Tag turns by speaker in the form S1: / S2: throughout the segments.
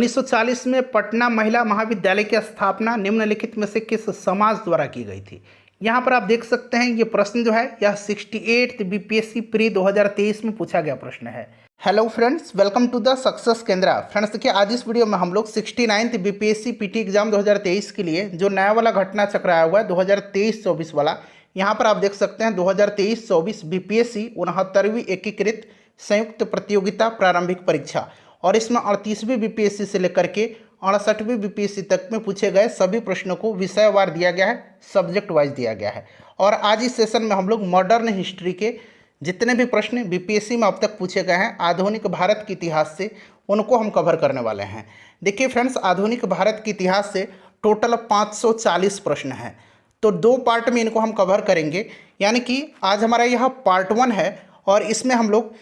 S1: 1940 में पटना महिला महाविद्यालय की स्थापना निम्नलिखित में से किस समाज द्वारा की गई थी। यहाँ पर आप देख सकते हैं ये प्रश्न जो है यह 68th बीपीएससी प्री 2023 में पूछा गया प्रश्न है। Hello friends, welcome to the success Kendra. Friends देखिए, आज इस वीडियो में हम लोग 69th बीपीएससी पीटी एग्जाम 2023 के लिए जो नया वाला घटना चक्र आया हुआ है 2023-24 वाला, यहाँ पर आप देख सकते हैं 2023-24 बीपीएससी 69वीं एकीकृत संयुक्त प्रतियोगिता प्रारंभिक परीक्षा, और इसमें 38वीं बीपीएससी से लेकर के 68वीं बीपीएससी तक में पूछे गए सभी प्रश्नों को विषयवार दिया गया है, सब्जेक्ट वाइज दिया गया है। और आज इस सेशन में हम लोग मॉडर्न हिस्ट्री के जितने भी प्रश्न बीपीएससी में अब तक पूछे गए हैं आधुनिक भारत के इतिहास से, उनको हम कवर करने वाले हैं। देखिए फ्रेंड्स, आधुनिक भारत के इतिहास से टोटल 540 प्रश्न हैं, तो दो पार्ट में इनको हम कवर करेंगे। यानी कि आज हमारा यह पार्ट 1 है और इसमें हम लोग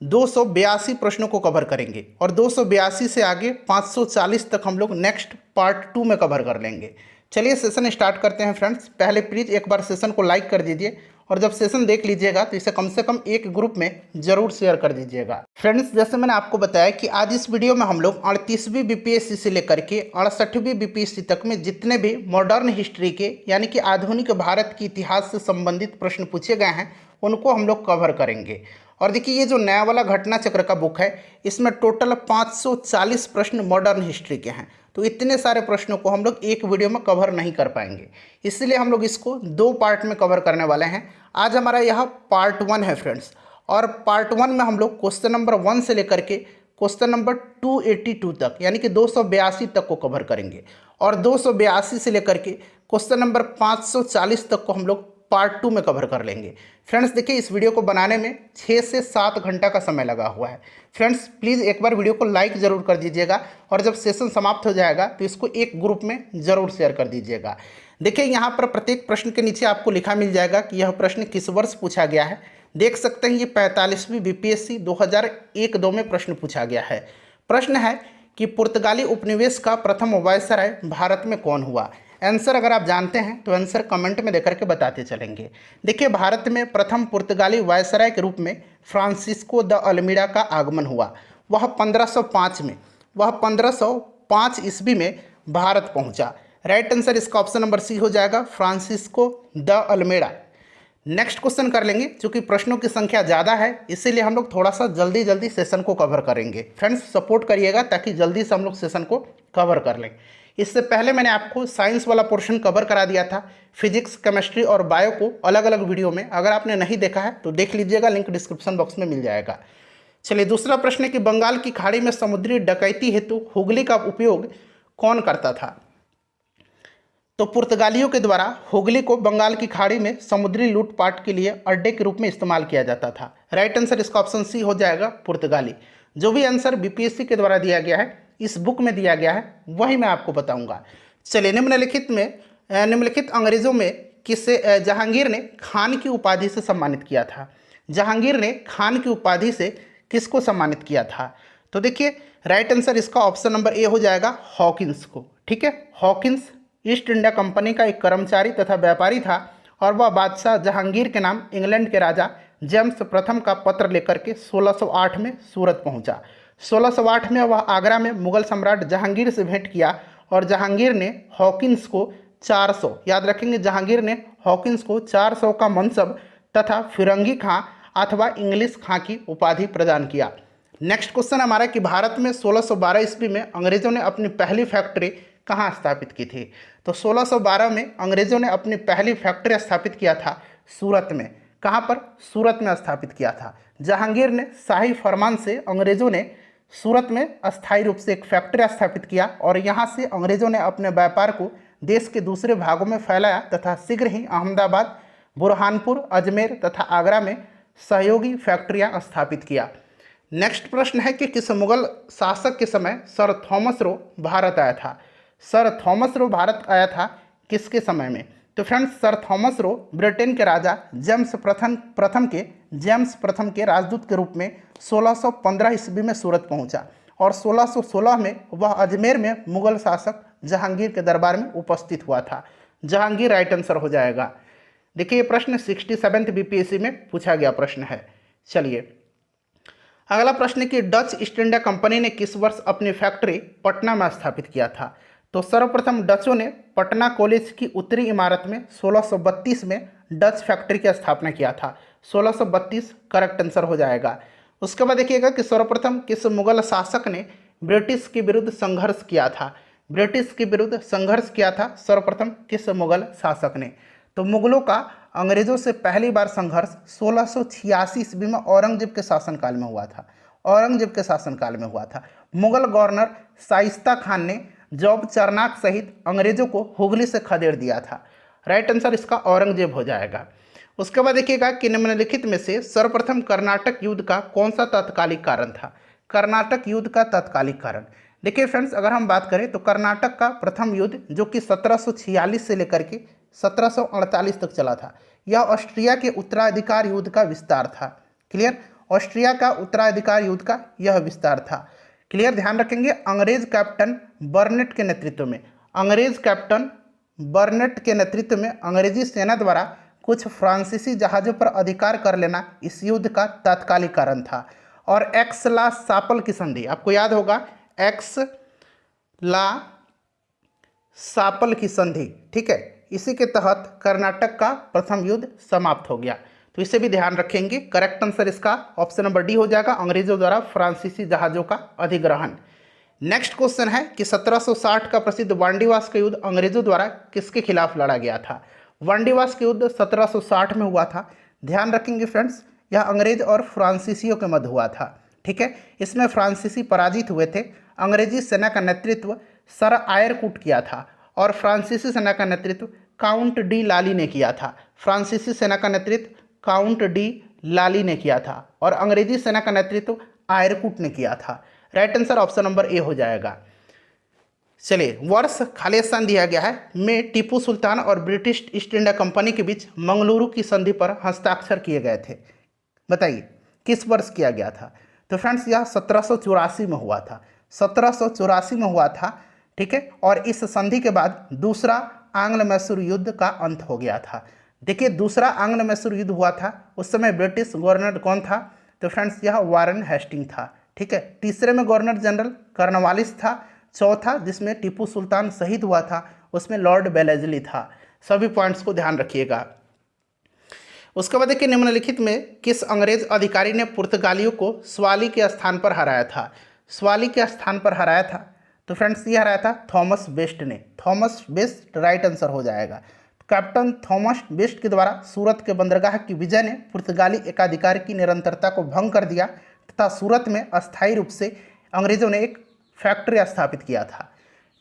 S1: 282 प्रश्नों को कवर करेंगे, और 282 से आगे 540 तक हम लोग नेक्स्ट पार्ट 2 में कवर कर लेंगे। चलिए सेशन स्टार्ट करते हैं फ्रेंड्स। पहले प्लीज़ एक बार सेशन को लाइक कर दीजिए, और जब सेशन देख लीजिएगा तो इसे कम से कम एक ग्रुप में जरूर शेयर कर दीजिएगा। फ्रेंड्स, जैसे मैंने आपको बताया कि आज इस वीडियो में हम लोग 38वीं बीपीएससी से लेकर के 68वीं बीपीएससी तक में जितने भी मॉडर्न हिस्ट्री के यानी कि आधुनिक भारत के इतिहास से संबंधित प्रश्न पूछे गए हैं उनको हम लोग कवर करेंगे। और देखिए, ये जो नया वाला घटना चक्र का बुक है इसमें टोटल 540 प्रश्न मॉडर्न हिस्ट्री के हैं, तो इतने सारे प्रश्नों को हम लोग एक वीडियो में कवर नहीं कर पाएंगे, इसलिए हम लोग इसको दो पार्ट में कवर करने वाले हैं। आज हमारा यह पार्ट 1 है फ्रेंड्स, और पार्ट 1 में हम लोग क्वेश्चन नंबर 1 से लेकर के क्वेश्चन नंबर 282 तक यानी कि 282 तक को कवर करेंगे, और 282 से लेकर के क्वेश्चन नंबर 540 तक को हम लोग पार्ट 2 में कवर कर लेंगे। फ्रेंड्स देखिए, इस वीडियो को बनाने में 6 से 7 घंटा का समय लगा हुआ है। फ्रेंड्स प्लीज़ एक बार वीडियो को लाइक ज़रूर कर दीजिएगा, और जब सेशन समाप्त हो जाएगा तो इसको एक ग्रुप में ज़रूर शेयर कर दीजिएगा। देखिए, यहाँ पर प्रत्येक प्रश्न के नीचे आपको लिखा मिल जाएगा कि यह प्रश्न किस वर्ष पूछा गया है। देख सकते हैं ये 45वीं बीपीएससी 2001-2 में प्रश्न पूछा गया है। प्रश्न है कि पुर्तगाली उपनिवेश का प्रथम वायसराय भारत में कौन हुआ। आंसर अगर आप जानते हैं तो आंसर कमेंट में देकर के बताते चलेंगे। देखिए, भारत में प्रथम पुर्तगाली वायसराय के रूप में फ्रांसिस्को द अल्मीड़ा का आगमन हुआ। वह 1505 ईस्वी में भारत पहुंचा। राइट आंसर इसका ऑप्शन नंबर सी हो जाएगा, फ्रांसिस्को द अल्मीड़ा। नेक्स्ट क्वेश्चन कर लेंगे। चूंकि प्रश्नों की संख्या ज़्यादा है इसीलिए हम लोग थोड़ा सा जल्दी सेशन को कवर करेंगे। फ्रेंड्स सपोर्ट करिएगा ताकि जल्दी से हम लोग सेशन को कवर कर लें। इससे पहले मैंने आपको साइंस वाला पोर्शन कवर करा दिया था, फिजिक्स, केमिस्ट्री और बायो को अलग अलग वीडियो में। अगर आपने नहीं देखा है तो देख लीजिएगा, लिंक डिस्क्रिप्शन बॉक्स में मिल जाएगा। चलिए, दूसरा प्रश्न है कि बंगाल की खाड़ी में समुद्री डकैती हेतु हुगली का उपयोग कौन करता था। तो पुर्तगालियों के द्वारा हुगली को बंगाल की खाड़ी में समुद्री लूटपाट के लिए अड्डे के रूप में इस्तेमाल किया जाता था। राइट आंसर इसका ऑप्शन सी हो जाएगा, पुर्तगाली। जो भी आंसर बीपीएससी के द्वारा दिया गया है, इस बुक में दिया गया है, वही मैं आपको बताऊंगा। चलिए, निम्नलिखित अंग्रेजों में किसे जहांगीर ने खान की उपाधि से सम्मानित किया था। जहांगीर ने खान की उपाधि से किसको सम्मानित किया था। तो देखिए, राइट आंसर इसका ऑप्शन नंबर ए हो जाएगा, हॉकिंस को। ठीक है, हॉकिंस ईस्ट इंडिया कंपनी का एक कर्मचारी तथा व्यापारी था, और वह बादशाह जहांगीर के नाम इंग्लैंड के राजा जेम्स प्रथम का पत्र लेकर के 1608 में सूरत पहुंचा। 1608 में वह आगरा में मुगल सम्राट जहांगीर से भेंट किया, और जहांगीर ने हॉकिंस को 400, याद रखेंगे, जहांगीर ने हॉकिंस को 400 का मनसब तथा फिरंगी खां अथवा इंग्लिश खां की उपाधि प्रदान किया। नेक्स्ट क्वेश्चन हमारा कि भारत में 1612 ईस्वी में अंग्रेजों ने अपनी पहली फैक्ट्री कहाँ स्थापित की थी। तो 1612 में अंग्रेजों ने अपनी पहली फैक्ट्री स्थापित किया था सूरत में। कहाँ पर? सूरत में स्थापित किया था। जहांगीर ने शाही फरमान से अंग्रेजों ने सूरत में अस्थायी रूप से एक फैक्ट्री स्थापित किया, और यहाँ से अंग्रेजों ने अपने व्यापार को देश के दूसरे भागों में फैलाया तथा शीघ्र ही अहमदाबाद, बुरहानपुर, अजमेर तथा आगरा में सहयोगी फैक्ट्रियाँ स्थापित किया। नेक्स्ट प्रश्न है कि किस मुगल शासक के समय सर थॉमस रो भारत आया था। सर थॉमस रो भारत आया था किसके समय में। तो friends, sir Thomas Roe Britain के राजा जेम्स प्रथम के राजदूत के रूप में 1615 ईस्वी में सूरत पहुंचा, और 1616 में वह अजमेर में मुगल शासक जहांगीर के दरबार में उपस्थित हुआ था। जहांगीर राइट आंसर हो जाएगा। देखिए, ये प्रश्न 67th बीपीएससी में पूछा गया प्रश्न है। चलिए, अगला प्रश्न है कि डच ईस्ट इंडिया कंपनी ने किस वर्ष अपनी फैक्ट्री पटना में स्थापित किया था। तो सर्वप्रथम डचों ने पटना कॉलेज की उत्तरी इमारत में 1632 में डच फैक्ट्री की स्थापना किया था। 1632 करेक्ट आंसर हो जाएगा। उसके बाद देखिएगा कि सर्वप्रथम किस मुगल शासक ने ब्रिटिश के विरुद्ध संघर्ष किया था। ब्रिटिश के विरुद्ध संघर्ष किया था सर्वप्रथम किस मुगल शासक ने। तो मुगलों का अंग्रेजों से पहली बार संघर्ष 1686 ईस्वी में औरंगजेब के शासनकाल में हुआ था। औरंगजेब के शासनकाल में हुआ था। मुगल गवर्नर शाइस्ता खान ने जॉब चरनाक सहित अंग्रेजों को हुगली से खदेड़ दिया था। राइट आंसर इसका औरंगजेब हो जाएगा। उसके बाद देखिएगा कि निम्नलिखित में से सर्वप्रथम कर्नाटक युद्ध का कौन सा तात्कालिक कारण था। कर्नाटक युद्ध का तात्कालिक कारण, देखिए फ्रेंड्स, अगर हम बात करें तो कर्नाटक का प्रथम युद्ध जो कि 1746 से लेकर के 1748 तक चला था, यह ऑस्ट्रिया के उत्तराधिकार युद्ध का विस्तार था। क्लियर, ऑस्ट्रिया का उत्तराधिकार युद्ध का यह विस्तार था। क्लियर, ध्यान रखेंगे। अंग्रेज कैप्टन बर्नेट के नेतृत्व में, अंग्रेज कैप्टन बर्नेट के नेतृत्व में अंग्रेजी सेना द्वारा कुछ फ्रांसीसी जहाज़ों पर अधिकार कर लेना इस युद्ध का तात्कालिक कारण था। और एक्स ला सापल की संधि, आपको याद होगा एक्स ला सापल की संधि, ठीक है, इसी के तहत कर्नाटक का प्रथम युद्ध समाप्त हो गया। तो इसे भी ध्यान रखेंगे। करेक्ट आंसर इसका ऑप्शन नंबर डी हो जाएगा, अंग्रेजों द्वारा फ्रांसीसी जहाज़ों का अधिग्रहण। नेक्स्ट क्वेश्चन है कि 1760 का प्रसिद्ध वांडीवास का युद्ध अंग्रेजों द्वारा किसके खिलाफ लड़ा गया था। वांडीवास का युद्ध 1760 में हुआ था। ध्यान रखेंगे फ्रेंड्स, यह अंग्रेज और फ्रांसीसियों के मध्य हुआ था। ठीक है, इसमें फ्रांसीसी पराजित हुए थे। अंग्रेजी सेना का नेतृत्व सर आयरकूट किया था और फ्रांसीसी सेना का नेतृत्व काउंट डी लाली ने किया था। फ्रांसीसी सेना का नेतृत्व काउंट डी लाली ने किया था और अंग्रेजी सेना का नेतृत्व आयरकूट ने किया था। Right answer option number A हो जाएगा। चलिए, वर्ष खाली स्थान दिया गया है में टीपू सुल्तान और ब्रिटिश ईस्ट इंडिया कंपनी के बीच मंगलुरु की संधि पर हस्ताक्षर किए गए थे। बताइए किस वर्ष किया गया था। तो फ्रेंड्स यह 1784 में हुआ था। 1784 में हुआ था। ठीक है, और इस संधि के बाद दूसरा आंग्ल मैसूर युद्ध का अंत हो गया था। देखिए, दूसरा आंग्ल मैसूर युद्ध हुआ था, उस समय ब्रिटिश गवर्नर कौन था। तो फ्रेंड्स यह वारन हेस्टिंग था। ठीक है, तीसरे में गवर्नर जनरल कर्नवालिस था। चौथा जिसमें टीपू सुल्तान शहीद हुआ था उसमें लॉर्ड बेलेजली था। सभी पॉइंट्स को ध्यान रखिएगा। उसके बाद देखिए, निम्नलिखित में किस अंग्रेज अधिकारी ने पुर्तगालियों को स्वाली के स्थान पर हराया था। स्वाली के स्थान पर हराया था, तो फ्रेंड्स ये हराया था थॉमस बेस्ट ने। थॉमस बेस्ट राइट आंसर हो जाएगा। कैप्टन थॉमस बेस्ट के द्वारा सूरत के बंदरगाह की विजय ने पुर्तगाली एकाधिकार की निरंतरता को भंग कर दिया तथा सूरत में अस्थायी रूप से अंग्रेजों ने एक फैक्ट्री स्थापित किया था।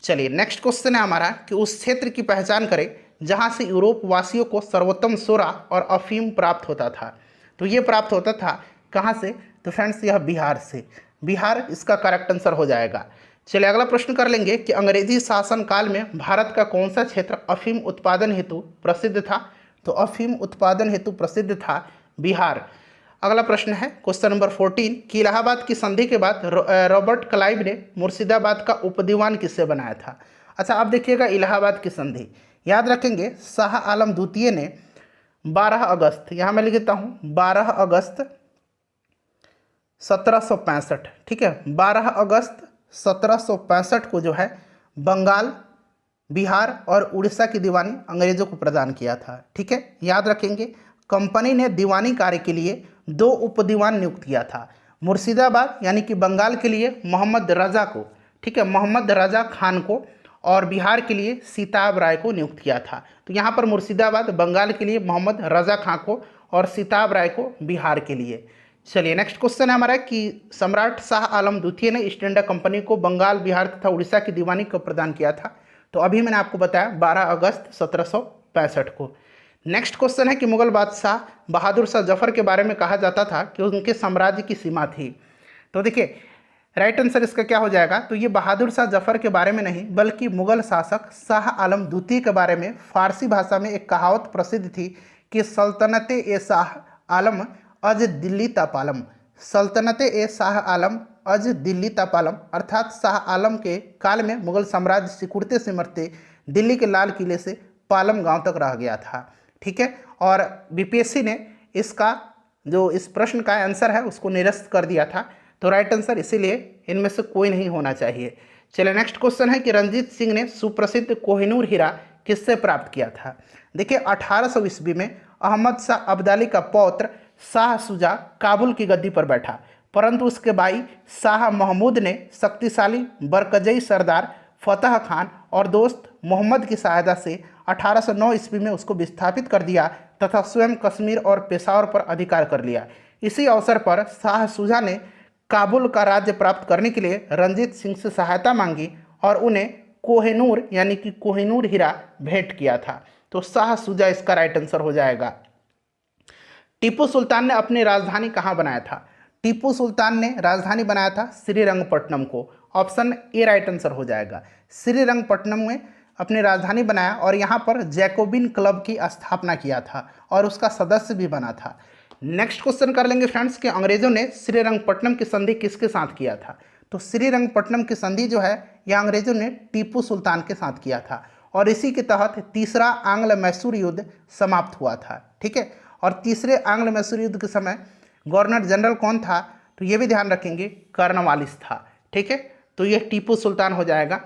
S1: चलिए, नेक्स्ट क्वेश्चन है हमारा कि उस क्षेत्र की पहचान करें जहां से यूरोप वासियों को सर्वोत्तम सोरा और अफीम प्राप्त होता था। तो ये प्राप्त होता था कहां से। तो फ्रेंड्स यह बिहार से। बिहार इसका करेक्ट आंसर हो जाएगा। चलिए, अगला प्रश्न कर लेंगे कि अंग्रेजी शासनकाल में भारत का कौन सा क्षेत्र अफीम उत्पादन हेतु प्रसिद्ध था। तो अफीम उत्पादन हेतु प्रसिद्ध था बिहार। अगला प्रश्न है क्वेश्चन नंबर 14 कि इलाहाबाद की संधि के बाद रॉबर्ट क्लाइव ने मुर्शिदाबाद का उपदीवान किससे बनाया था। अच्छा, आप देखिएगा इलाहाबाद की संधि याद रखेंगे, शाह आलम द्वितीय ने 12 अगस्त, यहाँ मैं लिख देता हूँ 12 अगस्त 1765, ठीक है, 12 अगस्त 1765 को जो है बंगाल, बिहार और उड़ीसा की दीवानी अंग्रेजों को प्रदान किया था। ठीक है, याद रखेंगे कंपनी ने दीवानी कार्य के लिए 2 उपदीवान नियुक्त किया था। मुर्शिदाबाद यानी कि बंगाल के लिए मोहम्मद रजा को, ठीक है, मोहम्मद रजा खान को, और बिहार के लिए सीताब राय को नियुक्त किया था। तो यहाँ पर मुर्शिदाबाद बंगाल के लिए मोहम्मद रजा खान को और सीताब राय को बिहार के लिए। चलिए, नेक्स्ट क्वेश्चन है हमारा कि सम्राट शाह आलम द्वितीय ने ईस्ट इंडिया कंपनी को बंगाल, बिहार तथा उड़ीसा की दीवानी कब प्रदान किया था। तो अभी मैंने आपको बताया 12 अगस्त 1765 को। नेक्स्ट क्वेश्चन है कि मुगल बादशाह बहादुर शाह जफर के बारे में कहा जाता था कि उनके साम्राज्य की सीमा थी। तो देखिए, राइट आंसर इसका क्या हो जाएगा। तो ये बहादुर शाह जफर के बारे में नहीं बल्कि मुगल शासक शाह आलम द्वितीय के बारे में फारसी भाषा में एक कहावत प्रसिद्ध थी कि सल्तनत ए शाह आलम अज दिल्ली तापालम। सल्तनत ए शाह आलम अज दिल्ली तापालम, अर्थात शाह आलम के काल में मुगल साम्राज्य सिकुड़ते सिमटते दिल्ली के लाल किले से पालम गांव तक रह गया था। ठीक है, और बीपीएससी ने इसका जो इस प्रश्न का आंसर है उसको निरस्त कर दिया था। तो राइट आंसर इसीलिए इनमें से कोई नहीं होना चाहिए। चलिए नेक्स्ट क्वेश्चन है कि रंजीत सिंह ने सुप्रसिद्ध कोहिनूर हीरा किससे प्राप्त किया था। देखिए 1800 ईस्वी में अहमद शाह अब्दाली का पौत्र शाह शुजा काबुल की गद्दी पर बैठा, परंतु उसके भाई शाह महमूद ने शक्तिशाली बरकजई सरदार फतह खान और दोस्त मोहम्मद की सहायता से 1809 ईस्वी में उसको विस्थापित कर दिया तथा स्वयं कश्मीर और पेशावर पर अधिकार कर लिया। इसी अवसर पर शाह शुजा ने काबुल का राज्य प्राप्त करने के लिए रंजीत सिंह से सहायता मांगी और उन्हें कोहिनूर यानी कि कोहिनूर हीरा भेंट किया था। तो शाह शुजा इसका राइट आंसर हो जाएगा। टीपू सुल्तान ने अपनी राजधानी कहाँ बनाया था। टीपू सुल्तान ने राजधानी बनाया था श्रीरंगपट्टनम को। ऑप्शन ए राइट आंसर हो जाएगा। श्रीरंगपट्टनम में अपनी राजधानी बनाया और यहाँ पर जैकोबिन क्लब की स्थापना किया था और उसका सदस्य भी बना था। नेक्स्ट क्वेश्चन कर लेंगे फ्रेंड्स कि अंग्रेजों ने श्रीरंगपट्टनम की संधि किसके साथ किया था। तो श्रीरंगपट्टनम की संधि जो है यह अंग्रेजों ने टीपू सुल्तान के साथ किया था और इसी के तहत तीसरा आंग्ल मैसूर युद्ध समाप्त हुआ था। ठीक है, और तीसरे आंग्ल मैसूर युद्ध के समय गवर्नर जनरल कौन था, तो ये भी ध्यान रखेंगे कॉर्नवालिस था। ठीक है, तो ये टीपू सुल्तान हो जाएगा।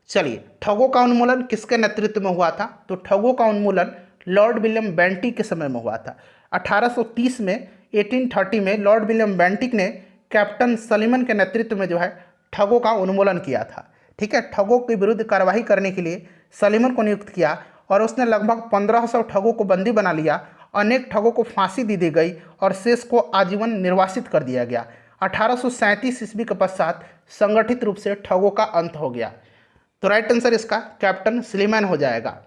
S1: चलिए ठगों का उन्मूलन किसके नेतृत्व में हुआ था। तो ठगों का उन्मूलन लॉर्ड विलियम बेंटिक के समय में हुआ था। 1830 में 1830 में लॉर्ड विलियम बेंटिक ने कैप्टन सलीमन के नेतृत्व में जो है ठगों का उन्मूलन किया था। ठीक है, ठगों के विरुद्ध कार्रवाई करने के लिए सलीमन को नियुक्त किया और उसने लगभग 1500 ठगों को बंदी बना लिया। अनेक ठगों को फांसी दी गई और शेष को आजीवन निर्वासित कर दिया गया। 1837 ईस्वी के पश्चात संगठित रूप से ठगों का अंत हो गया। तो राइट आंसर इसका कैप्टन सलीमन हो जाएगा।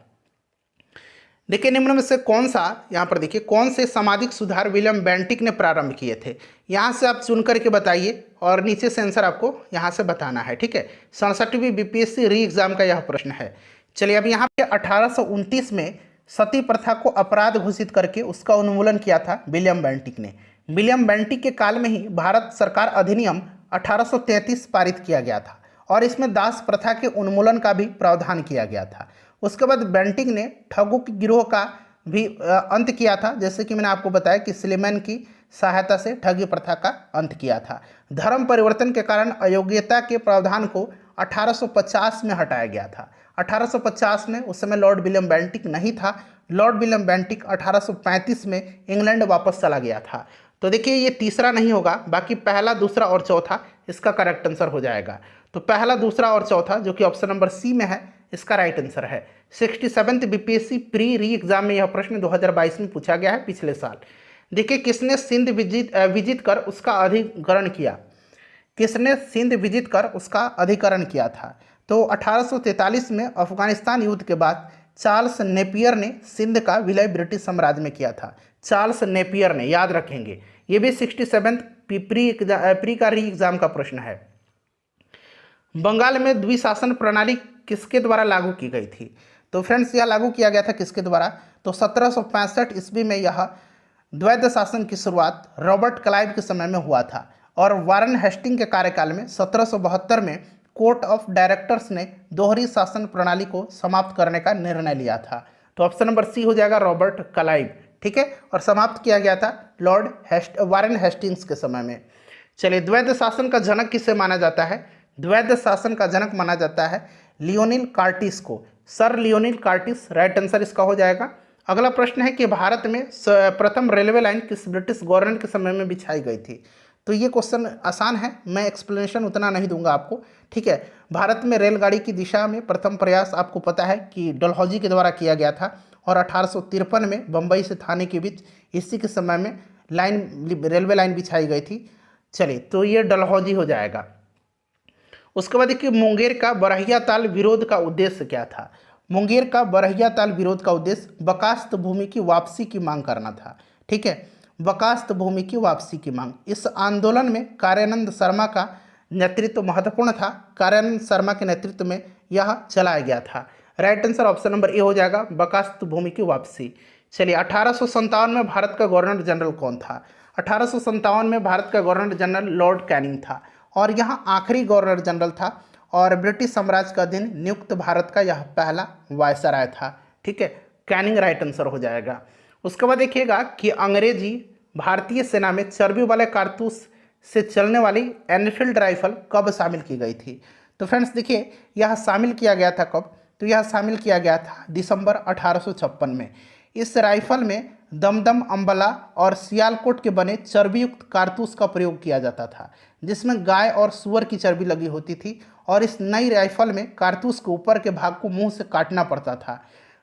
S1: देखिए निम्न में से कौन सा, यहाँ पर देखिए कौन से सामाजिक सुधार विलियम बेंटिक ने प्रारंभ किए थे। यहाँ से आप चुन करके बताइए और नीचे से आंसर आपको यहाँ से बताना है। ठीक है, 67वीं बीपीएससी री एग्जाम का यह प्रश्न है। चलिए अब यहाँ पे 1829 में सती प्रथा को अपराध घोषित करके उसका उन्मूलन किया था विलियम बेंटिक ने। विलियम बेंटिक के काल में ही भारत सरकार अधिनियम 1833 पारित किया गया था और इसमें दास प्रथा के उन्मूलन का भी प्रावधान किया गया था। उसके बाद बेंटिक ने ठगों के गिरोह का भी अंत किया था, जैसे कि मैंने आपको बताया कि सलीमन की सहायता से ठगी प्रथा का अंत किया था। धर्म परिवर्तन के कारण अयोग्यता के प्रावधान को 1850 में हटाया गया था। 1850 में उस समय लॉर्ड विलियम बेंटिक नहीं था। लॉर्ड विलियम बेंटिक 1835 में इंग्लैंड वापस चला गया था। तो देखिए ये तीसरा नहीं होगा, बाकी पहला, दूसरा और चौथा इसका करेक्ट आंसर हो जाएगा। तो पहला, दूसरा और चौथा जो कि ऑप्शन नंबर सी में है इसका राइट आंसर है। 67th बीपीएससी प्री री एग्जाम में यह प्रश्न 2022 में पूछा गया है, पिछले साल। देखिए किसने सिंध विजिट कर उसका अधिग्रहण किया। किसने सिंध विजिट कर उसका अधिग्रहण किया था। तो 1843 में अफगानिस्तान युद्ध के बाद चार्ल्स नेपियर ने सिंध का विलय ब्रिटिश साम्राज्य में किया था। चार्ल्स नेपियर ने, याद रखेंगे। ये भी 67th प्री का री एग्जाम का प्रश्न है। बंगाल में द्विशासन प्रणाली किसके द्वारा लागू की गई थी। तो फ्रेंड्स यह लागू किया गया था किसके द्वारा। तो 1765 ईस्वी में यह द्वैध शासन की शुरुआत रॉबर्ट क्लाइव के समय में हुआ था और वारन हेस्टिंग के कार्यकाल में 1772 में कोर्ट ऑफ डायरेक्टर्स ने दोहरी शासन प्रणाली को समाप्त करने का निर्णय लिया था। तो ऑप्शन नंबर सी हो जाएगा रॉबर्ट क्लाइव। ठीक है, और समाप्त किया गया था वारन हेस्टिंग्स के समय में। चलिए द्वैध शासन का जनक किसे माना जाता है। द्वैध शासन का जनक माना जाता है लियोनिल कार्टिस को। Sir Lionel Curtis right answer इसका हो जाएगा। अगला प्रश्न है कि भारत में प्रथम रेलवे लाइन किस ब्रिटिश गवर्नर के समय में बिछाई गई थी। तो ये क्वेश्चन आसान है, मैं एक्सप्लेनेशन उतना नहीं दूंगा आपको। ठीक है, भारत में रेलगाड़ी की दिशा में प्रथम प्रयास आपको पता है कि डलहौजी के द्वारा किया गया था और 1853 में बम्बई से थाने के बीच इसी के समय में रेलवे लाइन बिछाई गई थी। चलिए तो ये डलहौजी हो जाएगा। उसके बाद देखिए मुंगेर का बरहिया ताल विरोध का उद्देश्य क्या था। मुंगेर का बरहिया ताल विरोध का उद्देश्य बकास्त भूमि की वापसी की मांग करना था। ठीक है, बकास्त भूमि की वापसी की मांग। इस आंदोलन में कार्यानंद शर्मा का नेतृत्व महत्वपूर्ण था। कार्यानंद शर्मा के नेतृत्व में यह चलाया गया था। Right answer option number A हो जाएगा, बकास्त भूमि की वापसी। चलिए 1857 में भारत का गवर्नर जनरल कौन था। 1857 में भारत का गवर्नर जनरल लॉर्ड कैनिंग था और यहाँ आखिरी गवर्नर जनरल था और ब्रिटिश साम्राज्य का दिन नियुक्त भारत का यह पहला वायसराय था। ठीक है, कैनिंग राइट आंसर हो जाएगा। उसके बाद देखिएगा कि अंग्रेजी भारतीय सेना में चर्बी वाले कारतूस से चलने वाली एनफील्ड राइफल कब शामिल की गई थी? तो फ्रेंड्स देखिए, यह शामिल किया गया था कब? तो यह शामिल किया गया था दिसंबर 1856 में। इस राइफल में दमदम, अंबला और सियालकोट के बने चर्बीयुक्त कारतूस का प्रयोग किया जाता था, जिसमें गाय और सुअर की चर्बी लगी होती थी। और इस नई राइफल में कारतूस के ऊपर के भाग को मुंह से काटना पड़ता था।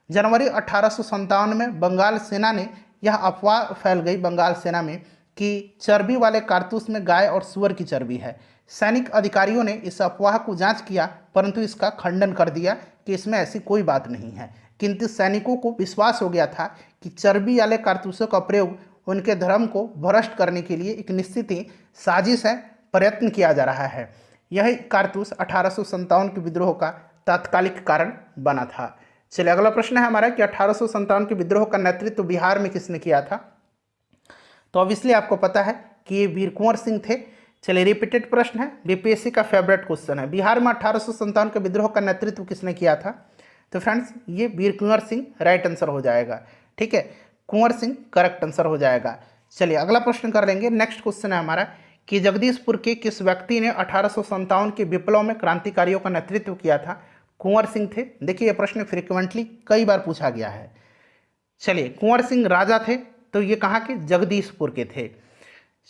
S1: जनवरी 1857 में बंगाल सेना ने यह अफवाह फैल गई बंगाल सेना में कि चर्बी वाले कारतूस में गाय और सुअर की चर्बी है। सैनिक अधिकारियों ने इस अफवाह को जांच किया, परंतु इसका खंडन कर दिया कि इसमें ऐसी कोई बात नहीं है। किंतु सैनिकों को विश्वास हो गया था कि चर्बी वाले कारतूसों का प्रयोग उनके धर्म को भ्रष्ट करने के लिए एक निश्चित ही साजिश है, प्रयत्न किया जा रहा है। यही कारतूस 1857 के विद्रोह का तात्कालिक कारण बना था। चलिए अगला प्रश्न है हमारा कि 1857 के विद्रोह का नेतृत्व बिहार में किसने किया था? तो ऑब्वियसली आपको पता है कि ये वीर कुंवर सिंह थे। चलिए रिपीटेड प्रश्न है, बीपीएससी का फेवरेट क्वेश्चन है। बिहार में 1857 के विद्रोह का नेतृत्व किसने किया था? तो फ्रेंड्स ये वीर कुंवर सिंह राइट आंसर हो जाएगा। ठीक है, कुंवर सिंह करेक्ट आंसर हो जाएगा। चलिए अगला प्रश्न कर लेंगे। नेक्स्ट क्वेश्चन है हमारा कि जगदीशपुर के किस व्यक्ति ने 1857 के विप्लव में क्रांतिकारियों का नेतृत्व किया था? कुंवर सिंह थे। देखिए ये प्रश्न फ्रिक्वेंटली कई बार पूछा गया है। चलिए कुंवर सिंह राजा थे, तो ये कहाँ के? जगदीशपुर के थे।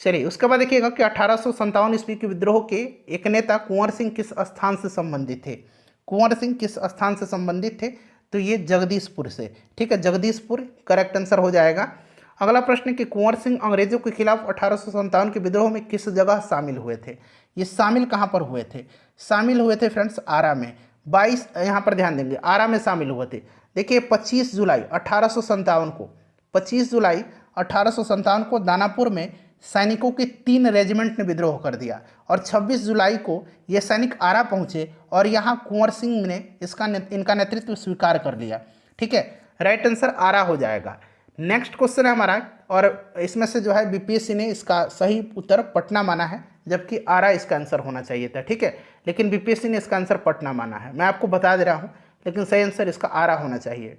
S1: चलिए उसके बाद देखिएगा कि 1857 ईस्वी के विद्रोह के एक नेता कुंवर सिंह किस स्थान से संबंधित थे? कुंवर सिंह किस स्थान से संबंधित थे? तो ये जगदीशपुर से। ठीक है, जगदीशपुर करेक्ट आंसर हो जाएगा। अगला प्रश्न कि कुंवर सिंह अंग्रेजों के खिलाफ 1857 के विद्रोह में किस जगह शामिल हुए थे? ये शामिल कहाँ पर हुए थे? शामिल हुए थे फ्रेंड्स आरा में। 22 यहाँ पर ध्यान देंगे, आरा में शामिल हुए थे। देखिए 25 जुलाई 1857 को 25 जुलाई 1857 को दानापुर में सैनिकों के 3 रेजिमेंट ने विद्रोह कर दिया और 26 जुलाई को ये सैनिक आरा पहुंचे और यहाँ कुंवर सिंह ने इनका नेतृत्व स्वीकार कर लिया। ठीक है, राइट आंसर आरा हो जाएगा। नेक्स्ट क्वेश्चन है हमारा, और इसमें से जो है बीपीएससी ने इसका सही उत्तर पटना माना है, जबकि आरा इसका आंसर होना चाहिए था। ठीक है, लेकिन बीपीएससी ने इसका आंसर पटना माना है। मैं आपको बता दे रहा हूँ, लेकिन सही आंसर इसका आरा होना चाहिए।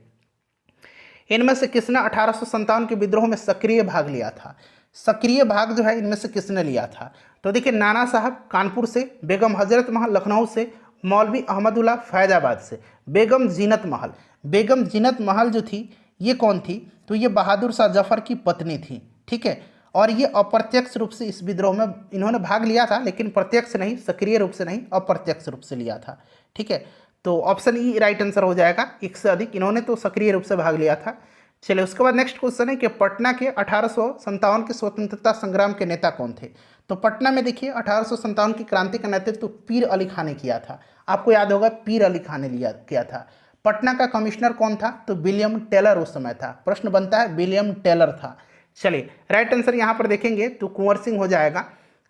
S1: इनमें से किसने 1857 के विद्रोह में सक्रिय भाग लिया था? सक्रिय भाग जो है इनमें से किसने लिया था? तो देखिए नाना साहब कानपुर से, बेगम हजरत महल लखनऊ से, मौलवी अहमदुल्ला फैजाबाद से, बेगम जीनत महल। बेगम जीनत महल जो थी ये कौन थी? तो ये बहादुर शाह जफर की पत्नी थी। ठीक है, और ये अप्रत्यक्ष रूप से इस विद्रोह में इन्होंने भाग लिया था, लेकिन प्रत्यक्ष नहीं, सक्रिय रूप से नहीं, अप्रत्यक्ष रूप से लिया था। ठीक है, तो ऑप्शन ई राइट आंसर हो जाएगा। एक से अधिक इन्होंने तो सक्रिय रूप से भाग लिया था। चलिए उसके बाद नेक्स्ट क्वेश्चन है कि पटना के 1857 के स्वतंत्रता संग्राम के नेता कौन थे? तो पटना में देखिए 1857 की क्रांति का नेतृत्व पीर अली खान ने किया था। आपको याद होगा पीर अली खान ने किया था। पटना का कमिश्नर कौन था? तो विलियम टेलर उस समय था। प्रश्न बनता है विलियम टेलर था। चलिए राइट आंसर यहाँ पर देखेंगे तो कुंवर सिंह हो जाएगा।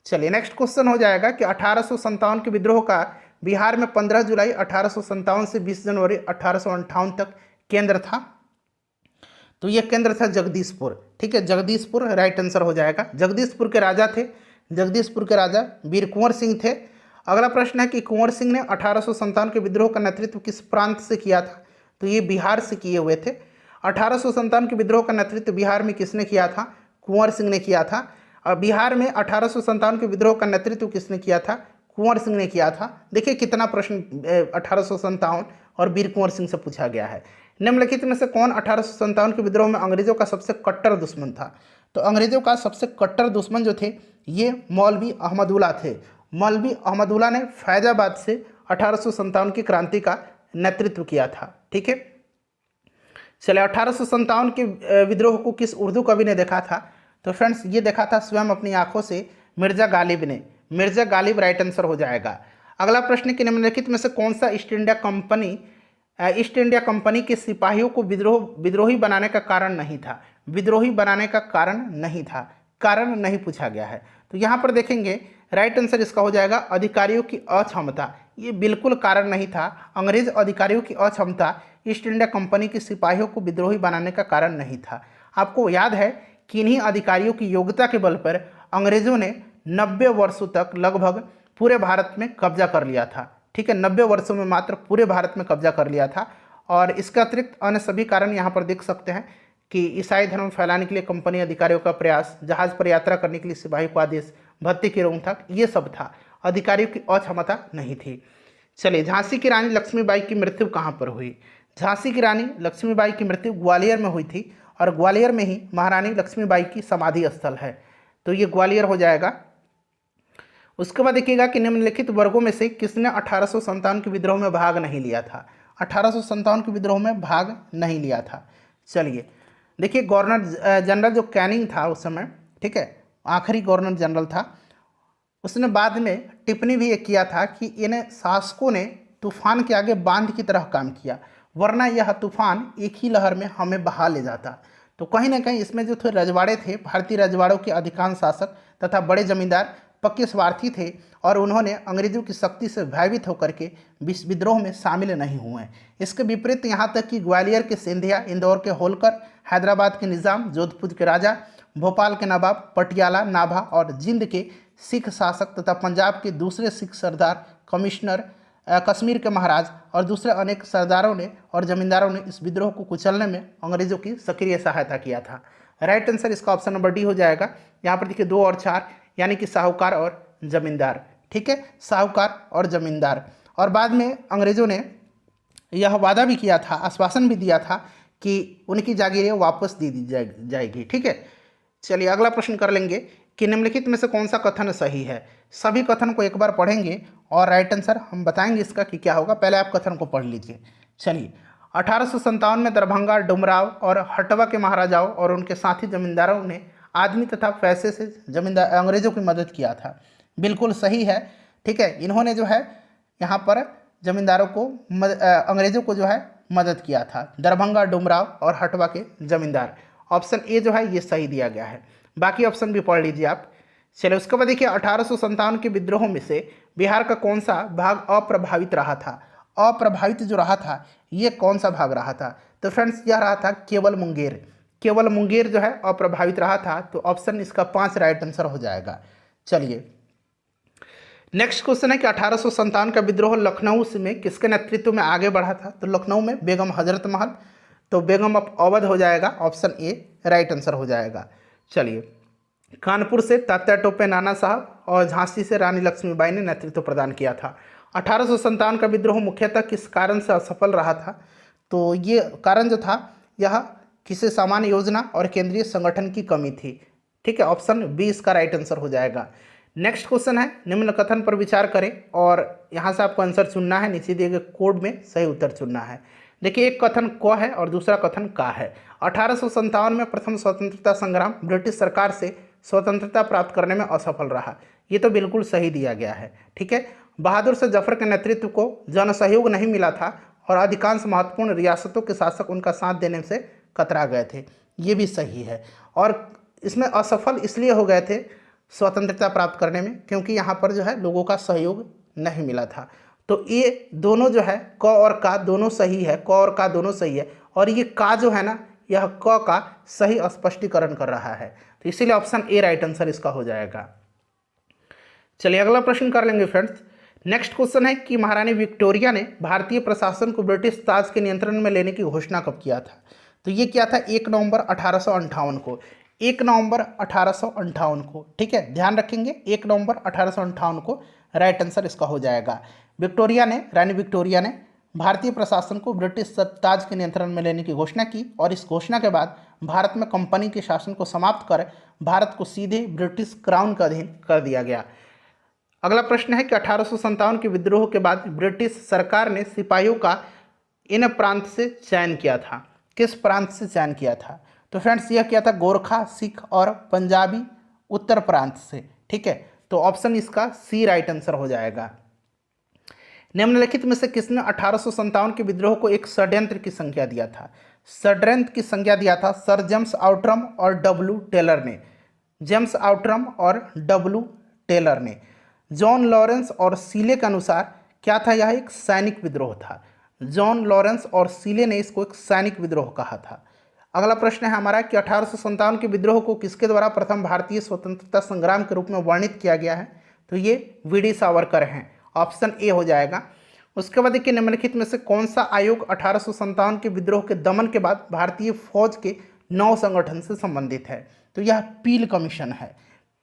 S1: चलिए नेक्स्ट क्वेश्चन हो जाएगा कि 1857 के विद्रोह का बिहार में 15 जुलाई 1857 से 20 जनवरी 1858 तक केंद्र था। तो यह केंद्र था जगदीशपुर। ठीक है, जगदीशपुर राइट आंसर हो जाएगा। जगदीशपुर के राजा थे, जगदीशपुर के राजा वीर कुंवर सिंह थे। अगला प्रश्न है कि कुंवर सिंह ने 1857 के विद्रोह का नेतृत्व किस प्रांत से किया था? तो ये बिहार से किए हुए थे। 1857 के विद्रोह का नेतृत्व बिहार में किसने किया था? कुंवर सिंह ने किया था। और बिहार में 1857 के विद्रोह का नेतृत्व किसने किया था? कुंवर सिंह ने किया था। देखिए कितना प्रश्न 1857 और वीर कुंवर सिंह से पूछा गया है। निम्नलिखित में से कौन 1857 के विद्रोह में अंग्रेजों का सबसे कट्टर दुश्मन था? तो अंग्रेजों का सबसे कट्टर दुश्मन जो थे ये मौलवी अहमदुल्ला थे। मौलवी अहमदुल्ला ने फैजाबाद से 1857 की क्रांति का नेतृत्व किया था। ठीक है, चले 1857 के विद्रोह को किस उर्दू कवि ने देखा था? तो फ्रेंड्स ये देखा था स्वयं अपनी आंखों से मिर्जा गालिब ने। मिर्जा गालिब राइट आंसर हो जाएगा। अगला प्रश्न कि निम्नलिखित में से कौन सा ईस्ट इंडिया कंपनी के सिपाहियों को विद्रोही बनाने का कारण नहीं था? विद्रोही बनाने का कारण नहीं था, कारण नहीं पूछा गया है। तो यहाँ पर देखेंगे राइट आंसर इसका हो जाएगा अधिकारियों की अक्षमता। ये बिल्कुल कारण नहीं था। अंग्रेज अधिकारियों की अक्षमता ईस्ट इंडिया कंपनी के सिपाहियों को विद्रोही बनाने का कारण नहीं था। आपको याद है कि इन्हीं अधिकारियों की योग्यता के बल पर अंग्रेजों ने 90 वर्षों तक लगभग पूरे भारत में कब्जा कर लिया था। ठीक है, 90 वर्षों में मात्र पूरे भारत में कब्जा कर लिया था। और इसके अतिरिक्त अन्य सभी कारण यहाँ पर देख सकते हैं कि ईसाई धर्म फैलाने के लिए कंपनी अधिकारियों का प्रयास, जहाज पर यात्रा करने के लिए सिपाही को आदेश, भत्ते की रोकथाम, ये सब था। अधिकारियों की अक्षमता नहीं थी। चलिए, झांसी की रानी लक्ष्मीबाई की मृत्यु कहाँ पर हुई? झांसी की रानी लक्ष्मीबाई की मृत्यु ग्वालियर में हुई थी और ग्वालियर में ही महारानी लक्ष्मीबाई की समाधि स्थल है, तो ये ग्वालियर हो जाएगा। उसके बाद देखिएगा कि निम्नलिखित वर्गों में से किसने 1857 के विद्रोह में भाग नहीं लिया था? 1857 के विद्रोह में भाग नहीं लिया था। चलिए देखिए, गवर्नर जनरल जो कैनिंग था उस समय, ठीक है, आखिरी गवर्नर जनरल था, उसने बाद में टिप्पणी भी एक किया था कि इन शासकों ने तूफान के आगे बांध की तरह काम किया, वरना यह तूफान एक ही लहर में हमें बहा ले जाता। तो कहीं ना कहीं इसमें जो थे रजवाड़े थे, भारतीय रजवाड़ों के अधिकांश शासक तथा बड़े जमींदार पक्के स्वार्थी थे और उन्होंने अंग्रेजों की शक्ति से भयभीत होकर के विद्रोह में शामिल नहीं हुए। इसके विपरीत यहाँ तक कि ग्वालियर के सिंधिया, इंदौर के होलकर, हैदराबाद के निज़ाम, जोधपुर के राजा, भोपाल के नवाब, पटियाला, नाभा और जिंद के सिख शासक तथा पंजाब के दूसरे सिख सरदार, कमिश्नर, कश्मीर के महाराज और दूसरे अनेक सरदारों ने और जमींदारों ने इस विद्रोह को कुचलने में अंग्रेजों की सक्रिय सहायता किया था। राइट आंसर इसका ऑप्शन नंबर डी हो जाएगा। यहाँ पर देखिए 2 और 4, यानी कि साहूकार और जमींदार, ठीक है, साहूकार और जमींदार। और बाद में अंग्रेजों ने यह वादा भी किया था, आश्वासन भी दिया था कि उनकी जागीरें वापस दे दी जाएगी, ठीक है। चलिए अगला प्रश्न कर लेंगे कि निम्नलिखित में से कौन सा कथन सही है? सभी कथन को एक बार पढ़ेंगे और राइट आंसर हम बताएंगे इसका कि क्या होगा। पहले आप कथन को पढ़ लीजिए। चलिए, 1857 में दरभंगा, डुमराव और हटवा के महाराजाओं और उनके साथी जमींदारों ने आदमी तथा पैसे से जमींदार अंग्रेजों की मदद किया था। बिल्कुल सही है, ठीक है। इन्होंने जो है यहाँ पर जमींदारों को अंग्रेजों को जो है मदद किया था, दरभंगा, डुमराव और हटवा के जमींदार। ऑप्शन ए जो है ये सही दिया गया है, बाकी ऑप्शन भी पढ़ लीजिए आप। चलिए उसके बाद देखिए 1857 के विद्रोह में से बिहार का कौन सा भाग अप्रभावित रहा था? अप्रभावित जो रहा था ये कौन सा भाग रहा था? तो फ्रेंड्स यह रहा था केवल मुंगेर। केवल मुंगेर जो है अप्रभावित रहा था, तो ऑप्शन इसका 5 राइट आंसर हो जाएगा। चलिए नेक्स्ट क्वेश्चन है कि 1857 का विद्रोह लखनऊ में किसके नेतृत्व में आगे बढ़ा था? तो लखनऊ में बेगम हजरत महल, तो बेगम ऑफ अवध हो जाएगा, ऑप्शन ए राइट आंसर हो जाएगा। चलिए, कानपुर से तात्या टोपे नाना साहब और झांसी से रानी लक्ष्मीबाई ने नेतृत्व प्रदान किया था। 1857 का विद्रोह मुख्यतः किस कारण से असफल रहा था? तो ये कारण जो था यह किसी सामान्य योजना और केंद्रीय संगठन की कमी थी, ठीक है, ऑप्शन बी इसका राइट आंसर हो जाएगा। नेक्स्ट क्वेश्चन है, निम्न कथन पर विचार करें और यहाँ से आपको आंसर चुनना है, नीचे दिए गए कोड में सही उत्तर चुनना है। देखिए एक कथन क है और दूसरा कथन का है। 1857 में प्रथम स्वतंत्रता संग्राम ब्रिटिश सरकार से स्वतंत्रता प्राप्त करने में असफल रहा, ये तो बिल्कुल सही दिया गया है, ठीक है। बहादुर शाह जफर के नेतृत्व को जन सहयोग नहीं मिला था और अधिकांश महत्वपूर्ण रियासतों के शासक उनका साथ देने से कतरा गए थे, ये भी सही है। और इसमें असफल इसलिए हो गए थे स्वतंत्रता प्राप्त करने में क्योंकि यहाँ पर जो है लोगों का सहयोग नहीं मिला था। तो ये दोनों जो है क और का दोनों सही है, क और का दोनों सही है, और ये का जो है ना यह क का सही स्पष्टीकरण कर रहा है, तो इसीलिए ऑप्शन ए राइट आंसर इसका हो जाएगा। चलिए अगला प्रश्न कर लेंगे फ्रेंड्स। नेक्स्ट क्वेश्चन है कि महारानी विक्टोरिया ने भारतीय प्रशासन को ब्रिटिश ताज के नियंत्रण में लेने की घोषणा कब किया था? तो ये क्या था? 1 नवंबर 1858 को, 1 नवंबर 1858 को, ठीक है, ध्यान रखेंगे 1 नवंबर 1858 को राइट आंसर इसका हो जाएगा। विक्टोरिया ने, रानी विक्टोरिया ने भारतीय प्रशासन को ब्रिटिश ताज के नियंत्रण में लेने की घोषणा की और इस घोषणा के बाद भारत में कंपनी के शासन को समाप्त कर भारत को सीधे ब्रिटिश क्राउन का अधीन कर दिया गया। अगला प्रश्न है कि 1857 के विद्रोह के बाद ब्रिटिश सरकार ने सिपाहियों का इन प्रांत से चयन किया था। किस प्रांत से चयन किया था? तो फ्रेंड्स यह किया था गोरखा, सिख और पंजाबी उत्तर प्रांत से, ठीक है, तो ऑप्शन इसका सी राइट आंसर हो जाएगा। निम्नलिखित में से किसने 1857 के विद्रोह को एक षड्यंत्र की संज्ञा दिया था? षड्यंत्र की संज्ञा दिया था सर जेम्स आउट्रम और डब्ल्यू टेलर ने। जेम्स आउट्रम और डब्ल्यू टेलर ने। जॉन लॉरेंस और सीले के अनुसार क्या था? यह एक सैनिक विद्रोह था। जॉन लॉरेंस और सीले ने इसको एक सैनिक विद्रोह कहा था। अगला प्रश्न है हमारा कि 1857 के विद्रोह को किसके द्वारा प्रथम भारतीय स्वतंत्रता संग्राम के रूप में वर्णित किया गया है? तो ये वी.डी. सावरकर हैं, ऑप्शन ए हो जाएगा। उसके बाद देखिए निम्नलिखित में से कौन सा आयोग 1857 के विद्रोह के दमन के बाद भारतीय फौज के नौ संगठन से संबंधित है? तो यह पील कमीशन है।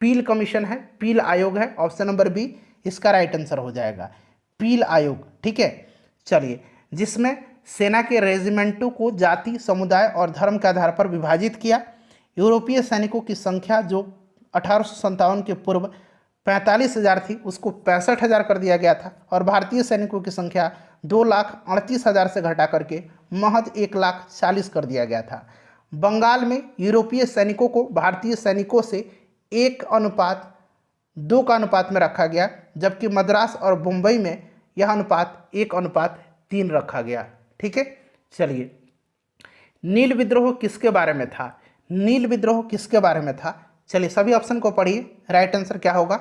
S1: पील कमीशन है, पील आयोग है, ऑप्शन नंबर बी इसका राइट आंसर हो जाएगा, पील आयोग। ठीक है, चलिए, जिसमें सेना के रेजिमेंटों को जाति, समुदाय और धर्म के आधार पर विभाजित किया। यूरोपीय सैनिकों की संख्या जो 1857 के पूर्व 45,000 थी उसको 65,000 कर दिया गया था, और भारतीय सैनिकों की संख्या 2,38,000 से घटा करके महज 1,40,000 कर दिया गया था। बंगाल में यूरोपीय सैनिकों को भारतीय सैनिकों से 1:2 का अनुपात में रखा गया, जबकि मद्रास और मुंबई में यह अनुपात 1:3 रखा गया। ठीक है, चलिए, नील विद्रोह किसके बारे में था? नील विद्रोह किसके बारे में था? चलिए सभी ऑप्शन को पढ़िए, राइट आंसर क्या होगा?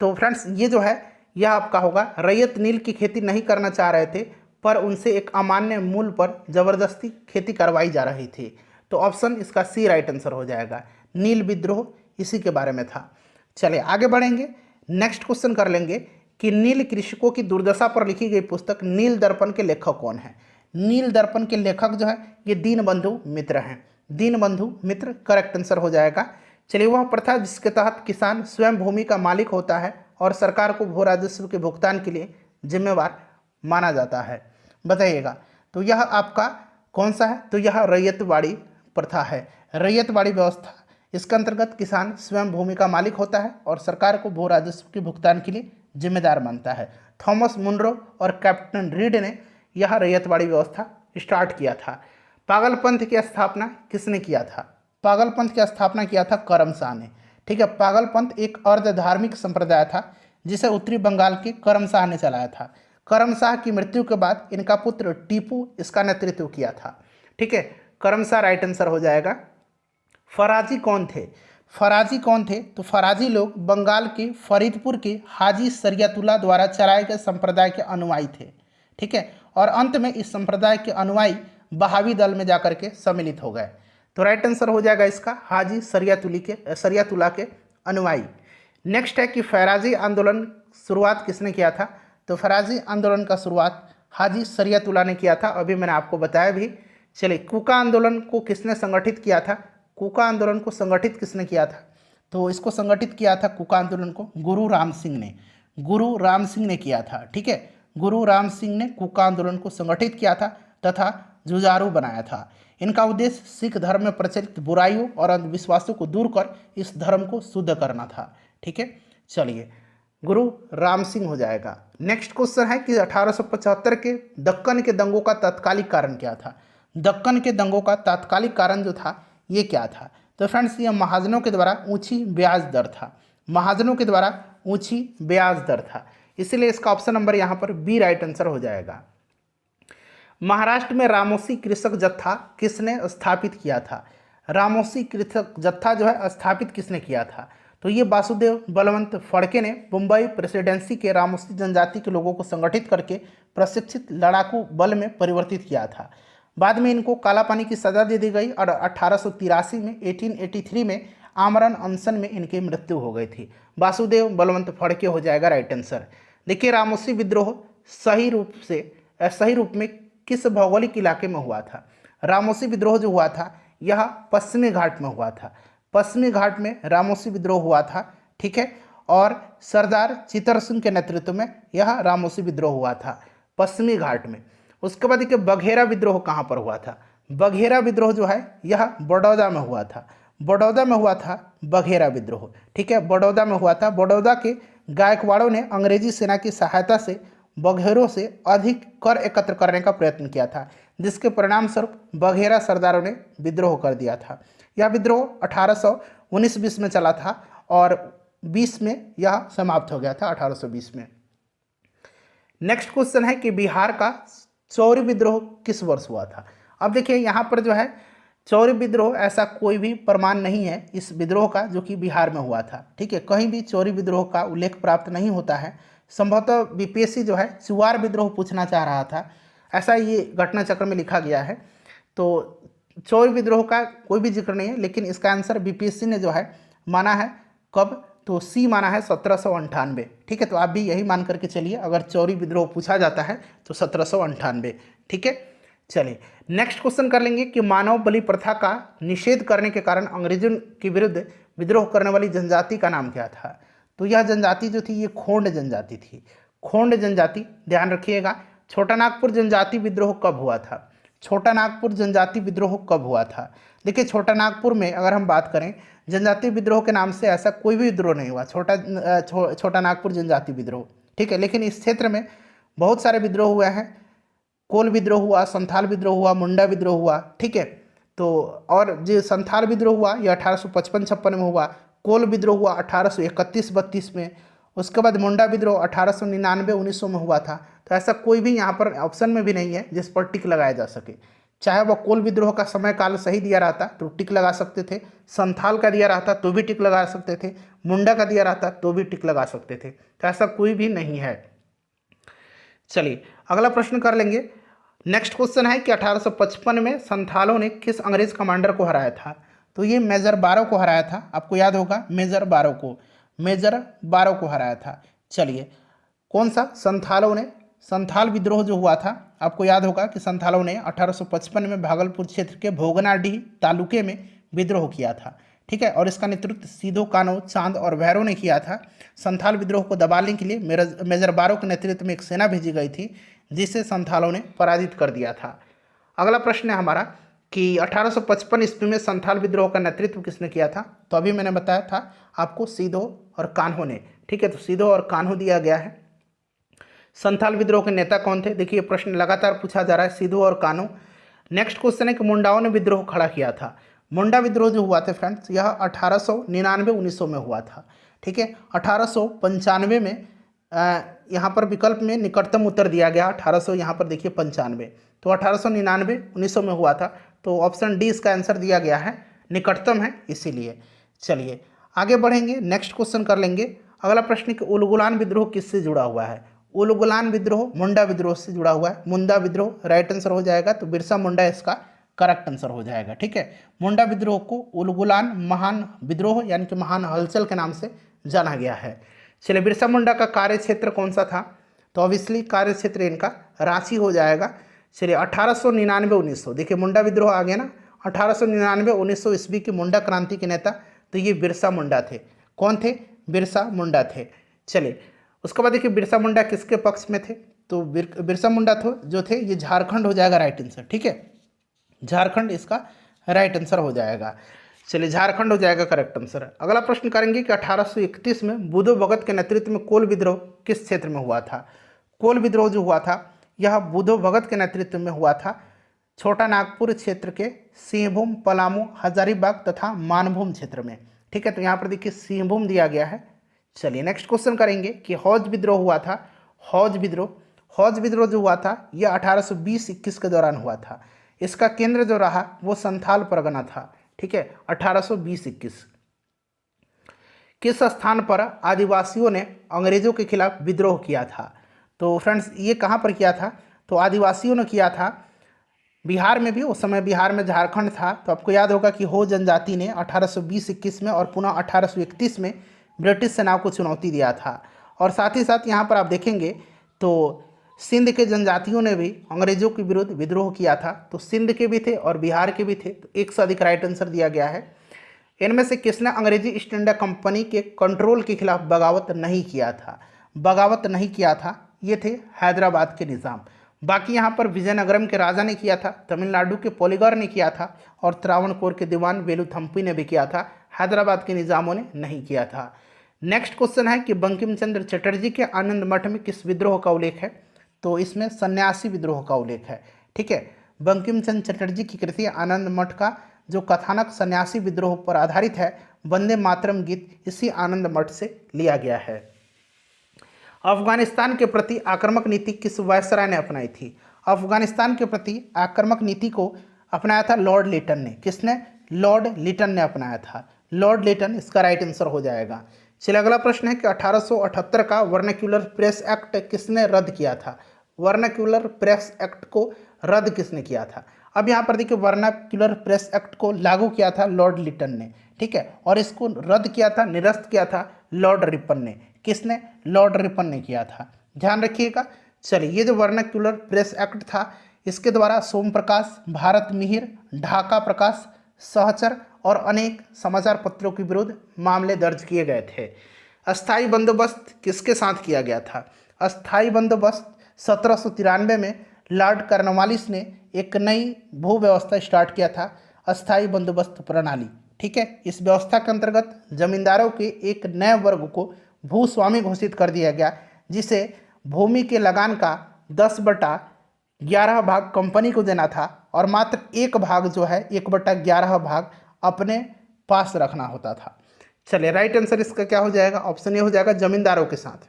S1: तो फ्रेंड्स ये जो है यह आपका होगा, रैयत नील की खेती नहीं करना चाह रहे थे, पर उनसे एक अमान्य मूल्य पर जबरदस्ती खेती करवाई जा रही थी। तो ऑप्शन इसका सी राइट आंसर हो जाएगा, नील विद्रोह इसी के बारे में था। चलिए आगे बढ़ेंगे, नेक्स्ट क्वेश्चन कर लेंगे कि नील कृषकों की दुर्दशा पर लिखी गई पुस्तक नील दर्पण के लेखक कौन है? नील दर्पण के लेखक जो है ये दीनबंधु मित्र हैं, दीनबंधु मित्र करेक्ट आंसर हो जाएगा। चलिए, वह प्रथा जिसके तहत किसान स्वयं भूमि का मालिक होता है और सरकार को भू राजस्व के भुगतान के लिए जिम्मेवार माना जाता है, बताइएगा। तो यह आपका कौन सा है? तो यह रैयतवाड़ी प्रथा है, रैयतवाड़ी व्यवस्था। इसके अंतर्गत किसान स्वयं भूमि का मालिक होता है और सरकार को भू राजस्व के भुगतान के लिए जिम्मेदार मानता है। थॉमस मुनरो और कैप्टन रीड ने यह रैयतवाड़ी व्यवस्था स्टार्ट किया था। पागलपंथ की स्थापना किसने किया था? पागलपंथ की स्थापना किया था करमशाह ने। ठीक है, पागलपंथ एक अर्ध धार्मिक संप्रदाय था जिसे उत्तरी बंगाल के करमशाह ने चलाया था। करमशाह की मृत्यु के बाद इनका पुत्र टीपू इसका नेतृत्व किया था। ठीक है, करमशाह राइट आंसर हो जाएगा। फराजी कौन थे? फराजी कौन थे? तो फराजी लोग बंगाल के फरीदपुर के हाजी शरियतुल्लाह द्वारा चलाए गए संप्रदाय के अनुयायी थे। ठीक है, और अंत में इस संप्रदाय के अनुयायी बहावी दल में जाकर के सम्मिलित हो गए। तो राइट आंसर हो जाएगा इसका हाजी शरियतुल्लाह के अनुयायी। नेक्स्ट है कि फराजी आंदोलन शुरुआत किसने किया था? तो फराजी आंदोलन का शुरुआत हाजी शरियतुल्लाह ने किया था, अभी मैंने आपको बताया भी। चलिए, कूका आंदोलन को किसने संगठित किया था? कूका आंदोलन को संगठित किसने किया था? तो इसको संगठित किया था कूका आंदोलन को गुरु राम सिंह ने, गुरु राम सिंह ने किया था। ठीक है, गुरु राम सिंह ने कूका आंदोलन को संगठित किया था तथा जुझारू बनाया था। इनका उद्देश्य सिख धर्म में प्रचलित बुराइयों और अंधविश्वासों को दूर कर इस धर्म को शुद्ध करना था। ठीक है, चलिए, गुरु राम सिंह हो जाएगा। नेक्स्ट क्वेश्चन है कि 1875 के दक्कन के दंगों का तात्कालिक कारण क्या था? दक्कन के दंगों का तात्कालिक कारण जो था ये क्या था? तो फ्रेंड्स ये महाजनों के द्वारा ऊंची ब्याज दर था, महाजनों के द्वारा ऊंची ब्याज दर था, इसीलिए इसका ऑप्शन नंबर यहाँ पर बी राइट आंसर हो जाएगा। महाराष्ट्र में रामोसी कृषक जत्था किसने स्थापित किया था? रामोसी कृषक जत्था जो है स्थापित किसने किया था? तो ये वासुदेव बलवंत फड़के ने मुंबई प्रेसिडेंसी के रामोसी जनजाति के लोगों को संगठित करके प्रशिक्षित लड़ाकू बल में परिवर्तित किया था। बाद में इनको काला पानी की सजा दे दी गई और 1883 में 1883 में आमरण अनशन में इनकी मृत्यु हो गई थी। वासुदेव बलवंत फड़के हो जाएगा राइट आंसर। देखिए, रामोसी विद्रोह सही रूप में किस भौगोलिक इलाके में हुआ था? रामोसी विद्रोह जो हुआ था यह पश्चिमी घाट में हुआ था, पश्चिमी घाट में रामोसी विद्रोह हुआ था। ठीक है, और सरदार चित्तर सिंह के नेतृत्व में यह रामोसी विद्रोह हुआ था पश्चिमी घाट में। उसके बाद देखिए, बघेरा विद्रोह कहाँ पर हुआ था? बघेरा विद्रोह जो है यह बड़ौदा में हुआ था, बड़ौदा में हुआ था बघेरा विद्रोह। ठीक है, बड़ौदा में हुआ था। बड़ौदा के गायकवाड़ों ने अंग्रेजी सेना की सहायता से बघेरों से अधिक कर एकत्र करने का प्रयत्न किया था, जिसके परिणाम स्वरूप बघेरा सरदारों ने विद्रोह कर दिया था। यह विद्रोह 1819-20 में चला था और 20 में यह समाप्त हो गया था, 1820 में। नेक्स्ट क्वेश्चन है कि बिहार का चौरी विद्रोह किस वर्ष हुआ था? अब देखिए, यहाँ पर जो है चौरी विद्रोह ऐसा कोई भी प्रमाण नहीं है इस विद्रोह का जो कि बिहार में हुआ था। ठीक है, कहीं भी चौरी विद्रोह का उल्लेख प्राप्त नहीं होता है। संभवतः बीपीएससी जो है चुआर विद्रोह पूछना चाह रहा था, ऐसा ये घटना चक्र में लिखा गया है। तो चौरी विद्रोह का कोई भी जिक्र नहीं है, लेकिन इसका आंसर बीपीएससी ने जो है माना है कब? तो सी माना है 1798। ठीक है, तो आप भी यही मान करके चलिए, अगर चौरी विद्रोह पूछा जाता है तो 1798। ठीक है, चलिए नेक्स्ट क्वेश्चन कर लेंगे कि मानव बलि प्रथा का निषेध करने के कारण अंग्रेजों के विरुद्ध विद्रोह करने वाली जनजाति का नाम क्या था? तो यह जनजाति जो थी ये खोंड जनजाति थी। खोंड जनजाति, ध्यान रखिएगा। छोटा नागपुर जनजाति विद्रोह कब हुआ था? छोटा नागपुर जनजाति विद्रोह कब हुआ था? देखिए, छोटा नागपुर में अगर हम बात करें, जनजाति विद्रोह के नाम से ऐसा कोई भी विद्रोह नहीं हुआ, छोटा नागपुर जनजाति विद्रोह, ठीक है। लेकिन इस क्षेत्र में बहुत सारे विद्रोह हुए हैं। कोल विद्रोह हुआ, संथाल विद्रोह हुआ, मुंडा विद्रोह हुआ, ठीक है। तो और जो संथाल विद्रोह हुआ ये 1855-56 में हुआ। कोल विद्रोह हुआ 1831-32 में। उसके बाद मुंडा विद्रोह 1899-1900 में हुआ था। तो ऐसा कोई भी यहाँ पर ऑप्शन में भी नहीं है जिस पर टिक लगाया जा सके। चाहे वह कोल विद्रोह का समय काल सही दिया रहता तो टिक लगा सकते थे, संथाल का दिया रहता तो भी टिक लगा सकते थे, मुंडा का दिया रहता तो भी टिक लगा सकते थे। तो ऐसा कोई भी नहीं है। चलिए अगला प्रश्न कर लेंगे। नेक्स्ट क्वेश्चन है कि 1855 में संथालों ने किस अंग्रेज कमांडर को हराया था? तो ये मेजर बारो को हराया था। आपको याद होगा मेजर बारो को हराया था। चलिए, कौन सा? संथालों ने। संथाल विद्रोह जो हुआ था, आपको याद होगा कि संथालों ने 1855 में भागलपुर क्षेत्र के भोगनाडीह तालुके में विद्रोह किया था, ठीक है। और इसका नेतृत्व सीधो कान्हो, चांद और भैरव ने किया था। संथाल विद्रोह को दबाने के लिए मेजर बारो के नेतृत्व में एक सेना भेजी गई थी जिसे संथालों ने पराजित कर दिया था। अगला प्रश्न है हमारा कि 1855 ईस्वी में संथाल विद्रोह का नेतृत्व किसने किया था? तो अभी मैंने बताया था आपको, सीधो और कान्हो ने, ठीक है। तो सीधो और कान्हो दिया गया है। संथाल विद्रोह के नेता कौन थे? देखिए प्रश्न लगातार पूछा जा रहा है, सीधो और कान्हो। नेक्स्ट क्वेश्चन है कि मुंडाओं ने विद्रोह खड़ा किया था। मुंडा विद्रोह जो हुआ था फ्रेंड्स, यह 1899-1900 में हुआ था, ठीक है। 1895 में यहाँ पर विकल्प में निकटतम उत्तर दिया गया 1800, यहाँ पर देखिए 95। तो 1899-1900 में हुआ था। तो ऑप्शन डी इसका आंसर दिया गया है, निकटतम है इसीलिए। चलिए आगे बढ़ेंगे, नेक्स्ट क्वेश्चन कर लेंगे। अगला प्रश्न कि उलगुलान विद्रोह किससे जुड़ा हुआ है? उलगुलान विद्रोह मुंडा विद्रोह से जुड़ा हुआ है। मुंडा विद्रोह राइट आंसर हो जाएगा। तो बिरसा मुंडा इसका करेक्ट आंसर हो जाएगा, ठीक है। मुंडा विद्रोह को उलगुलान महान विद्रोह यानी कि महान हलचल के नाम से जाना गया है। चलिए, बिरसा मुंडा का कार्य क्षेत्र कौन सा था? तो ऑब्वियसली कार्य क्षेत्र इनका रांची हो जाएगा। चलिए 1899-1900, देखिए मुंडा विद्रोह आ गया ना। 1899-1900 ईस्वी की मुंडा क्रांति के नेता तो ये बिरसा मुंडा थे। कौन थे? बिरसा मुंडा थे। चलिए उसके बाद देखिए बिरसा मुंडा किसके पक्ष में थे? तो बिरसा मुंडा जो थे ये झारखंड हो जाएगा राइट आंसर, ठीक है। झारखंड इसका राइट आंसर हो जाएगा। चलिए झारखंड हो जाएगा करेक्ट आंसर। अगला प्रश्न करेंगे कि 1831 में बुधो भगत के नेतृत्व में कोल विद्रोह किस क्षेत्र में हुआ था? कोल विद्रोह जो हुआ था यह बुधो भगत के नेतृत्व में हुआ था छोटा नागपुर क्षेत्र के सिंहभूम, पलामू, हजारीबाग तथा मानभूम क्षेत्र में, ठीक है। तो यहाँ पर देखिए सिंहभूम दिया गया है। चलिए नेक्स्ट क्वेश्चन करेंगे कि हौज विद्रोह हुआ था। हौज विद्रोह जो हुआ था यह 1820-21 के दौरान हुआ था। इसका केंद्र जो रहा वो संथाल परगना था, ठीक है। 1820-21 किस स्थान पर आदिवासियों ने अंग्रेजों के खिलाफ विद्रोह किया था? तो फ्रेंड्स ये कहाँ पर किया था? तो आदिवासियों ने किया था बिहार में भी। उस समय बिहार में झारखंड था। तो आपको याद होगा कि हो जनजाति ने 1820-21 में और पुनः 1831 में ब्रिटिश सेना को चुनौती दिया था। और साथ ही साथ यहाँ पर आप देखेंगे तो सिंध के जनजातियों ने भी अंग्रेजों के विरुद्ध विद्रोह किया था। तो सिंध के भी थे और बिहार के भी थे। तो एक से अधिक राइट आंसर दिया गया है। इनमें से किसने अंग्रेजी ईस्ट इंडिया कंपनी के कंट्रोल के खिलाफ बगावत नहीं किया था? ये थे हैदराबाद के निज़ाम। बाकी यहाँ पर विजयनगरम के राजा ने किया था, तमिलनाडु के पोलीगर ने किया था और त्रावणकोर के दीवान वेलुथम्पी ने भी किया था। हैदराबाद के निज़ामों ने नहीं किया था। नेक्स्ट क्वेश्चन है कि बंकिम चंद्र चटर्जी के आनंद मठ में किस विद्रोह का उल्लेख है? तो इसमें सन्यासी विद्रोह का उल्लेख है, ठीक है। बंकिम चंद्र चटर्जी की कृति आनंद मठ का जो कथानक सन्यासी विद्रोह पर आधारित है, वंदे मातरम गीत, इसी आनंद मठ से लिया गया है। अफगानिस्तान के प्रति आक्रामक नीति किस वायसराय ने अपनाई थी? अफगानिस्तान के प्रति आक्रामक नीति को अपनाया था लॉर्ड लिटन ने। किसने? लॉर्ड लिटन ने अपनाया था। लॉर्ड लिटन इसका राइट आंसर हो जाएगा। चलिए अगला प्रश्न है कि 1878 का वर्नाक्यूलर प्रेस एक्ट किसने रद्द किया था? वर्नाक्यूलर प्रेस एक्ट को रद्द किसने किया था? अब यहाँ पर देखिए वर्नाक्यूलर प्रेस एक्ट को लागू किया था लॉर्ड लिटन ने, ठीक है। और इसको रद्द किया था, निरस्त किया था लॉर्ड रिपन ने। किसने? लॉर्ड रिपन ने किया था, ध्यान रखिएगा। चलिए ये जो वर्नाक्यूलर प्रेस एक्ट था इसके द्वारा सोम प्रकाश, भारत मिहिर, ढाका प्रकाश, सहचर और अनेक समाचार पत्रों के विरुद्ध मामले दर्ज किए गए थे। अस्थाई बंदोबस्त किसके साथ किया गया था? अस्थाई बंदोबस्त 1793 में लॉर्ड कॉर्नवालिस ने एक नई भू व्यवस्था स्टार्ट किया था, अस्थाई बंदोबस्त प्रणाली। ठीक है, इस व्यवस्था के अंतर्गत जमींदारों के एक नए वर्ग को भूस्वामी घोषित कर दिया गया, जिसे भूमि के लगान का 10/11 भाग कंपनी को देना था और मात्र एक भाग जो है 1/11 भाग अपने पास रखना होता था। चलिए, राइट आंसर इसका क्या हो जाएगा? ऑप्शन ए हो जाएगा जमींदारों के साथ।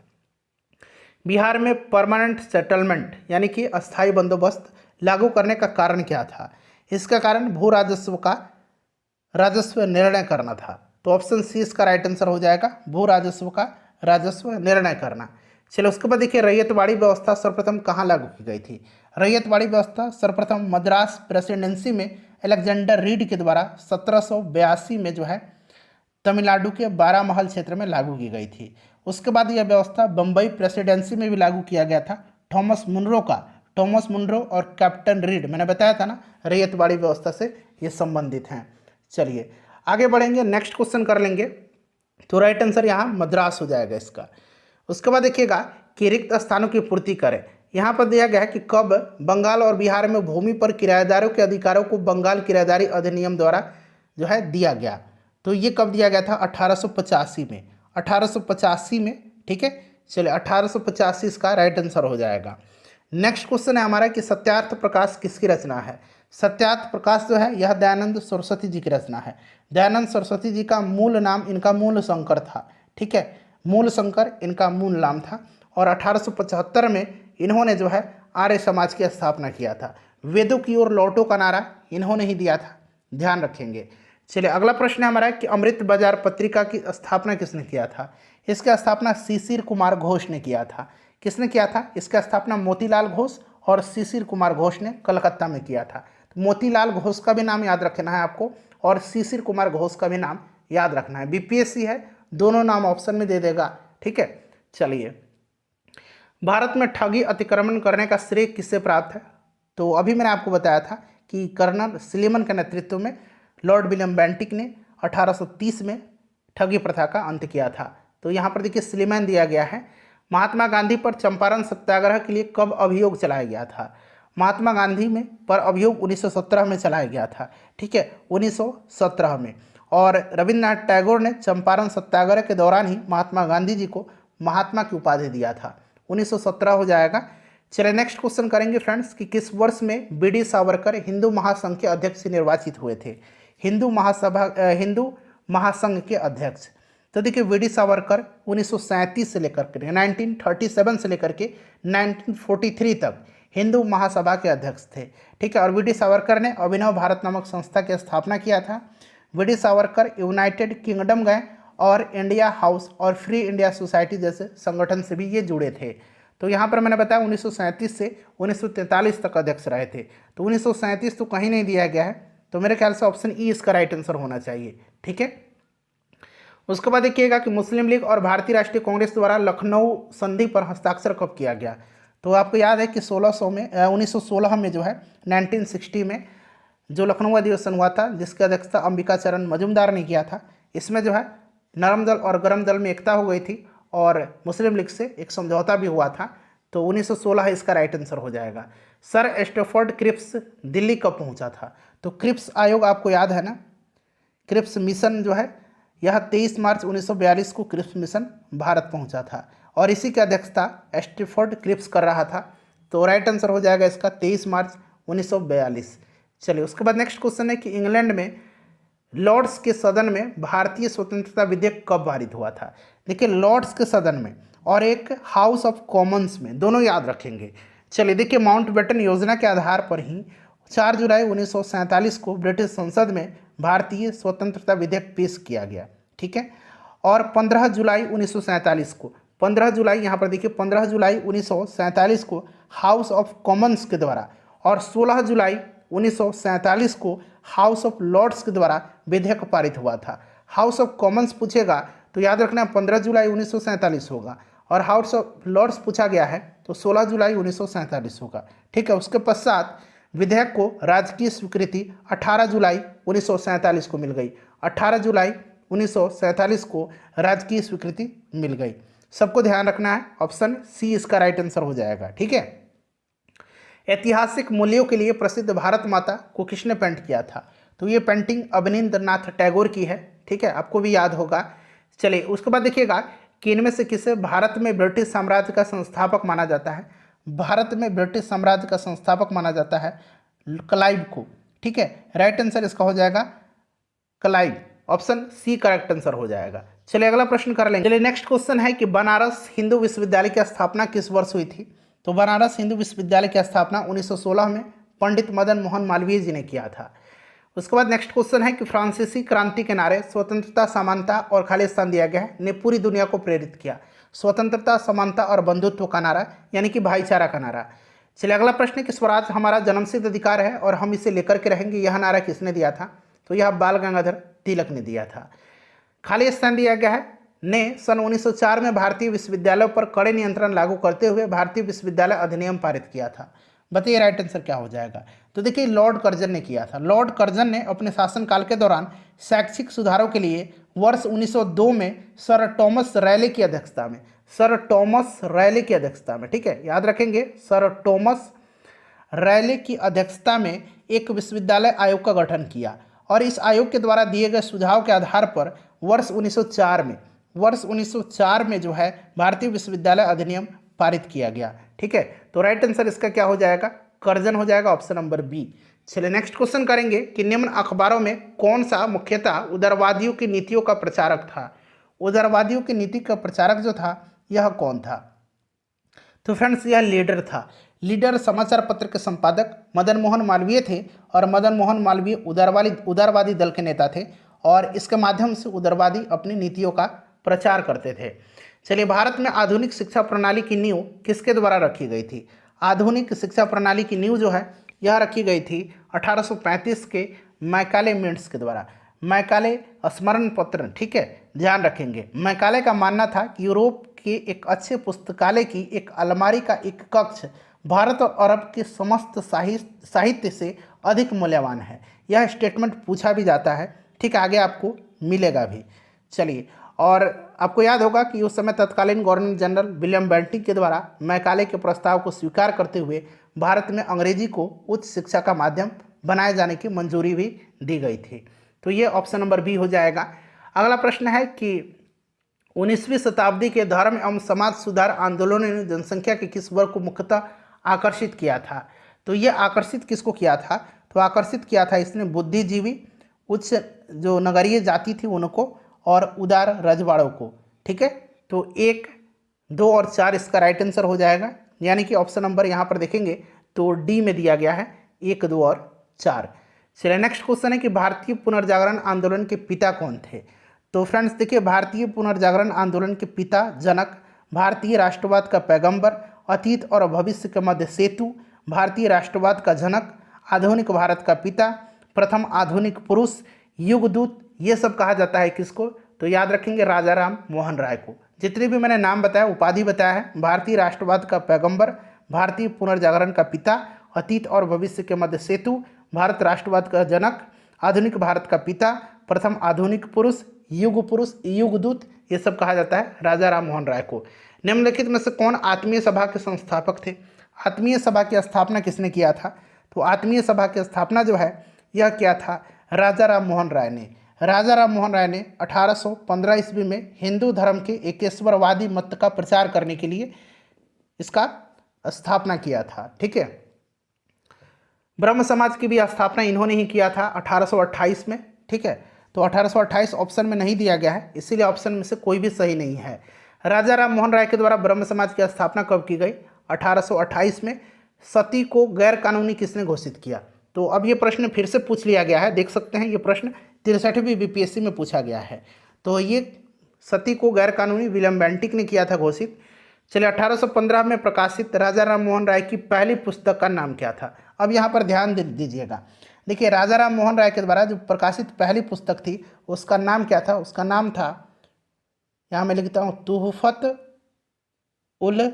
S1: बिहार में परमानेंट सेटलमेंट यानी कि अस्थायी बंदोबस्त लागू करने का कारण क्या था? इसका कारण भू राजस्व निर्णय करना था। तो ऑप्शन सी इसका राइट आंसर हो जाएगा, भू राजस्व निर्णय करना। चलो, उसके बाद देखिए रैयतवाड़ी व्यवस्था सर्वप्रथम कहाँ लागू की गई थी? रैयतवाड़ी व्यवस्था सर्वप्रथम मद्रास प्रेसिडेंसी में अलेक्जेंडर रीड के द्वारा 1782 में जो है तमिलनाडु के बारामहल क्षेत्र में लागू की गई थी। उसके बाद यह व्यवस्था बम्बई प्रेसिडेंसी में भी लागू किया गया था, थॉमस मुनरो और कैप्टन रीड, मैंने बताया था ना, रैयतवाड़ी व्यवस्था से ये संबंधित हैं। चलिए आगे बढ़ेंगे, नेक्स्ट क्वेश्चन कर लेंगे। तो राइट आंसर यहाँ मद्रास हो जाएगा इसका। उसके बाद देखिएगा कि रिक्त स्थानों की पूर्ति करें। यहाँ पर दिया गया है कि कब बंगाल और बिहार में भूमि पर किराएदारों के अधिकारों को बंगाल किराएदारी अधिनियम द्वारा जो है दिया गया। तो ये कब दिया गया था? 1885 में। 1885 में, ठीक है। चलिए 1885 इसका राइट आंसर हो जाएगा। नेक्स्ट क्वेश्चन है हमारा कि सत्यार्थ प्रकाश किसकी रचना है? सत्यार्थ प्रकाश जो है यह दयानंद सरस्वती जी की रचना है। दयानंद सरस्वती जी का मूल नाम, इनका मूल शंकर था, ठीक है, मूल शंकर इनका मूल नाम था। और 1875 में इन्होंने जो है आर्य समाज की स्थापना किया था। वेदों की ओर लौटो का नारा इन्होंने ही दिया था, ध्यान रखेंगे। चलिए अगला प्रश्न है हमारा कि अमृत बाजार पत्रिका की स्थापना किसने किया था? इसकी स्थापना शिशिर कुमार घोष ने किया था। किसने किया था? इसका स्थापना मोतीलाल घोष और शिशिर कुमार घोष ने कलकत्ता में किया था। तो मोतीलाल घोष का भी नाम याद रखना है आपको और शिशिर कुमार घोष का भी नाम याद रखना है। बीपीएससी है, दोनों नाम ऑप्शन में दे देगा, ठीक है। चलिए, भारत में ठगी अतिक्रमण करने का श्रेय किससे प्राप्त है? तो अभी मैंने आपको बताया था कि कर्नल स्लीमन के नेतृत्व में लॉर्ड विलियम बेंटिक ने 1830 में ठगी प्रथा का अंत किया था। तो यहाँ पर देखिए स्लीमन दिया गया है। महात्मा गांधी पर चंपारण सत्याग्रह के लिए कब अभियोग चलाया गया था? महात्मा गांधी में पर अभियोग 1917 में चलाया गया था, ठीक है, 1917 में। और रविन्द्रनाथ टैगोर ने चंपारण सत्याग्रह के दौरान ही महात्मा गांधी जी को महात्मा की उपाधि दिया था, 1917 हो जाएगा। चलिए नेक्स्ट क्वेश्चन करेंगे फ्रेंड्स कि किस वर्ष में बीडी सावरकर हिंदू महासंघ के अध्यक्ष निर्वाचित हुए थे? हिंदू महासंघ के अध्यक्ष। तो देखिए बीडी सावरकर 1937 से लेकर के 1937 से लेकर के 1943 तक हिंदू महासभा के अध्यक्ष थे, ठीक है। और बीडी सावरकर ने अभिनव भारत नामक संस्था की स्थापना किया था। बीडी सावरकर यूनाइटेड किंगडम गए और इंडिया हाउस और फ्री इंडिया सोसाइटी जैसे संगठन से भी ये जुड़े थे। तो यहाँ पर मैंने बताया 1937 से 1943 तक अध्यक्ष रहे थे। तो 1937 तो कहीं नहीं दिया गया है, तो मेरे ख्याल से ऑप्शन ई इसका राइट आंसर होना चाहिए, ठीक है। उसके बाद देखिएगा कि मुस्लिम लीग और भारतीय राष्ट्रीय कांग्रेस द्वारा लखनऊ संधि पर हस्ताक्षर कब किया गया? तो आपको याद है कि 1916 में जो है 1960 में जो लखनऊ अधिवेशन हुआ था, जिसकी अध्यक्षता अंबिका चरण मजूमदार ने किया था। इसमें जो है नरम दल और गरम दल में एकता हो गई थी और मुस्लिम लीग से एक समझौता भी हुआ था। तो 1916 इसका राइट आंसर हो जाएगा। सर स्टैफोर्ड क्रिप्स दिल्ली कब पहुंचा था? तो क्रिप्स आयोग आपको याद है ना, क्रिप्स मिशन जो है यह 23 मार्च 1942 को क्रिप्स मिशन भारत पहुंचा था और इसी की अध्यक्षता स्टैफोर्ड क्रिप्स कर रहा था। तो राइट आंसर हो जाएगा इसका 23 मार्च 1942। चलिए उसके बाद नेक्स्ट क्वेश्चन है कि इंग्लैंड में लॉर्ड्स के सदन में भारतीय स्वतंत्रता विधेयक कब पारित हुआ था? देखिए लॉर्ड्स के सदन में और एक हाउस ऑफ कॉमन्स में, दोनों याद रखेंगे। चलिए देखिए माउंटबेटन योजना के आधार पर ही 4 जुलाई 1947 को ब्रिटिश संसद में भारतीय स्वतंत्रता विधेयक पेश किया गया, ठीक है। और 15 जुलाई 1947 को 15 जुलाई यहाँ पर देखिए 15 जुलाई 1947 को हाउस ऑफ कॉमन्स के द्वारा और 16 जुलाई 1947 को हाउस ऑफ लॉर्ड्स के द्वारा विधेयक पारित हुआ था। हाउस ऑफ कॉमन्स पूछेगा तो याद रखना 15 जुलाई 1947 होगा और हाउस ऑफ लॉर्ड्स पूछा गया है तो 16 जुलाई 1947 होगा, ठीक है। उसके पश्चात विधेयक को राजकीय स्वीकृति 18 जुलाई 1947 को मिल गई 18 जुलाई 1947 को राजकीय स्वीकृति मिल गई। सबको ध्यान रखना है, ऑप्शन सी इसका राइट आंसर हो जाएगा। ठीक है। ऐतिहासिक मूल्यों के लिए प्रसिद्ध भारत माता को किसने पेंट किया था? तो ये पेंटिंग अवनींद्रनाथ टैगोर की है। ठीक है, आपको भी याद होगा। चलिए उसके बाद देखिएगा कि इनमें से किसे भारत में ब्रिटिश साम्राज्य का संस्थापक माना जाता है? भारत में ब्रिटिश साम्राज्य का संस्थापक माना जाता है क्लाइव को। ठीक है, राइट आंसर इसका हो जाएगा Clive, option C correct answer हो जाएगा। चलिए अगला प्रश्न कर लेंगे। चलिए नेक्स्ट क्वेश्चन है कि बनारस हिंदू विश्वविद्यालय की स्थापना किस वर्ष हुई थी? तो बनारस हिंदू विश्वविद्यालय की स्थापना 1916 में पंडित मदन मोहन मालवीय जी ने किया था। उसके बाद नेक्स्ट क्वेश्चन है कि फ्रांसीसी क्रांति के नारे स्वतंत्रता, समानता और खालिस्तान दिया गया है ने पूरी दुनिया को प्रेरित किया। स्वतंत्रता, समानता और बंधुत्व का नारा, यानी कि भाईचारा का नारा। चलिए अगला प्रश्न है कि स्वराज हमारा जन्मसिद्ध अधिकार है और हम इसे लेकर के रहेंगे, यह नारा किसने दिया था? तो यह बाल गंगाधर तिलक ने दिया था। खालिस्तान दिया गया है ने सन 1904 में भारतीय विश्वविद्यालयों पर कड़े नियंत्रण लागू करते हुए भारतीय विश्वविद्यालय अधिनियम पारित किया था। बताइए राइट आंसर क्या हो जाएगा? तो देखिए लॉर्ड कर्जन ने किया था। लॉर्ड कर्जन ने अपने शासनकाल के दौरान शैक्षिक सुधारों के लिए वर्ष 1902 में सर टॉमस रैले की अध्यक्षता में, सर टॉमस रैले की अध्यक्षता में, ठीक है याद रखेंगे, सर टॉमस रैले की अध्यक्षता में एक विश्वविद्यालय आयोग का गठन किया और इस आयोग के द्वारा दिए गए सुझाव के आधार पर वर्ष 1904 में जो है भारतीय विश्वविद्यालय अधिनियम पारित किया गया। ठीक है, तो राइट आंसर इसका क्या हो जाएगा? कर्जन हो जाएगा, ऑप्शन नंबर बी। चलिए नेक्स्ट क्वेश्चन करेंगे कि निम्न अखबारों में कौन सा मुख्यतः उदारवादियों की नीतियों का प्रचारक था? उदारवादियों की नीति का प्रचारक जो था यह कौन था? तो फ्रेंड्स यह लीडर था। लीडर समाचार पत्र के संपादक मदन मोहन मालवीय थे और मदन मोहन मालवीय उदारवादी दल के नेता थे और इसके माध्यम से उदारवादी अपनी नीतियों का प्रचार करते थे। चलिए भारत में आधुनिक शिक्षा प्रणाली की नींव किसके द्वारा रखी गई थी? आधुनिक शिक्षा प्रणाली की नींव जो है यह रखी गई थी 1835 के मैकाले मिंट्स के द्वारा। मैकाले स्मरण पत्र, ठीक है ध्यान रखेंगे। मैकाले का मानना था कि यूरोप के एक अच्छे पुस्तकालय की एक अलमारी का एक कक्ष भारत और अरब के समस्त साहित्य से अधिक मूल्यवान है। यह स्टेटमेंट पूछा भी जाता है, ठीक आगे आपको मिलेगा भी। चलिए, और आपको याद होगा कि उस समय तत्कालीन गवर्नर जनरल विलियम बेंटिक के द्वारा मैकाले के प्रस्ताव को स्वीकार करते हुए भारत में अंग्रेजी को उच्च शिक्षा का माध्यम बनाए जाने की मंजूरी भी दी गई थी। तो ये ऑप्शन नंबर बी हो जाएगा। अगला प्रश्न है कि 19वीं शताब्दी के धर्म एवं समाज सुधार आंदोलनों ने जनसंख्या के किस वर्ग को मुख्यतः आकर्षित किया था? तो ये आकर्षित किसको किया था? तो आकर्षित किया था इसने बुद्धिजीवी, उच्च जो नगरीय जाति थी उनको और उदार रजवाड़ों को। ठीक है, तो 1, 2 और 4 इसका राइट आंसर हो जाएगा, यानी कि ऑप्शन नंबर यहाँ पर देखेंगे तो डी में दिया गया है 1, 2 और 4। चलिए नेक्स्ट क्वेश्चन है कि भारतीय पुनर्जागरण आंदोलन के पिता कौन थे? तो फ्रेंड्स देखिए, भारतीय पुनर्जागरण आंदोलन के पिता जनक, भारतीय राष्ट्रवाद का पैगंबर, अतीत और भविष्य के मध्य सेतु, भारतीय राष्ट्रवाद का जनक, आधुनिक भारत का पिता, प्रथम आधुनिक पुरुष, युगदूत, ये सब कहा जाता है किसको? तो याद रखेंगे राजा राम मोहन राय को। जितने भी मैंने नाम बताया, उपाधि बताया है, भारतीय राष्ट्रवाद का पैगंबर, भारतीय पुनर्जागरण का पिता, अतीत और भविष्य के मध्य सेतु, भारत राष्ट्रवाद का जनक, आधुनिक भारत का पिता, प्रथम आधुनिक पुरुष, युगदूत, ये सब कहा जाता है राजा राम मोहन राय को। निम्नलिखित में से कौन आत्मीय सभा के संस्थापक थे? आत्मीय सभा की स्थापना किसने किया था? तो आत्मीय सभा की स्थापना जो है यह किया था राजा राम मोहन राय ने। राजा राम मोहन राय ने 1815 ईस्वी में हिंदू धर्म के एकेश्वरवादी मत का प्रचार करने के लिए इसका स्थापना किया था। ठीक है, ब्रह्म समाज की भी स्थापना इन्होंने ही किया था 1828 में। ठीक है, तो 1828 ऑप्शन में नहीं दिया गया है, इसीलिए ऑप्शन में से कोई भी सही नहीं है। राजा राम मोहन राय के द्वारा ब्रह्म समाज की स्थापना कब की गई? 1828 में। सती को गैर कानूनी किसने घोषित किया? तो अब ये प्रश्न फिर से पूछ लिया गया है, देख सकते हैं ये प्रश्न 63वीं बीपीएससी में पूछा गया है। तो ये सती को गैर कानूनी विलियम बेंटिक ने किया था घोषित। चलिए 1815 में प्रकाशित राजा राम मोहन राय की पहली पुस्तक का नाम क्या था? अब यहाँ पर ध्यान दीजिएगा। देखिए, राजा राम मोहन राय के द्वारा जो प्रकाशित पहली पुस्तक थी उसका नाम क्या था? उसका नाम था, यहाँ मैं लिखता हूँ, तुहफत उल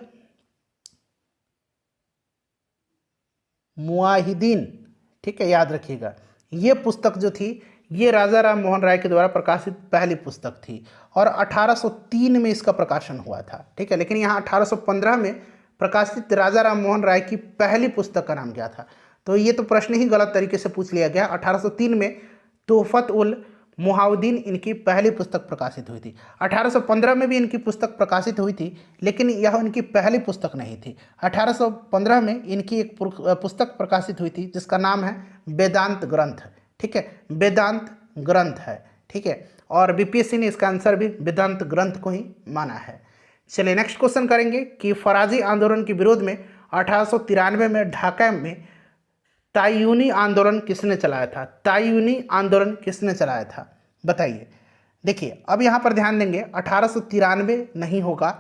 S1: मुआहिदीन। ठीक है, याद रखिएगा, ये पुस्तक जो थी ये राजा राम मोहन राय के द्वारा प्रकाशित पहली पुस्तक थी और 1803 में इसका प्रकाशन हुआ था, ठीक है। लेकिन यहाँ 1815 में प्रकाशित राजा राम मोहन राय की पहली पुस्तक का नाम क्या था? तो ये तो प्रश्न ही गलत तरीके से पूछ लिया गया। 1803 में तोहफत उल मुहाउद्दीन इनकी पहली पुस्तक प्रकाशित हुई थी। 1815 में भी इनकी पुस्तक प्रकाशित हुई थी, लेकिन यह इनकी पहली पुस्तक नहीं थी। 1815 में इनकी एक पुस्तक प्रकाशित हुई थी जिसका नाम है वेदांत ग्रंथ, ठीक है, वेदांत ग्रंथ है, ठीक है। और बीपीएससी ने इसका आंसर भी वेदांत ग्रंथ को ही माना है। चलिए नेक्स्ट क्वेश्चन करेंगे कि फराजी आंदोलन के विरोध में 1893 में ढाका में तायूनी आंदोलन किसने चलाया था? तायूनी आंदोलन किसने चलाया था बताइए। देखिए अब यहाँ पर ध्यान देंगे, 1893 नहीं होगा,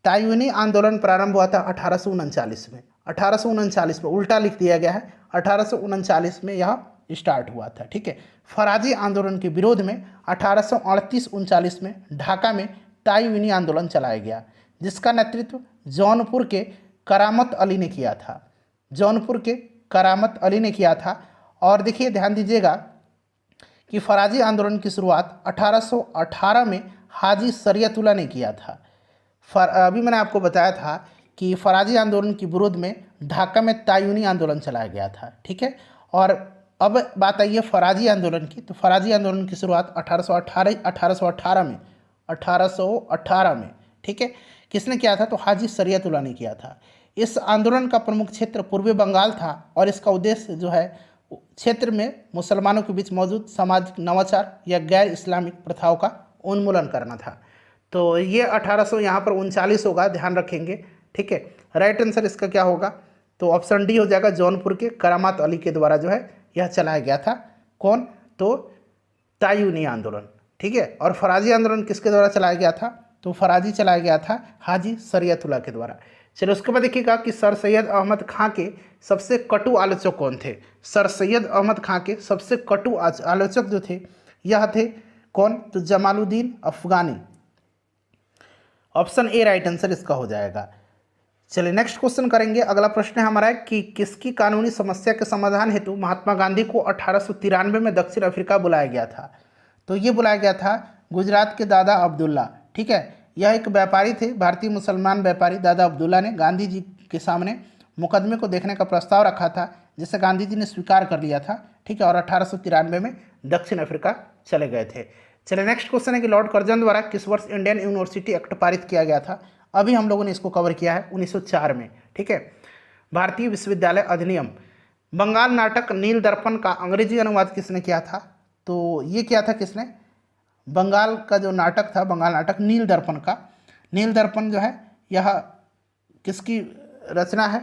S1: तायूनी आंदोलन प्रारंभ हुआ था 1839 में। 1839 में उल्टा लिख दिया गया है, 1839 में यह स्टार्ट हुआ था, ठीक है। फराजी आंदोलन के विरोध में 1838-39 में ढाका में तायूनी आंदोलन चलाया गया, जिसका नेतृत्व जौनपुर के करामत अली ने किया था। जौनपुर के करामत अली ने किया था। और देखिए ध्यान दीजिएगा कि फराजी आंदोलन की शुरुआत 1818 में हाजी शरीयतुल्लाह ने किया था। अभी मैंने आपको बताया था कि फराजी आंदोलन के विरोध में ढाका में तायूनी आंदोलन चलाया गया था, ठीक है। और अब बात आई है फराजी आंदोलन की, तो फराजी आंदोलन की शुरुआत 1818 में, ठीक है, किसने किया था? तो हाजी शरीयतुल्लाह ने किया था। इस आंदोलन का प्रमुख क्षेत्र पूर्वी बंगाल था और इसका उद्देश्य जो है क्षेत्र में मुसलमानों के बीच मौजूद सामाजिक नवाचार या गैर इस्लामिक प्रथाओं का उन्मूलन करना था। तो ये 1800 यहाँ पर 39 होगा, ध्यान रखेंगे, ठीक है। राइट आंसर इसका क्या होगा? तो ऑप्शन डी हो जाएगा, जौनपुर के करामत अली के द्वारा जो है यह चलाया गया था। कौन? तो तायूनी आंदोलन, ठीक है। और फराजी आंदोलन किसके द्वारा चलाया गया था? तो फराजी चलाया गया था हाजी शरीयतुल्लाह के द्वारा। चलिए उसके बाद देखिएगा कि सर सैयद अहमद खां के सबसे कटु आलोचक कौन थे? सर सैयद अहमद खां के सबसे कटु आलोचक जो थे यह थे कौन? तो जमालुद्दीन अफगानी। ऑप्शन ए राइट आंसर इसका हो जाएगा। चलिए नेक्स्ट क्वेश्चन करेंगे। अगला प्रश्न है हमारा कि किसकी कानूनी समस्या के समाधान हेतु महात्मा गांधी को 1893 में दक्षिण अफ्रीका बुलाया गया था? तो ये बुलाया गया था गुजरात के दादा अब्दुल्ला, ठीक है। यह एक व्यापारी थे, भारतीय मुसलमान व्यापारी दादा अब्दुल्ला ने गांधी जी के सामने मुकदमे को देखने का प्रस्ताव रखा था, जिसे गांधी जी ने स्वीकार कर लिया था, ठीक है। और 1893 में दक्षिण अफ्रीका चले गए थे। चलिए नेक्स्ट क्वेश्चन है कि लॉर्ड कर्जन द्वारा किस वर्ष इंडियन यूनिवर्सिटी एक्ट पारित किया गया था? अभी हम लोगों ने इसको कवर किया है 1904 में, ठीक है। भारतीय विश्वविद्यालय अधिनियम। बंगाल नाटक नील दर्पण का अंग्रेजी अनुवाद किसने किया था? तो ये किया था किसने? बंगाल का जो नाटक था, बंगाल नाटक नील दर्पण का, नील दर्पण जो है यह किसकी रचना है?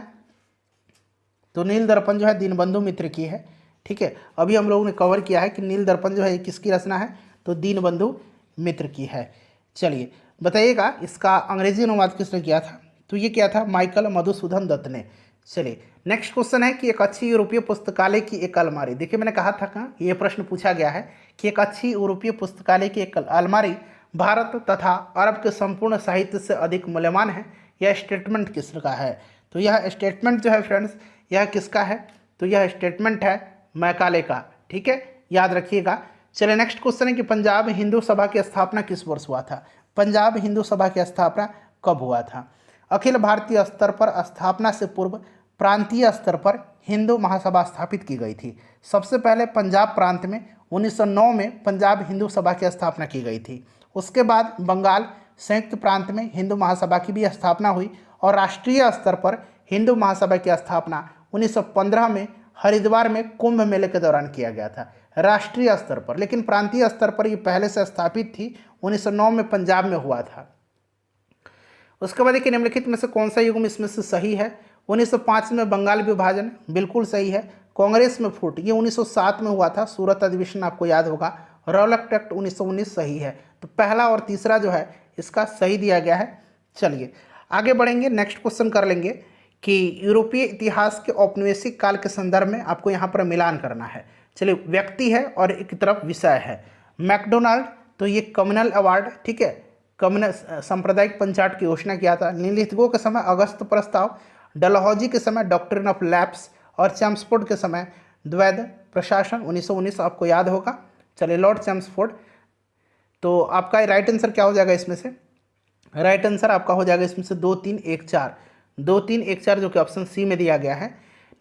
S1: तो नील दर्पण जो है दीनबंधु मित्र की है, ठीक है। अभी हम लोगों ने कवर किया है कि नील दर्पण जो है किसकी रचना है? तो दीनबंधु मित्र की है। चलिए बताइएगा इसका अंग्रेजी अनुवाद किसने किया था? तो ये किया था माइकल मधुसूदन दत्त ने। चलिए नेक्स्ट क्वेश्चन है कि एक अच्छी यूरोपीय पुस्तकालय की एक अलमारी। देखिए मैंने कहा था कहाँ ये प्रश्न पूछा गया है कि एक अच्छी यूरोपीय पुस्तकालय की एक अलमारी भारत तथा अरब के संपूर्ण साहित्य से अधिक मूल्यवान है। यह स्टेटमेंट किसका है? तो यह स्टेटमेंट जो है फ्रेंड्स यह किसका है? तो यह स्टेटमेंट है मैकाले का, ठीक है, याद रखिएगा। चलिए नेक्स्ट क्वेश्चन है कि पंजाब हिंदू सभा की स्थापना किस वर्ष हुआ था? पंजाब हिंदू सभा की स्थापना कब हुआ था? अखिल भारतीय स्तर पर स्थापना से पूर्व प्रांतीय स्तर पर हिंदू महासभा स्थापित की गई थी। सबसे पहले पंजाब प्रांत में 1909 में पंजाब हिंदू सभा की स्थापना की गई थी। उसके बाद बंगाल संयुक्त प्रांत में हिंदू महासभा की भी स्थापना हुई और राष्ट्रीय स्तर पर हिंदू महासभा की स्थापना 1915 में हरिद्वार में कुंभ मेले के दौरान किया गया था, राष्ट्रीय स्तर पर। लेकिन प्रांतीय स्तर पर ये पहले से स्थापित थी, 1909 में पंजाब में हुआ था। उसके बाद देखिए निम्नलिखित में से कौन सा युग्म इसमें से सही है? 1905 में बंगाल विभाजन बिल्कुल सही है। कांग्रेस में फूट ये 1907 में हुआ था, सूरत अधिवेशन आपको याद होगा। रॉलक एक्ट 1919 सही है। तो पहला और तीसरा जो है इसका सही दिया गया है। चलिए आगे बढ़ेंगे, नेक्स्ट क्वेश्चन कर लेंगे कि यूरोपीय इतिहास के औपनिवेशिक काल के संदर्भ में आपको यहाँ पर मिलान करना है। चलिए व्यक्ति है और एक तरफ विषय है। मैकडोनाल्ड, तो ये कम्युनल अवार्ड, ठीक है, कम्युनल सांप्रदायिक पंचायत की घोषणा किया था। नीलिथिगो के समय अगस्त प्रस्ताव, डलहौजी के समय डॉक्ट्रिन ऑफ लैप्स और चैम्सफोर्ड के समय द्वैध प्रशासन 1919 आपको याद होगा। चलिए, लॉर्ड चैम्सफोर्ड। तो आपका राइट आंसर क्या हो जाएगा इसमें से? राइट आंसर आपका हो जाएगा इसमें से 2 3 1 4, 2 3 1 4, जो कि ऑप्शन सी में दिया गया है।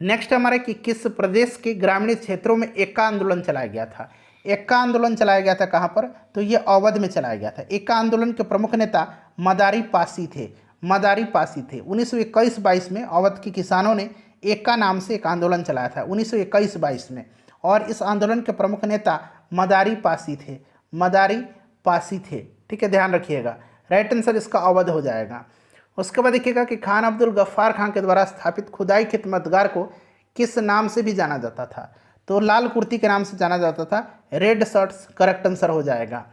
S1: नेक्स्ट हमारा कि किस प्रदेश के ग्रामीण क्षेत्रों में एका आंदोलन चलाया गया था? एका आंदोलन चलाया गया था कहाँ पर? तो ये अवध में चलाया गया था। एका आंदोलन के प्रमुख नेता मदारी पासी थे। मदारी पासी थे। 1921-22 में अवध के किसानों ने एका नाम से एक आंदोलन चलाया था 1921-22 में, और इस आंदोलन के प्रमुख नेता मदारी पासी थे। मदारी पासी थे, ठीक है, ध्यान रखिएगा। राइट आंसर इसका अवध हो जाएगा। उसके बाद देखिएगा कि खान अब्दुल गफ्फार खान के द्वारा स्थापित खुदाई खिदमतगार को किस नाम से भी जाना जाता था? तो लाल कुर्ती के नाम से जाना जाता था, रेड शर्ट्स करेक्ट आंसर हो जाएगा।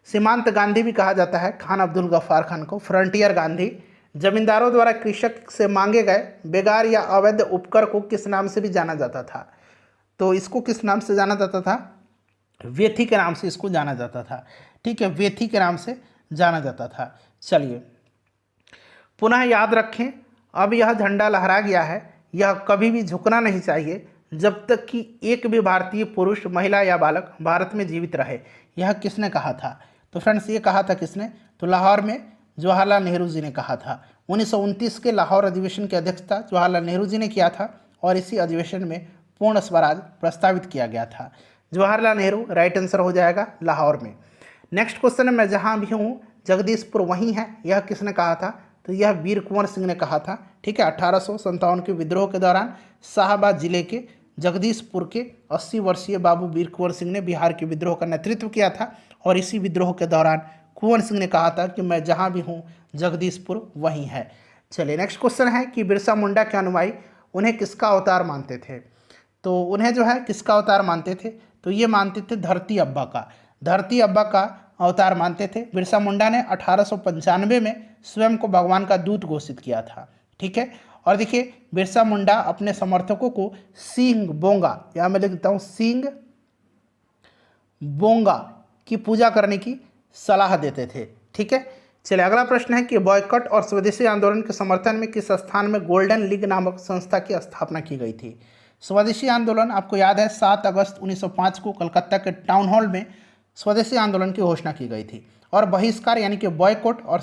S1: सीमांत गांधी भी कहा जाता है खान अब्दुल गफ्फार खान को, फ्रंटियर गांधी। जमींदारों द्वारा कृषक से मांगे गए बेगार या अवैध उपकर को किस नाम से भी जाना जाता था? तो इसको किस नाम से जाना जाता था? वेथी के नाम से इसको जाना जाता था, ठीक है, वेथी के नाम से जाना जाता था। चलिए, पुनः याद रखें, अब यह झंडा लहरा गया है, यह कभी भी झुकना नहीं चाहिए जब तक कि एक भी भारतीय पुरुष, महिला या बालक भारत में जीवित रहे। यह किसने कहा था? तो फ्रेंड्स, ये कहा था किसने? तो लाहौर में जवाहरलाल नेहरू जी ने कहा था। 1929 के लाहौर अधिवेशन की अध्यक्षता जवाहरलाल नेहरू जी ने किया था, और इसी अधिवेशन में पूर्ण स्वराज प्रस्तावित किया गया था। जवाहरलाल नेहरू राइट आंसर हो जाएगा, लाहौर में। नेक्स्ट क्वेश्चन है, मैं जहाँ भी हूँ जगदीशपुर वहीं है, यह किसने कहा था? तो यह वीर कुंवर सिंह ने कहा था, ठीक है। 1857 के विद्रोह के दौरान शाहबाद जिले के जगदीशपुर के 80 वर्षीय बाबू वीर कुंवर सिंह ने बिहार के विद्रोह का नेतृत्व किया था, और इसी विद्रोह के दौरान कुंवर सिंह ने कहा था कि मैं जहाँ भी हूँ जगदीशपुर वहीं है। चलिए, नेक्स्ट क्वेश्चन है कि बिरसा मुंडा के अनुयायी उन्हें किसका अवतार मानते थे? तो उन्हें जो है किसका अवतार मानते थे? तो ये मानते थे धरती अब्बा का, धरती अब्बा का अवतार मानते थे। बिरसा मुंडा ने 1895 में स्वयं को भगवान का दूत घोषित किया था, ठीक है। और देखिए, बिरसा मुंडा अपने समर्थकों को सिंह बोंगा, या मैं लिख देता हूँ सिंह बोंगा की पूजा करने की सलाह देते थे, ठीक है। चलिए, अगला प्रश्न है कि बॉयकॉट और स्वदेशी आंदोलन के समर्थन में किस स्थान में गोल्डन लीग नामक संस्था की स्थापना की गई थी? स्वदेशी आंदोलन आपको याद है 7 अगस्त 1905 को कलकत्ता के टाउन हॉल में स्वदेशी आंदोलन की घोषणा की गई थी, और बहिष्कार यानी कि बॉयकॉट और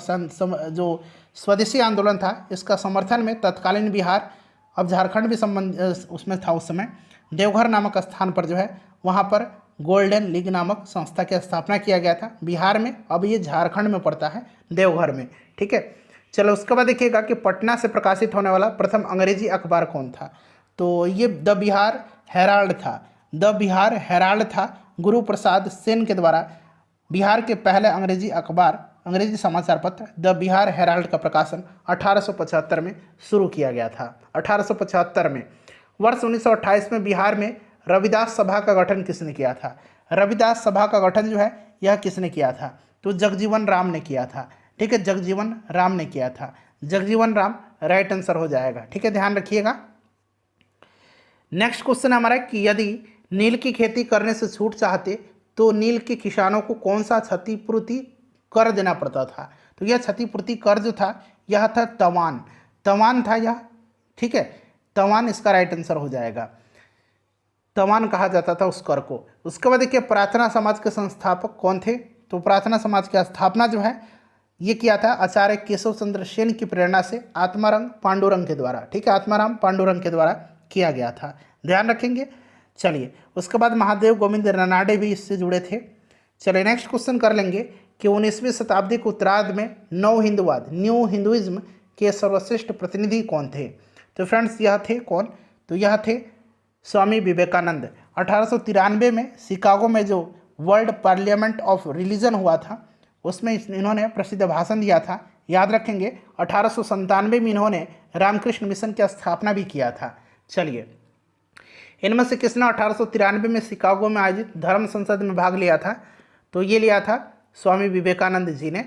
S1: जो स्वदेशी आंदोलन था इसका समर्थन में तत्कालीन बिहार, अब झारखंड भी संबंध उसमें था उस समय, देवघर नामक स्थान पर जो है वहाँ पर गोल्डन लीग नामक संस्था की स्थापना किया गया था बिहार में। अब ये झारखंड में पड़ता है, देवघर में, ठीक है। चलो, उसके बाद देखिएगा कि पटना से प्रकाशित होने वाला प्रथम अंग्रेजी अखबार कौन था? तो ये द बिहार हेराल्ड था, द बिहार हेराल्ड था। गुरु प्रसाद सेन के द्वारा बिहार के पहले अंग्रेजी अखबार, अंग्रेजी समाचार पत्र द बिहार हेराल्ड का प्रकाशन 1875 में शुरू किया गया था। 1875 में। वर्ष 1928 में बिहार में रविदास सभा का गठन किसने किया था? रविदास सभा का गठन जो है यह किसने किया था? तो जगजीवन राम ने किया था, ठीक है, जगजीवन राम ने किया था। जगजीवन राम राइट आंसर हो जाएगा, ठीक है, ध्यान रखिएगा। नेक्स्ट क्वेश्चन हमारा कि यदि नील की खेती करने से छूट चाहते तो नील के किसानों को कौन सा क्षतिपूर्ति कर देना पड़ता था? तो यह क्षतिपूर्ति कर जो था यह था तवान, तवान था यह, ठीक है, तवान इसका राइट आंसर हो जाएगा। तवान कहा जाता था उस कर को। उसके बाद देखिए, प्रार्थना समाज के संस्थापक कौन थे? तो प्रार्थना समाज की स्थापना जो है ये किया था आचार्य केशव चंद्र सेन की प्रेरणा से आत्माराम पांडुरंग के द्वारा, ठीक है, आत्माराम पांडुरंग के द्वारा किया गया था, ध्यान रखेंगे। चलिए, उसके बाद महादेव गोविंद रनाडे भी इससे जुड़े थे। चलिए, नेक्स्ट क्वेश्चन कर लेंगे कि 19वीं शताब्दी के उत्तरार्ध में नव हिंदुवाद, न्यू हिंदुइज्म के सर्वश्रेष्ठ प्रतिनिधि कौन थे? तो फ्रेंड्स, यह थे कौन? तो यह थे स्वामी विवेकानंद। 1893 में शिकागो में जो वर्ल्ड पार्लियामेंट ऑफ रिलीजन हुआ था उसमें इन्होंने प्रसिद्ध भाषण दिया था, याद रखेंगे। 1897 में इन्होंने रामकृष्ण मिशन की स्थापना भी किया था। चलिए, इनमें से किसने 1893 में शिकागो में आयोजित धर्म संसद में भाग लिया था? तो ये लिया था स्वामी विवेकानंद जी ने।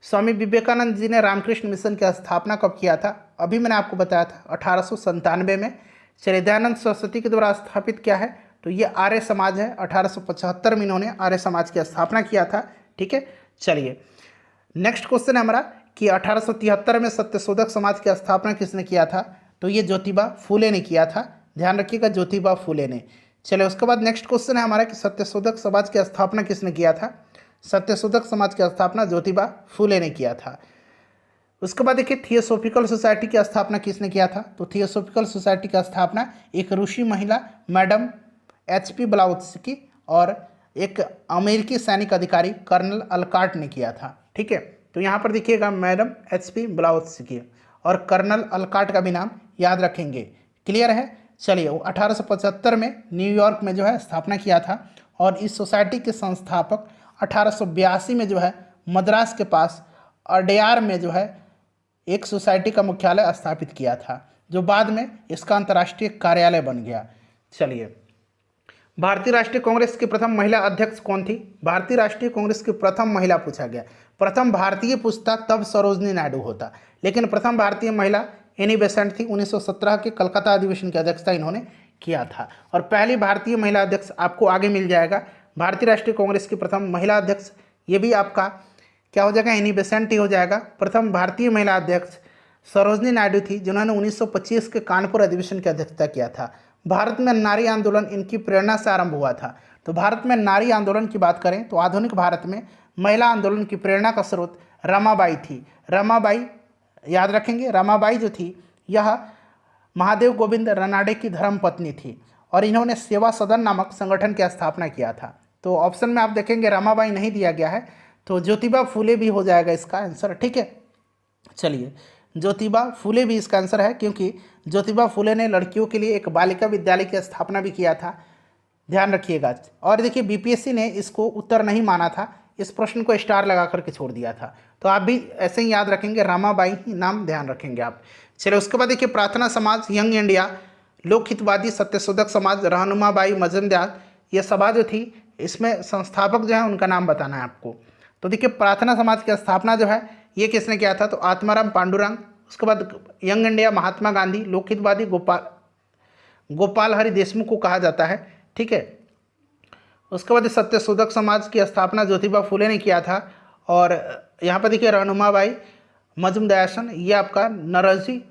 S1: स्वामी विवेकानंद जी ने रामकृष्ण मिशन की स्थापना कब किया था? अभी मैंने आपको बताया था 1897 में। चलिए, दयानंद सरस्वती के द्वारा स्थापित क्या है? तो ये आर्य समाज है। 1875 में इन्होंने आर्य समाज की स्थापना किया था, ठीक है। चलिए, नेक्स्ट क्वेश्चन है हमारा कि 1873 में सत्यशोधक समाज की स्थापना किसने किया था? तो ये ज्योतिबा फूले ने किया था, ध्यान रखिएगा, ज्योतिबा फूले ने। चलिए उसके बाद नेक्स्ट क्वेश्चन है हमारा कि सत्यशोधक समाज की स्थापना किसने किया था। सत्यशोधक समाज की स्थापना ज्योतिबा फूले ने किया था। उसके बाद देखिए थियोसॉफिकल सोसाइटी की स्थापना किसने किया था। तो थियोसॉफिकल सोसाइटी की स्थापना एक रूसी महिला मैडम HP ब्लाउत्स्की और एक अमेरिकी सैनिक अधिकारी कर्नल अलकाट ने किया था। ठीक है, तो यहाँ पर देखिएगा मैडम HP ब्लाउत्स्की और कर्नल अलकाट का भी नाम याद रखेंगे। क्लियर है। चलिए वो 1875 में न्यूयॉर्क में जो है स्थापना किया था और इस सोसाइटी के संस्थापक 1882 में जो है मद्रास के पास अडयार में जो है एक सोसाइटी का मुख्यालय स्थापित किया था, जो बाद में इसका अंतर्राष्ट्रीय कार्यालय बन गया। चलिए भारतीय राष्ट्रीय कांग्रेस की प्रथम महिला अध्यक्ष कौन थी। भारतीय राष्ट्रीय कांग्रेस की प्रथम महिला पूछा गया। प्रथम भारतीय पूछता तब सरोजनी नायडू होता, लेकिन प्रथम भारतीय महिला एनी बेसेंट थी। 1917 के कलकत्ता अधिवेशन की अध्यक्षता इन्होंने किया था और पहली भारतीय महिला अध्यक्ष आपको आगे मिल जाएगा। भारतीय राष्ट्रीय कांग्रेस की प्रथम महिला अध्यक्ष ये भी आपका क्या हो जाएगा, एनी बेसेंट ही हो जाएगा। प्रथम भारतीय महिला अध्यक्ष सरोजनी नायडू थी, जिन्होंने 1925 के कानपुर अधिवेशन की अध्यक्षता किया था। भारत में नारी आंदोलन इनकी प्रेरणा से आरंभ हुआ था। तो भारत में नारी आंदोलन की बात करें तो आधुनिक भारत में महिला आंदोलन की प्रेरणा का स्रोत रमाबाई थी। रमाबाई याद रखेंगे, रमाबाई जो थी यह महादेव गोविंद रनाडे की धर्मपत्नी थी और इन्होंने सेवा सदन नामक संगठन की स्थापना किया था। तो ऑप्शन में आप देखेंगे रमाबाई नहीं दिया गया है, तो ज्योतिबा फूले भी हो जाएगा इसका आंसर। ठीक है, चलिए ज्योतिबा फूले भी इसका आंसर है, क्योंकि ज्योतिबा फूले ने लड़कियों के लिए एक बालिका विद्यालय की स्थापना भी किया था, ध्यान रखिएगा। और देखिए बीपीएससी ने इसको उत्तर नहीं माना था, इस प्रश्न को स्टार लगा करके छोड़ दिया था। तो आप भी ऐसे ही याद रखेंगे, रामाबाई ही नाम ध्यान रखेंगे आप। चलिए उसके बाद देखिए प्रार्थना समाज, यंग इंडिया, लोकहितवादी, सत्यशोधक समाज, रहनुमाबाई मजमदार, ये सभा जो थी इसमें संस्थापक जो है उनका नाम बताना है आपको। तो देखिए प्रार्थना समाज की स्थापना जो है ये किसने किया था, तो आत्माराम पांडुरंग। उसके बाद यंग इंडिया महात्मा गांधी, लोकहितवादी गोपाल हरि देशमुख को कहा जाता है। ठीक है, उसके बाद सत्यशोधक समाज की स्थापना ज्योतिबा फूले ने किया था और यहाँ पर देखिए रहनुमाबाई मजमदार, ये आपका नरजी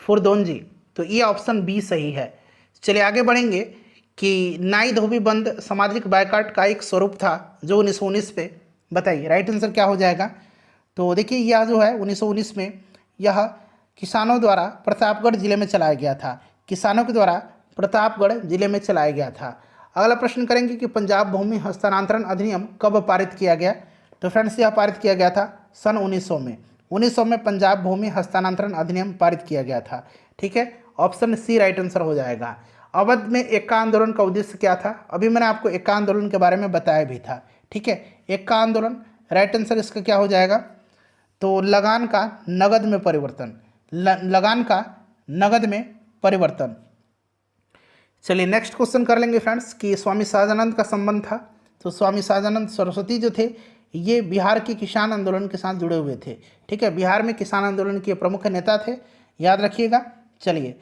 S1: फुरदोंजी। तो ये ऑप्शन बी सही है। चलिए आगे बढ़ेंगे कि नाई धोबी बंद सामाजिक बायकाट का एक स्वरूप था जो 1919 पे, बताइए राइट आंसर क्या हो जाएगा। तो देखिए यह जो है 1919 में यह किसानों द्वारा प्रतापगढ़ जिले में चलाया गया था। किसानों के द्वारा प्रतापगढ़ जिले में चलाया गया था। अगला प्रश्न करेंगे कि पंजाब भूमि हस्तांतरण अधिनियम कब पारित किया गया। तो फ्रेंड्स यह पारित किया गया था सन 1900 में। 1900 में पंजाब भूमि हस्तांतरण अधिनियम पारित किया गया था। ठीक है, ऑप्शन सी राइट आंसर हो जाएगा। अवध में एक्का आंदोलन का उद्देश्य क्या था, अभी मैंने आपको एक्का आंदोलन के बारे में बताया भी था। ठीक है, एक्का आंदोलन राइट आंसर इसका क्या हो जाएगा, तो लगान का नगद में परिवर्तन, लगान का नगद में परिवर्तन। चलिए नेक्स्ट क्वेश्चन कर लेंगे फ्रेंड्स कि स्वामी सहजानंद का संबंध था। तो स्वामी सहजानंद सरस्वती जो थे ये बिहार के किसान आंदोलन के साथ जुड़े हुए थे। ठीक है, बिहार में किसान आंदोलन के प्रमुख नेता थे, याद रखिएगा। चलिए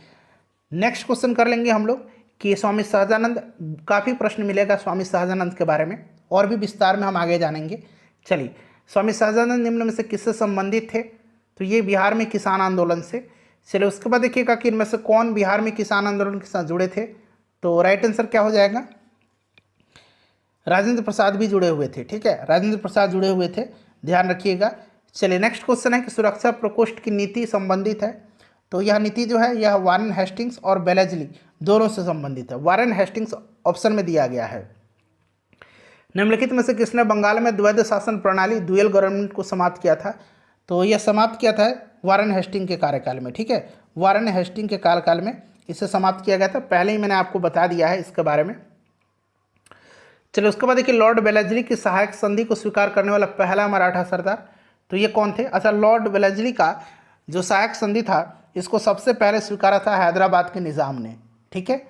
S1: नेक्स्ट क्वेश्चन कर लेंगे हम लोग कि स्वामी सहजानंद, काफ़ी प्रश्न मिलेगा स्वामी सहजानंद के बारे में और भी विस्तार में हम आगे जानेंगे। चलिए स्वामी सहजानंद निम्न में से किससे संबंधित थे, तो ये बिहार में किसान आंदोलन से। चलिए उसके बाद देखिएगा कि इनमें से कौन बिहार में किसान आंदोलन के साथ जुड़े थे। तो राइट आंसर क्या हो जाएगा, राजेंद्र प्रसाद भी जुड़े हुए थे। ठीक है, राजेंद्र प्रसाद जुड़े हुए थे, ध्यान रखिएगा। चलिए नेक्स्ट क्वेश्चन है कि सुरक्षा प्रकोष्ठ की नीति संबंधित है। तो यह नीति जो है यह वारेन हेस्टिंग्स और बेलेजली दोनों से संबंधित है। वारेन हेस्टिंग्स ऑप्शन में दिया गया है। निम्नलिखित में से किसने बंगाल में द्वैध शासन प्रणाली ड्यूअल गवर्नमेंट को समाप्त किया था। तो यह समाप्त किया था वारेन हेस्टिंग के कार्यकाल में। ठीक है, वारेन हेस्टिंग के कार्यकाल में इसे समाप्त किया गया था, पहले ही मैंने आपको बता दिया है इसके बारे में। चलिए उसके बाद देखिए लॉर्ड वेलेस्ली की सहायक संधि को स्वीकार करने वाला पहला मराठा सरदार, तो ये कौन थे। अच्छा, लॉर्ड वेलेस्ली का जो सहायक संधि था इसको सबसे पहले स्वीकारा था हैदराबाद के निज़ाम ने। ठीक है,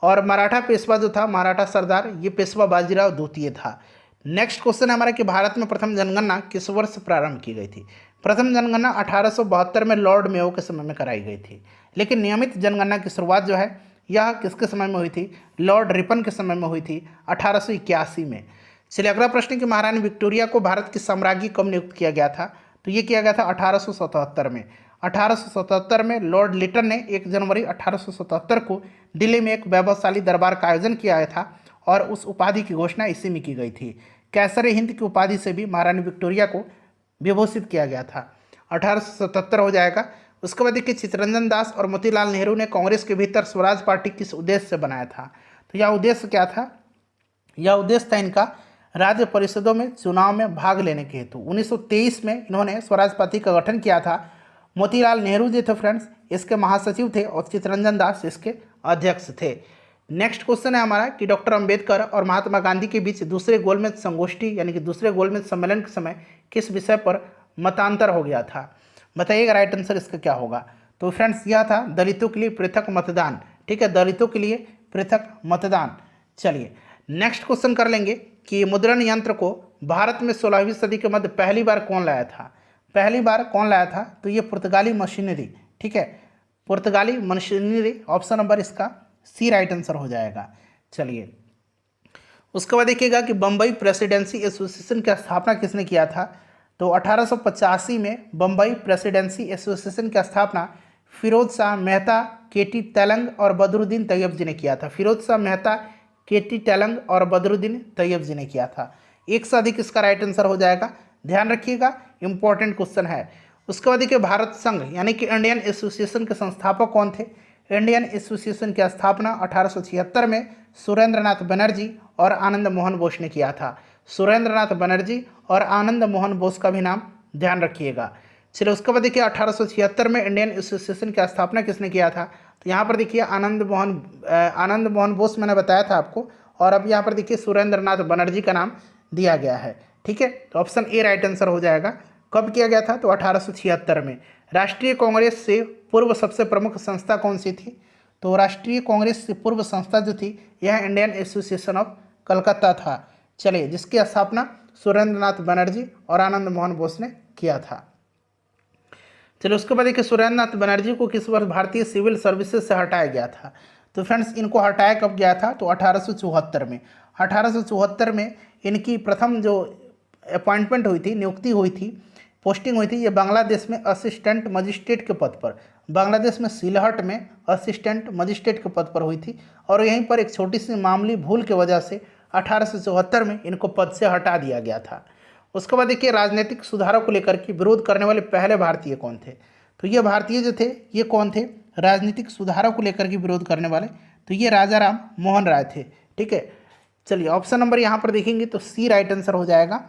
S1: और मराठा पेशवा जो था, मराठा सरदार, ये पेशवा बाजीराव द्वितीय था। नेक्स्ट क्वेश्चन है हमारा कि भारत में प्रथम जनगणना किस वर्ष प्रारंभ की गई थी। प्रथम जनगणना 1872 में लॉर्ड मेयो के समय में कराई गई थी, लेकिन नियमित जनगणना की शुरुआत जो है यह किसके समय में हुई थी, लॉर्ड रिपन के समय में हुई थी 1881 में। चलिए अगला प्रश्न कि महारानी विक्टोरिया को भारत की सम्राज्ञी कब नियुक्त किया गया था। तो ये किया गया था 1877 में। 1877 में लॉर्ड लिटन ने 1 जनवरी 1877 को दिल्ली में एक वैभवशाली दरबार का आयोजन किया था और उस उपाधि की घोषणा इसी में की गई थी। कैसर हिंद की उपाधि से भी महारानी विक्टोरिया को विभूषित किया गया था। 1877 हो जाएगा। उसके बाद देखिए चित्तरंजन दास और मोतीलाल नेहरू ने कांग्रेस के भीतर स्वराज पार्टी किस उद्देश्य से बनाया था? तो यह उद्देश्य क्या था? यह उद्देश्य था इनका राज्य परिषदों में चुनाव में भाग लेने के हेतु। 1923 में इन्होंने स्वराज पार्टी का गठन किया था। मोतीलाल नेहरू जी थे फ्रेंड्स इसके महासचिव थे और चित्तरंजन दास इसके अध्यक्ष थे। नेक्स्ट क्वेश्चन है हमारा कि डॉक्टर अंबेडकर और महात्मा गांधी के बीच दूसरे गोलमेज संगोष्ठी यानी कि दूसरे गोलमेज सम्मेलन के समय किस विषय पर मतांतर हो गया था? बताइएगा राइट आंसर इसका क्या होगा। तो फ्रेंड्स यह था दलितों के लिए पृथक मतदान। ठीक है, दलितों के लिए पृथक मतदान। चलिए नेक्स्ट क्वेश्चन कर लेंगे कि मुद्रण यंत्र को भारत में 16वीं सदी के मध्य पहली बार कौन लाया था? पहली बार कौन लाया था? तो ये पुर्तगाली मशीनरी। ठीक है, पुर्तगाली मशीनरी। ऑप्शन नंबर इसका सी राइट आंसर हो जाएगा। चलिए उसके बाद देखिएगा कि बम्बई प्रेसिडेंसी एसोसिएशन की स्थापना किसने किया था? तो 1885 में बम्बई प्रेसिडेंसी एसोसिएशन की स्थापना फिरोज शाह मेहता, केटी तेलंग और बदरुद्दीन तैयब जी ने किया था। फिरोज शाह मेहता, केटी तेलंग और बदरुद्दीन तैयब जी ने किया था। एक से अधिक इसका राइट आंसर हो जाएगा, ध्यान रखिएगा, इंपॉर्टेंट क्वेश्चन है। उसके बाद देखिए भारत संघ यानी कि इंडियन एसोसिएशन के संस्थापक कौन थे? इंडियन एसोसिएशन की स्थापना 1876 में सुरेंद्र नाथ बनर्जी और आनंद मोहन बोस ने किया था। सुरेंद्र नाथ बनर्जी और आनंद मोहन बोस का भी नाम ध्यान रखिएगा। चलिए उसके बाद देखिए 1876 में इंडियन एसोसिएशन की स्थापना किसने किया था? तो यहाँ पर देखिए आनंद मोहन बोस मैंने बताया था आपको, और अब यहाँ पर देखिए सुरेंद्र नाथ बनर्जी का नाम दिया गया है। ठीक है, तो ऑप्शन ए राइट आंसर हो जाएगा। कब किया गया था? तो 1876 में। राष्ट्रीय कांग्रेस से पूर्व सबसे प्रमुख संस्था कौन सी थी? तो राष्ट्रीय कांग्रेस से पूर्व संस्था जो थी यह इंडियन एसोसिएशन ऑफ कलकत्ता था। चलिए जिसकी स्थापना सुरेंद्र नाथ बनर्जी और आनंद मोहन बोस ने किया था। चलिए उसके बाद देखिए सुरेंद्र नाथ बनर्जी को किस वर्ष भारतीय सिविल सर्विसेज से हटाया गया था? तो फ्रेंड्स इनको हटाया कब गया था? तो 1874 में। 1874 में इनकी प्रथम जो अपॉइंटमेंट हुई थी, नियुक्ति हुई थी, पोस्टिंग हुई थी, ये बांग्लादेश में असिस्टेंट मजिस्ट्रेट के पद पर, बांग्लादेश में सिलहट में असिस्टेंट मजिस्ट्रेट के पद पर हुई थी। और यहीं पर एक छोटी सी मामूली भूल की वजह से 1874 में इनको पद से हटा दिया गया था। उसके बाद देखिए राजनीतिक सुधारों को लेकर के विरोध करने वाले पहले भारतीय कौन थे? तो ये भारतीय जो थे ये कौन थे? राजनीतिक सुधारों को लेकर के विरोध करने वाले, तो ये राजा राम मोहन राय थे। ठीक है, चलिए ऑप्शन नंबर यहाँ पर देखेंगे तो सी राइट आंसर हो जाएगा।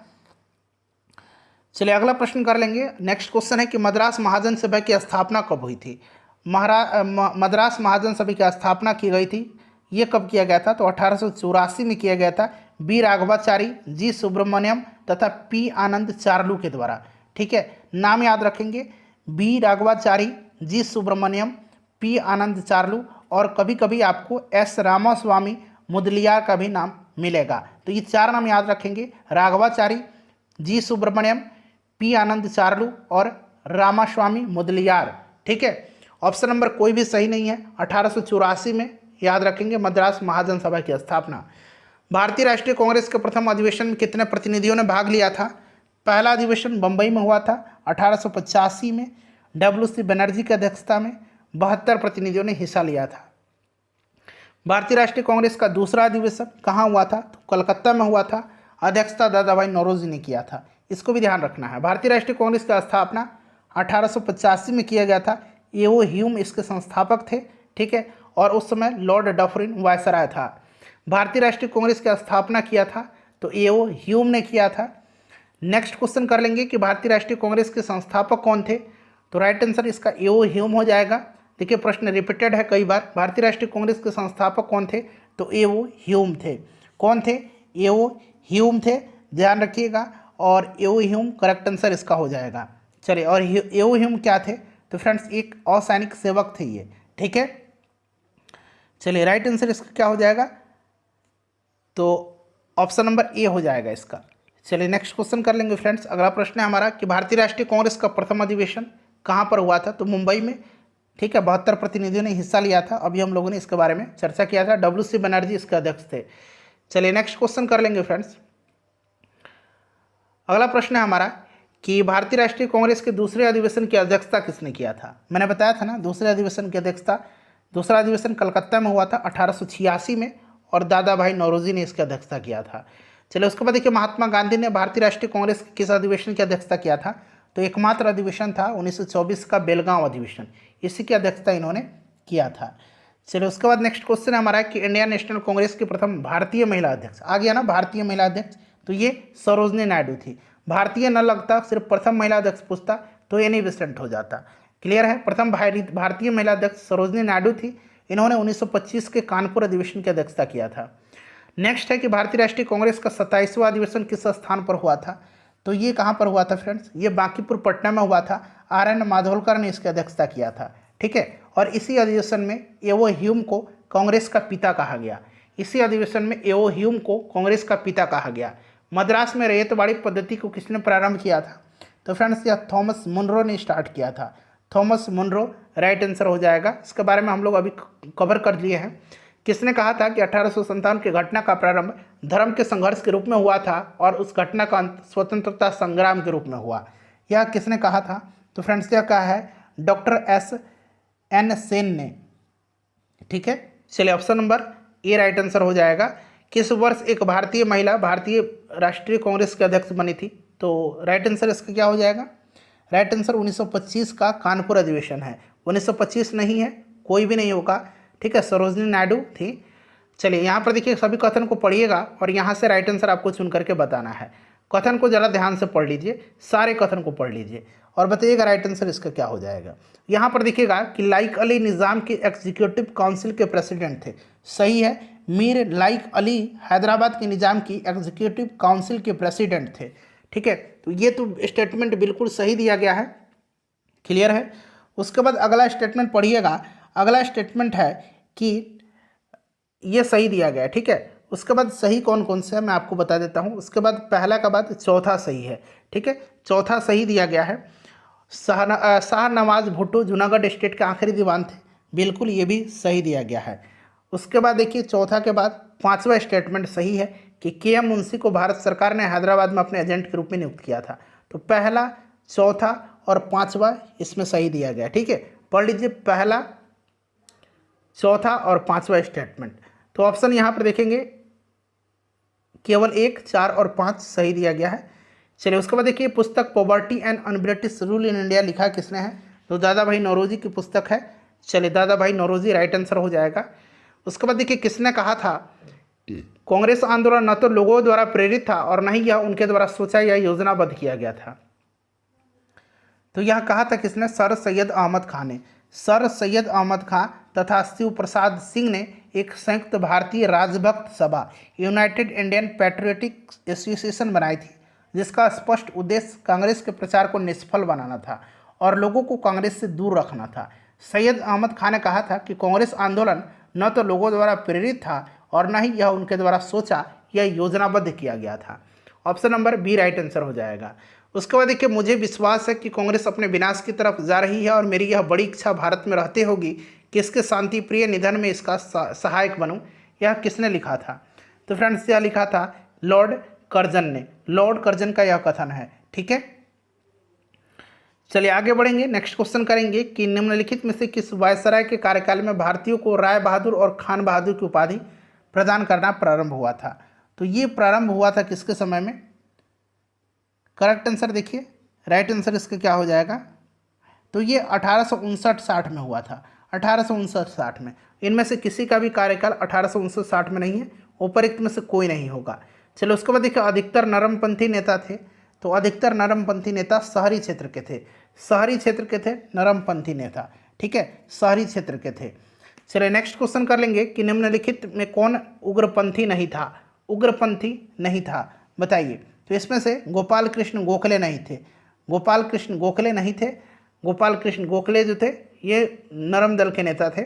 S1: चलिए अगला प्रश्न कर लेंगे। नेक्स्ट क्वेश्चन है कि मद्रास महाजन सभा की स्थापना कब हुई थी? मद्रास महाजन सभा की स्थापना की गई थी, ये कब किया गया था? तो 1884 में किया गया था बी राघवाचारी, जी सुब्रमण्यम तथा पी आनंद चार्लू के द्वारा। ठीक है, नाम याद रखेंगे, बी राघवाचारी, जी सुब्रमण्यम, पी आनंद चार्लू, और कभी कभी आपको एस रामास्वामी मुदलियार का भी नाम मिलेगा। तो ये चार नाम याद रखेंगे, राघवाचारी, जी सुब्रमण्यम, पी आनंद चार्लू और रामास्वामी मुदलियार। ठीक है, ऑप्शन नंबर कोई भी सही नहीं है। 1884 में याद रखेंगे मद्रास महाजन सभा की स्थापना। भारतीय राष्ट्रीय कांग्रेस के प्रथम अधिवेशन में कितने प्रतिनिधियों ने भाग लिया था? पहला अधिवेशन बंबई में हुआ था 1885 में, WC बनर्जी की अध्यक्षता में 72 प्रतिनिधियों ने हिस्सा लिया था। भारतीय राष्ट्रीय कांग्रेस का दूसरा अधिवेशन कहाँ हुआ था? तो कलकत्ता में हुआ था, अध्यक्षता दादाभाई नौरोजी ने किया था। इसको भी ध्यान रखना है। भारतीय राष्ट्रीय कांग्रेस की स्थापना 1885 में किया गया था। ए.ओ. ह्यूम इसके संस्थापक थे। ठीक है, और उस समय लॉर्ड डफरिन वायसराय था। भारतीय राष्ट्रीय कांग्रेस की स्थापना किया था तो ए.ओ. ह्यूम ने किया था। नेक्स्ट क्वेश्चन कर लेंगे कि भारतीय राष्ट्रीय कांग्रेस के संस्थापक कौन थे? तो राइट आंसर इसका ए.ओ. ह्यूम हो जाएगा। देखिए प्रश्न रिपीटेड है कई बार। भारतीय राष्ट्रीय कांग्रेस के संस्थापक कौन थे? तो ए.ओ. ह्यूम थे। कौन थे? ए.ओ. ह्यूम थे, ध्यान रखिएगा। और ए.ओ. ह्यूम करेक्ट आंसर इसका हो जाएगा। चलिए, और ए.ओ. ह्यूम क्या थे? तो फ्रेंड्स एक असैनिक सेवक थे ये। ठीक है, चलिए राइट आंसर इसका क्या हो जाएगा? तो ऑप्शन नंबर ए हो जाएगा इसका। चलिए नेक्स्ट क्वेश्चन कर लेंगे फ्रेंड्स। अगला प्रश्न है हमारा कि भारतीय राष्ट्रीय कांग्रेस का प्रथम अधिवेशन कहाँ पर हुआ था? तो मुंबई में। ठीक है, 72 प्रतिनिधियों ने हिस्सा लिया था। अभी हम लोगों ने इसके बारे में चर्चा किया था। WC बनर्जी इसके अध्यक्ष थे। चलिए नेक्स्ट क्वेश्चन कर लेंगे फ्रेंड्स। अगला प्रश्न है हमारा कि भारतीय राष्ट्रीय कांग्रेस के दूसरे अधिवेशन की अध्यक्षता किसने किया था। मैंने बताया था ना, दूसरे अधिवेशन की अध्यक्षता, दूसरा अधिवेशन कलकत्ता में हुआ था 1886 में, और दादा भाई नौरोजी ने इसकी अध्यक्षता किया था। चलिए उसके बाद देखिए, महात्मा गांधी ने भारतीय राष्ट्रीय कांग्रेस के किस अधिवेशन की अध्यक्षता किया था। तो एकमात्र अधिवेशन था 1924 का बेलगांव अधिवेशन, इसी की अध्यक्षता इन्होंने किया था। चलिए उसके बाद नेक्स्ट क्वेश्चन है हमारा कि इंडियन नेशनल कांग्रेस की प्रथम भारतीय महिला अध्यक्ष, आ गया ना भारतीय महिला अध्यक्ष, तो ये सरोजनी नायडू थी। भारतीय न लगता, सिर्फ प्रथम महिला अध्यक्ष पूछता तो एनी बेसेंट हो जाता। क्लियर है, प्रथम भारतीय महिला अध्यक्ष सरोजनी नायडू थी। इन्होंने 1925 के कानपुर अधिवेशन की अध्यक्षता किया था। नेक्स्ट है कि भारतीय राष्ट्रीय कांग्रेस का 27वां अधिवेशन किस स्थान पर हुआ था। तो ये कहाँ पर हुआ था फ्रेंड्स, ये बांकीपुर पटना में हुआ था। RN माधोलकर ने इसकी अध्यक्षता किया था। ठीक है, और इसी अधिवेशन में एवो ह्यूम को कांग्रेस का पिता कहा गया। इसी अधिवेशन में एवो ह्यूम को कांग्रेस का पिता कहा गया। मद्रास में रैयतवाड़ी पद्धति को किसने प्रारंभ किया था। तो फ्रेंड्स यह थॉमस मुनरो ने स्टार्ट किया था। थॉमस मुनरो राइट आंसर हो जाएगा। इसके बारे में हम लोग अभी कवर कर लिए हैं। किसने कहा था कि 1857 की घटना का प्रारंभ धर्म के संघर्ष के रूप में हुआ था और उस घटना का अंत स्वतंत्रता संग्राम के रूप में हुआ। यह किसने कहा था। तो फ्रेंड्स यह कहा है डॉक्टर SN सेन ने। ठीक है, चलिए option number A right answer हो जाएगा। किस वर्ष एक भारतीय महिला भारतीय राष्ट्रीय कांग्रेस के अध्यक्ष बनी थी। तो राइट आंसर इसका क्या हो जाएगा, राइट आंसर 1925 का कानपुर अधिवेशन है। 1925 नहीं है, कोई भी नहीं होगा। ठीक है, सरोजनी नायडू थी। चलिए यहाँ पर देखिए, सभी कथन को पढ़िएगा और यहाँ से राइट आंसर आपको चुन करके बताना है। कथन को ज़रा ध्यान से पढ़ लीजिए, सारे कथन को पढ़ लीजिए और बताइएगा राइट आंसर इसका क्या हो जाएगा। यहाँ पर देखिएगा कि लाइक अली निज़ाम के एग्जीक्यूटिव काउंसिल के प्रेसिडेंट थे। सही है, मीर लाइक अली हैदराबाद के निज़ाम की एग्जीक्यूटिव काउंसिल के प्रेसिडेंट थे। ठीक है, तो ये तो स्टेटमेंट बिल्कुल सही दिया गया है। क्लियर है। उसके बाद अगला स्टेटमेंट पढ़िएगा। अगला स्टेटमेंट है कि ये सही दिया गया है। ठीक है, उसके बाद सही कौन कौन से है मैं आपको बता देता हूँ। उसके बाद पहला का बाद चौथा सही है। ठीक है, चौथा सही दिया गया है। शाहनवाज भुट्टो जूनागढ़ स्टेट के आखिरी दीवान थे, बिल्कुल ये भी सही दिया गया है। उसके बाद देखिए चौथा के बाद पांचवा स्टेटमेंट सही है कि KM मुंशी को भारत सरकार ने हैदराबाद में अपने एजेंट के रूप में नियुक्त किया था। तो पहला, चौथा और पांचवा इसमें सही दिया गया। ठीक है, पढ़ लीजिए पहला, चौथा और पांचवा स्टेटमेंट। तो ऑप्शन यहाँ पर देखेंगे केवल 1, 4 और 5 सही दिया गया है। चलिए उसके बाद देखिए पुस्तक poverty and un-British rule in India लिखा किसने है। तो दादा भाई नौरोजी की पुस्तक है। चलिए दादा भाई नौरोजी राइट आंसर हो जाएगा। उसके बाद देखिए किसने कहा था कांग्रेस आंदोलन न तो लोगों द्वारा प्रेरित था और न ही यह उनके द्वारा सोचा या योजनाबद्ध किया गया था। तो यह कहा था किसने, सर सैयद अहमद खान ने। सर सैयद अहमद खान तथा शिव प्रसाद सिंह ने एक संयुक्त भारतीय राजभक्त सभा यूनाइटेड इंडियन पैट्रियोटिक एसोसिएशन बनाई थी, जिसका स्पष्ट उद्देश्य कांग्रेस के प्रचार को निष्फल बनाना था और लोगों को कांग्रेस से दूर रखना था। सैयद अहमद खान ने कहा था कि कांग्रेस आंदोलन न तो लोगों द्वारा प्रेरित था और न ही यह उनके द्वारा सोचा या योजनाबद्ध किया गया था। Option number B right answer हो जाएगा। उसके बाद देखिए मुझे विश्वास है कि कांग्रेस अपने विनाश की तरफ जा रही है और मेरी यह बड़ी इच्छा भारत में रहते होगी कि इसके शांति प्रिय निधन में इसका सहायक बनूं। यह किसने लिखा था। तो फ्रेंड्स यह लिखा था लॉर्ड कर्जन ने। लॉर्ड कर्जन का यह कथन है। ठीक है, चलिए आगे बढ़ेंगे। नेक्स्ट क्वेश्चन करेंगे कि निम्नलिखित में से किस वायसराय के कार्यकाल में भारतीयों को राय बहादुर और खान बहादुर की उपाधि प्रदान करना प्रारंभ हुआ था। तो ये प्रारंभ हुआ था किसके समय में। करेक्ट आंसर देखिए, राइट आंसर इसका क्या हो जाएगा। तो ये 1859-60 में हुआ था। 1859-60 में। इनमें से किसी का भी कार्यकाल 1859-60 में नहीं है, उपरोक्त में से कोई नहीं होगा। चलो उसके बाद देखिए अधिकतर नरमपंथी नेता थे। तो अधिकतर नरमपंथी नेता शहरी क्षेत्र के थे। शहरी क्षेत्र के थे नरमपंथी नेता। ठीक है, शहरी क्षेत्र के थे। चलिए नेक्स्ट क्वेश्चन कर लेंगे कि निम्नलिखित में कौन उग्रपंथी नहीं था। उग्रपंथी नहीं था बताइए। तो इसमें से गोपाल कृष्ण गोखले नहीं थे। गोपाल कृष्ण गोखले नहीं थे। गोपाल कृष्ण गोखले जो थे ये नरम दल के नेता थे।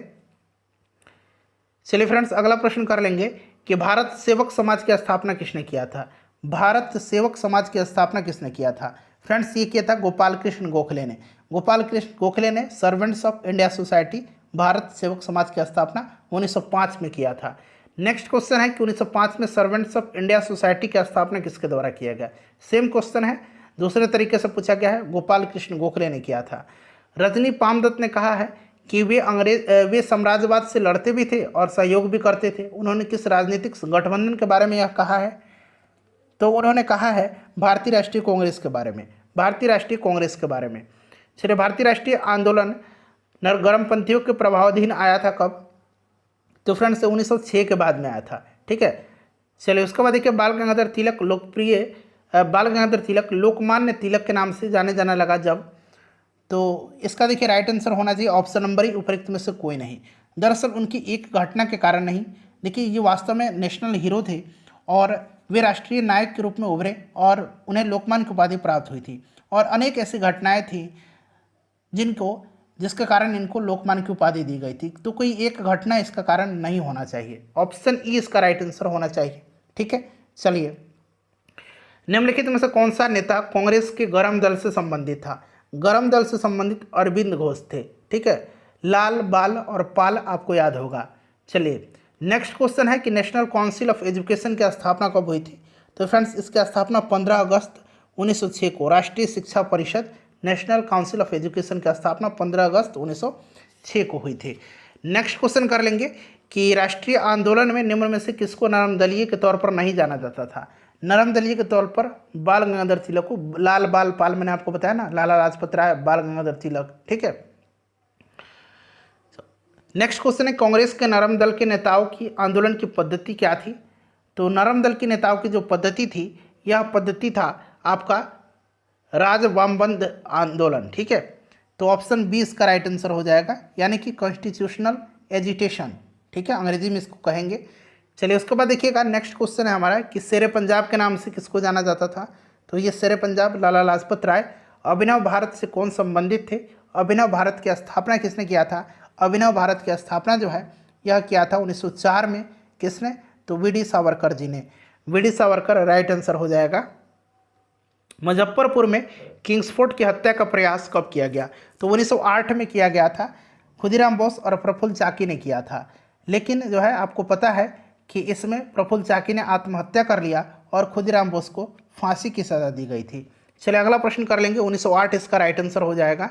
S1: चलिए फ्रेंड्स अगला प्रश्न कर लेंगे कि भारत सेवक समाज की स्थापना किसने किया था। भारत सेवक समाज की स्थापना किसने किया था। फ्रेंड्स ये किया था गोपाल कृष्ण गोखले ने। गोपाल कृष्ण गोखले ने servants of India society Bharat सेवक समाज की स्थापना 1905 में किया था। नेक्स्ट क्वेश्चन है कि 1905 में सर्वेंट्स ऑफ इंडिया सोसाइटी की स्थापना किसके द्वारा किया गया। सेम क्वेश्चन है दूसरे तरीके से पूछा गया है, गोपाल कृष्ण गोखले ने किया था। रजनी पामदत्त ने कहा है कि वे साम्राज्यवाद से लड़ते भी थे और सहयोग भी करते थे। उन्होंने किस राजनीतिक गठबंधन के बारे में यह कहा है? तो उन्होंने कहा है भारतीय राष्ट्रीय कांग्रेस के बारे में, भारतीय राष्ट्रीय कांग्रेस के बारे में। चलिए, भारतीय राष्ट्रीय आंदोलन गर्मपंथियों के प्रभावाधीन आया था कब? तो फ्रेंड्स 1906 के बाद में आया था। ठीक है, चलिए उसके बाद देखिए बाल गंगाधर तिलक बाल गंगाधर तिलक लोकमान्य तिलक के नाम से जाने जाना लगा जब? तो इसका देखिए राइट आंसर होना चाहिए ऑप्शन नंबर ही, उपरोक्त में से कोई नहीं। दरअसल उनकी एक घटना के कारण नहीं, देखिए ये वास्तव में नेशनल हीरो थे और वे राष्ट्रीय नायक के रूप में उभरे और उन्हें लोकमान्य की उपाधि प्राप्त हुई थी। और अनेक ऐसी घटनाएं थी जिसके कारण इनको लोकमान्य की उपाधि दी गई थी। तो कोई एक घटना इसका कारण नहीं होना चाहिए, ऑप्शन ई इसका राइट आंसर होना चाहिए। ठीक है, चलिए निम्नलिखित में से कौन सा नेता कांग्रेस के गरम दल से संबंधित था? गरम दल से संबंधित अरविंद घोष थे। ठीक है, लाल, बाल और पाल आपको याद होगा। चलिए नेक्स्ट क्वेश्चन है कि नेशनल काउंसिल ऑफ एजुकेशन की स्थापना कब हुई थी? तो फ्रेंड्स इसकी स्थापना 15 अगस्त 1906 को, राष्ट्रीय शिक्षा परिषद नेशनल काउंसिल ऑफ एजुकेशन की स्थापना 15 अगस्त 1906 को हुई थी। नेक्स्ट क्वेश्चन कर लेंगे कि राष्ट्रीय आंदोलन में निम्न में से किसको नरमदलीय के तौर पर नहीं जाना जाता था? नरमदलीय के तौर पर बाल गंगाधर तिलक को, लाल, बाल, पाल मैंने आपको बताया ना, लाला लाजपत राय, बाल गंगाधर तिलक। ठीक है, नेक्स्ट क्वेश्चन है कांग्रेस के नरम दल के नेताओं की आंदोलन की पद्धति क्या थी? तो नरम दल के नेताओं की जो पद्धति थी, यह पद्धति था आपका राजवामबंद आंदोलन। ठीक है, तो ऑप्शन बी इसका राइट आंसर हो जाएगा, यानी कि कॉन्स्टिट्यूशनल एजिटेशन। ठीक है, अंग्रेजी में इसको कहेंगे। चलिए उसके बाद देखिएगा नेक्स्ट क्वेश्चन है हमारा कि शेरे पंजाब के नाम से किसको जाना जाता था? तो ये शेरे पंजाब लाला लाजपत राय। अभिनव भारत से कौन संबंधित थे? अभिनव भारत की स्थापना किसने किया था? अभिनव भारत की स्थापना जो है यह किया था 1904 में। किसने? तो वी.डी. सावरकर जी ने। वी.डी. सावरकर राइट आंसर हो जाएगा। मुजफ्फरपुर में किंग्सफोर्ड की हत्या का प्रयास कब किया गया? तो 1908 में किया गया था। खुदीराम बोस और प्रफुल्ल चाकी ने किया था। लेकिन जो है आपको पता है कि इसमें प्रफुल्ल चाकी ने आत्महत्या कर लिया और खुदीराम बोस को फांसी की सज़ा दी गई थी। चलिए अगला प्रश्न कर लेंगे, 1908 इसका राइट आंसर हो जाएगा।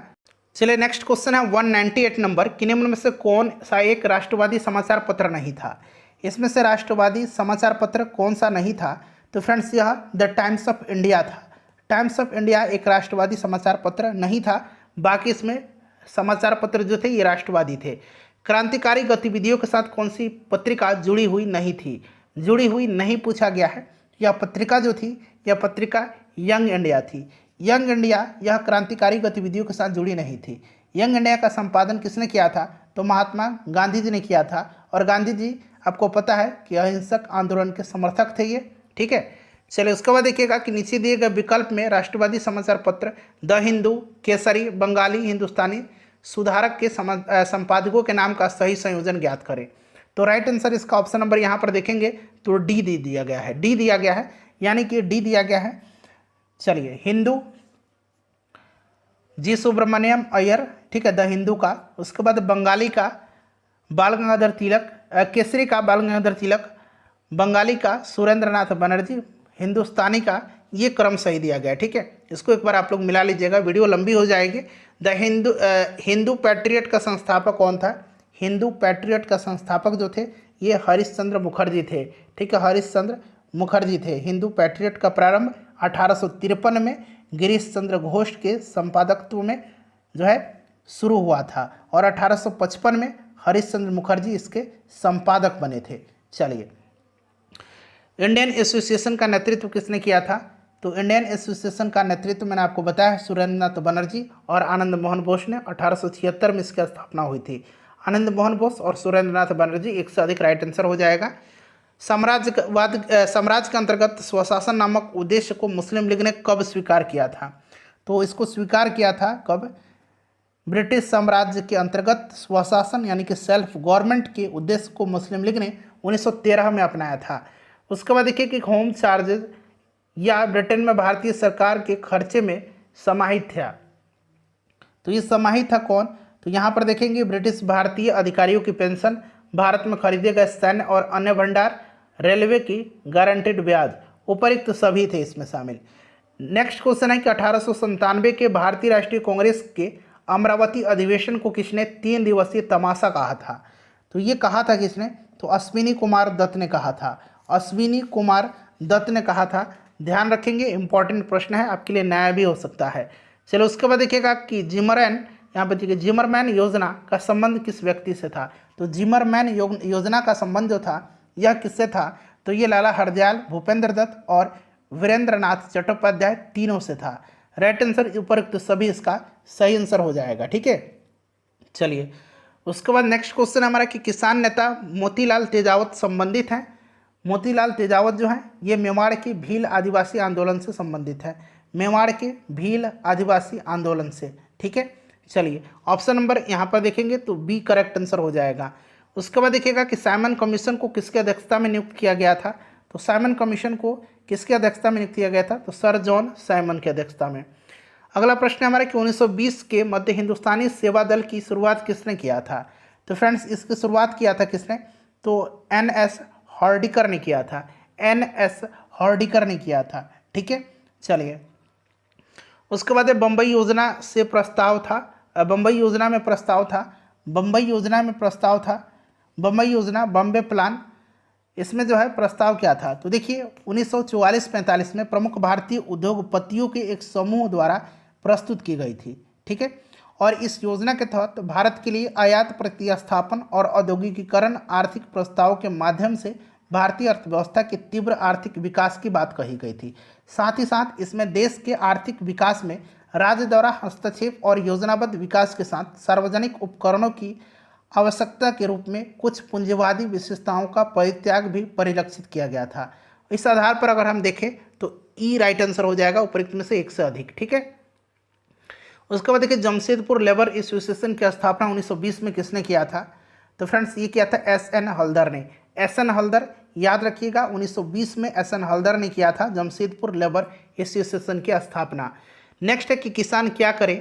S1: चलिए नेक्स्ट क्वेश्चन है 198 नंबर कि निम्न में से कौन सा एक राष्ट्रवादी समाचार पत्र नहीं था? इसमें से राष्ट्रवादी समाचार पत्र कौन सा नहीं था? तो फ्रेंड्स यह द टाइम्स ऑफ इंडिया था। टाइम्स ऑफ इंडिया एक राष्ट्रवादी समाचार पत्र नहीं था, बाकी इसमें समाचार पत्र जो थे ये राष्ट्रवादी थे। क्रांतिकारी गतिविधियों के साथ कौन सी पत्रिका जुड़ी हुई नहीं थी? जुड़ी हुई नहीं पूछा गया है। यह पत्रिका जो थी, यह पत्रिका यंग इंडिया थी। यंग इंडिया यह क्रांतिकारी गतिविधियों के साथ जुड़ी नहीं थी। यंग इंडिया का संपादन किसने किया था? तो महात्मा गांधी जी ने किया था। और गांधी जी आपको पता है कि अहिंसक आंदोलन के समर्थक थे ये। ठीक है, चलिए उसके बाद देखिएगा कि नीचे दिए गए विकल्प में राष्ट्रवादी समाचार पत्र द हिंदू, केसरी, बंगाली, हिंदुस्तानी सुधारक के संपादकों के नाम का सही संयोजन ज्ञात करें। तो राइट आंसर इसका ऑप्शन नंबर यहाँ पर देखेंगे तो डी दिया गया है। डी दिया गया है, यानी कि डी दिया गया है। चलिए हिंदू जी सुब्रमण्यम अय्यर, ठीक है, द हिंदू का। उसके बाद बंगाली का बाल गंगाधर तिलक, केसरी का बाल गंगाधर तिलक, बंगाली का सुरेंद्र नाथ बनर्जी, हिंदुस्तानी का ये क्रम सही दिया गया है। ठीक है, इसको एक बार आप लोग मिला लीजिएगा, वीडियो लंबी हो जाएगी। द हिंदू पैट्रियट का संस्थापक कौन था? हिंदू पैट्रियट का संस्थापक जो थे ये हरीशचंद्र मुखर्जी थे। ठीक है, हरीशचंद्र मुखर्जी थे। हिंदू पैट्रियट का प्रारंभ 1853 में गिरीश चंद्र घोष के संपादकत्व में जो है शुरू हुआ था और 1855 में हरीशचंद्र मुखर्जी इसके संपादक बने थे। चलिए इंडियन एसोसिएशन का नेतृत्व किसने किया था? तो इंडियन एसोसिएशन का नेतृत्व मैंने आपको बताया है सुरेंद्र नाथ बनर्जी और आनंद मोहन बोस ने। 1876 में इसकी स्थापना हुई थी। आनंद मोहन बोस और सुरेंद्र नाथ बनर्जी, एक से अधिक राइट आंसर हो जाएगा। साम्राज्य के अंतर्गत स्वशासन नामक उद्देश्य को मुस्लिम लीग ने कब स्वीकार किया था? तो इसको स्वीकार किया था कब? ब्रिटिश साम्राज्य के अंतर्गत स्वशासन यानी कि सेल्फ गवर्नमेंट के उद्देश्य को मुस्लिम लीग ने 1913 में अपनाया था। उसके बाद देखिए कि होम चार्जेज या ब्रिटेन में भारतीय सरकार के खर्चे में समाहित था। तो ये समाहित था कौन? तो यहाँ पर देखेंगे ब्रिटिश भारतीय अधिकारियों की पेंशन, भारत में खरीदे गए सैन्य और अन्य भंडार, रेलवे की गारंटेड ब्याज, उपरिक्त सभी थे इसमें शामिल। नेक्स्ट क्वेश्चन है कि 1897 के भारतीय राष्ट्रीय कांग्रेस के अमरावती अधिवेशन को किसने 3 दिवसीय तमाशा कहा था? तो ये कहा था किसने? तो अश्विनी कुमार दत्त ने कहा था। अश्विनी कुमार दत्त ने कहा था। ध्यान रखेंगे, इंपॉर्टेंट प्रश्न है, आपके लिए नया भी हो सकता है। चलो उसके बाद देखिएगा कि जिमरमैन, यहाँ पर देखिए जिमरमैन योजना का संबंध किस व्यक्ति से था? तो जिमरमैन योजना का संबंध जो था यह किससे था? तो ये लाला हरदयाल, भूपेंद्र दत्त और वीरेंद्रनाथ चट्टोपाध्याय तीनों से था। राइट आंसर उपरोक्त सभी इसका सही आंसर हो जाएगा। ठीक है, चलिए उसके बाद नेक्स्ट क्वेश्चन हमारा कि किसान नेता मोतीलाल तेजावत संबंधित हैं। मोतीलाल तेजावत जो है ये मेवाड़ के भील आदिवासी आंदोलन से संबंधित है। मेवाड़ के भील आदिवासी आंदोलन से। ठीक है, चलिए ऑप्शन नंबर यहाँ पर देखेंगे तो बी करेक्ट आंसर हो जाएगा। उसके बाद देखिएगा कि साइमन कमीशन को किसकी अध्यक्षता में नियुक्त किया गया था? तो साइमन कमीशन को किसकी अध्यक्षता में नियुक्त किया गया था? तो सर जॉन साइमन की अध्यक्षता में। अगला प्रश्न हमारा कि 1920 के मध्य हिंदुस्तानी सेवा दल की शुरुआत किसने किया था? तो फ्रेंड्स इसकी शुरुआत किया था किसने? तो एन.एस. हर्डिकर ने किया था। एन.एस. हर्डिकर ने किया था। ठीक है, चलिए उसके बाद बम्बई योजना से प्रस्ताव था। बम्बई योजना में प्रस्ताव था। बम्बई योजना में प्रस्ताव था। बम्बई योजना, बॉम्बे प्लान, इसमें जो है प्रस्ताव क्या था? तो देखिए 1944-45 में प्रमुख भारतीय उद्योगपतियों के एक समूह द्वारा प्रस्तुत की गई थी। ठीक है, और इस योजना के तहत भारत के लिए आयात प्रतिस्थापन और औद्योगिकीकरण आर्थिक प्रस्तावों के माध्यम से भारतीय अर्थव्यवस्था के तीव्र आर्थिक विकास की बात कही गई थी। साथ ही साथ इसमें देश के आर्थिक विकास में राज्य द्वारा हस्तक्षेप और योजनाबद्ध विकास के साथ सार्वजनिक उपकरणों की आवश्यकता के रूप में कुछ पूंजीवादी विशेषताओं का परित्याग भी परिलक्षित किया गया था। इस आधार पर अगर हम देखें तो ई राइट आंसर हो जाएगा उपरोक्त में से एक से अधिक। ठीक है, उसके बाद देखिए जमशेदपुर लेबर एसोसिएशन की स्थापना 1920 में किसने किया था? तो फ्रेंड्स ये किया था एस.एन. हल्दर ने। एस.एन. हल्दर, याद रखिएगा 1920 में एस.एन. हल्दर ने किया था जमशेदपुर लेबर एसोसिएशन की स्थापना। नेक्स्ट है कि किसान क्या करे,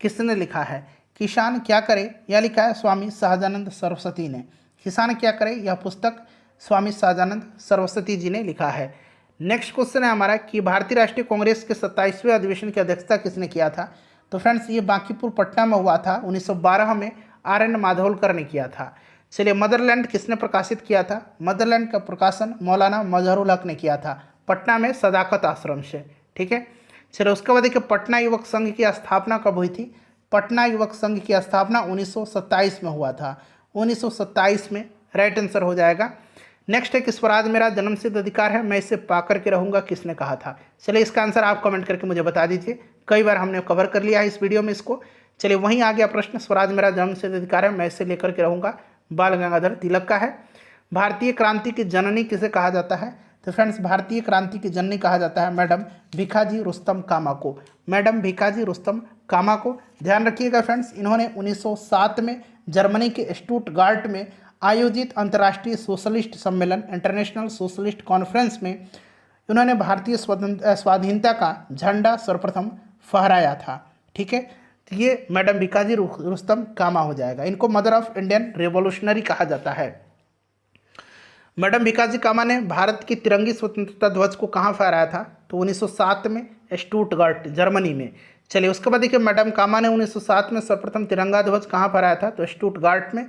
S1: किसने लिखा है? किसान क्या करे यह लिखा है स्वामी सहजानंद सरस्वती ने। किसान क्या करे यह पुस्तक स्वामी सहजानंद सरस्वती जी ने लिखा है। नेक्स्ट क्वेश्चन है हमारा कि भारतीय राष्ट्रीय कांग्रेस के 27वें अधिवेशन की अध्यक्षता किसने किया था? तो फ्रेंड्स ये बांकीपुर पटना में हुआ था। 1912 में आर.एन. माधवलकर ने किया था। चलिए मदरलैंड किसने प्रकाशित किया था? मदरलैंड का प्रकाशन मौलाना मजहरुल हक ने किया था पटना में सदाकत आश्रम से। ठीक है, चलिए उसके बाद देखिए पटना युवक संघ की स्थापना कब हुई थी? पटना युवक संघ की स्थापना 1927 में हुआ था। 1927 में राइट आंसर हो जाएगा। नेक्स्ट है कि स्वराज मेरा जन्मसिद्ध अधिकार है, मैं इसे पाकर के रहूँगा, किसने कहा था? चलिए इसका आंसर आप कमेंट करके मुझे बता दीजिए। कई बार हमने कवर कर लिया है इस वीडियो में इसको। चलिए वहीं आ गया प्रश्न, स्वराज मेरा जन्मसिद्ध अधिकार है, मैं इसे लेकर के रहूँगा, बाल गंगाधर तिलक का है। भारतीय क्रांति की जननी किसे कहा जाता है? तो फ्रेंड्स भारतीय क्रांति की जननी कहा जाता है मैडम भीखाजी रुस्तम कामा को। मैडम भीखाजी रुस्तम कामा को। ध्यान रखिएगा फ्रेंड्स, इन्होंने 1907 में जर्मनी के स्टुटगार्ट में आयोजित अंतर्राष्ट्रीय सोशलिस्ट सम्मेलन इंटरनेशनल सोशलिस्ट कॉन्फ्रेंस में इन्होंने भारतीय स्वाधीनता का झंडा सर्वप्रथम फहराया था। ठीक है, तो ये मैडम भीखाजी रुस्तम कामा हो जाएगा। इनको मदर ऑफ इंडियन रेवोल्यूशनरी कहा जाता है। मैडम भीखाजी कामा ने भारत की तिरंगी स्वतंत्रता ध्वज को कहाँ फहराया था? तो 1907 में स्टुटगार्ट जर्मनी में। चलिए उसके बाद देखिए मैडम कामा ने 1907 में सर्वप्रथम तिरंगा ध्वज कहाँ फहराया था? तो स्टुटगार्ट में।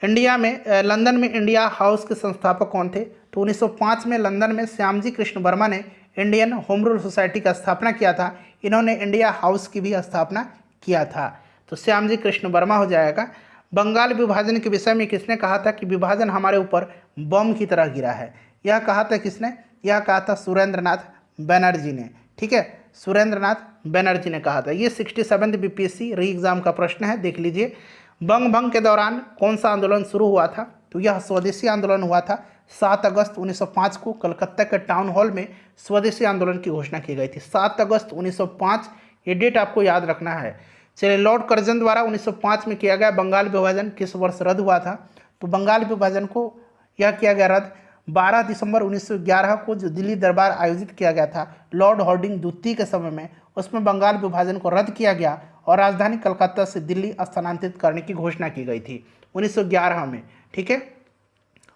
S1: इंडिया में लंदन में इंडिया हाउस के संस्थापक कौन थे? तो 1905 में लंदन में श्यामजी कृष्ण वर्मा ने इंडियन होम रूल सोसाइटी का स्थापना किया था। इन्होंने इंडिया हाउस की भी स्थापना किया था। तो श्यामजी कृष्ण वर्मा हो जाएगा। बंगाल विभाजन के विषय में किसने कहा था कि विभाजन हमारे ऊपर बम की तरह गिरा है? यह कहा था किसने? यह कहा था सुरेंद्रनाथ बनर्जी ने। ठीक है, सुरेंद्रनाथ बनर्जी ने कहा था। ये 67th बीपीएससी री एग्जाम का प्रश्न है, देख लीजिए। बंग भंग के दौरान कौन सा आंदोलन शुरू हुआ था? तो यह स्वदेशी आंदोलन हुआ था। 7 अगस्त 1905 को कलकत्ता के टाउन हॉल में स्वदेशी आंदोलन की घोषणा की गई थी। 7 अगस्त 1905, ये डेट आपको याद रखना है। चलिए लॉर्ड कर्जन द्वारा 1905 में किया गया बंगाल विभाजन किस वर्ष रद्द हुआ था? तो बंगाल विभाजन को यह किया गया रद्द 12 दिसंबर 1911 को, जो दिल्ली दरबार आयोजित किया गया था लॉर्ड हार्डिंग द्वितीय के समय में, उसमें बंगाल विभाजन को रद्द किया गया और राजधानी कलकत्ता से दिल्ली स्थानांतरित करने की घोषणा की गई थी 1911 में। ठीक है,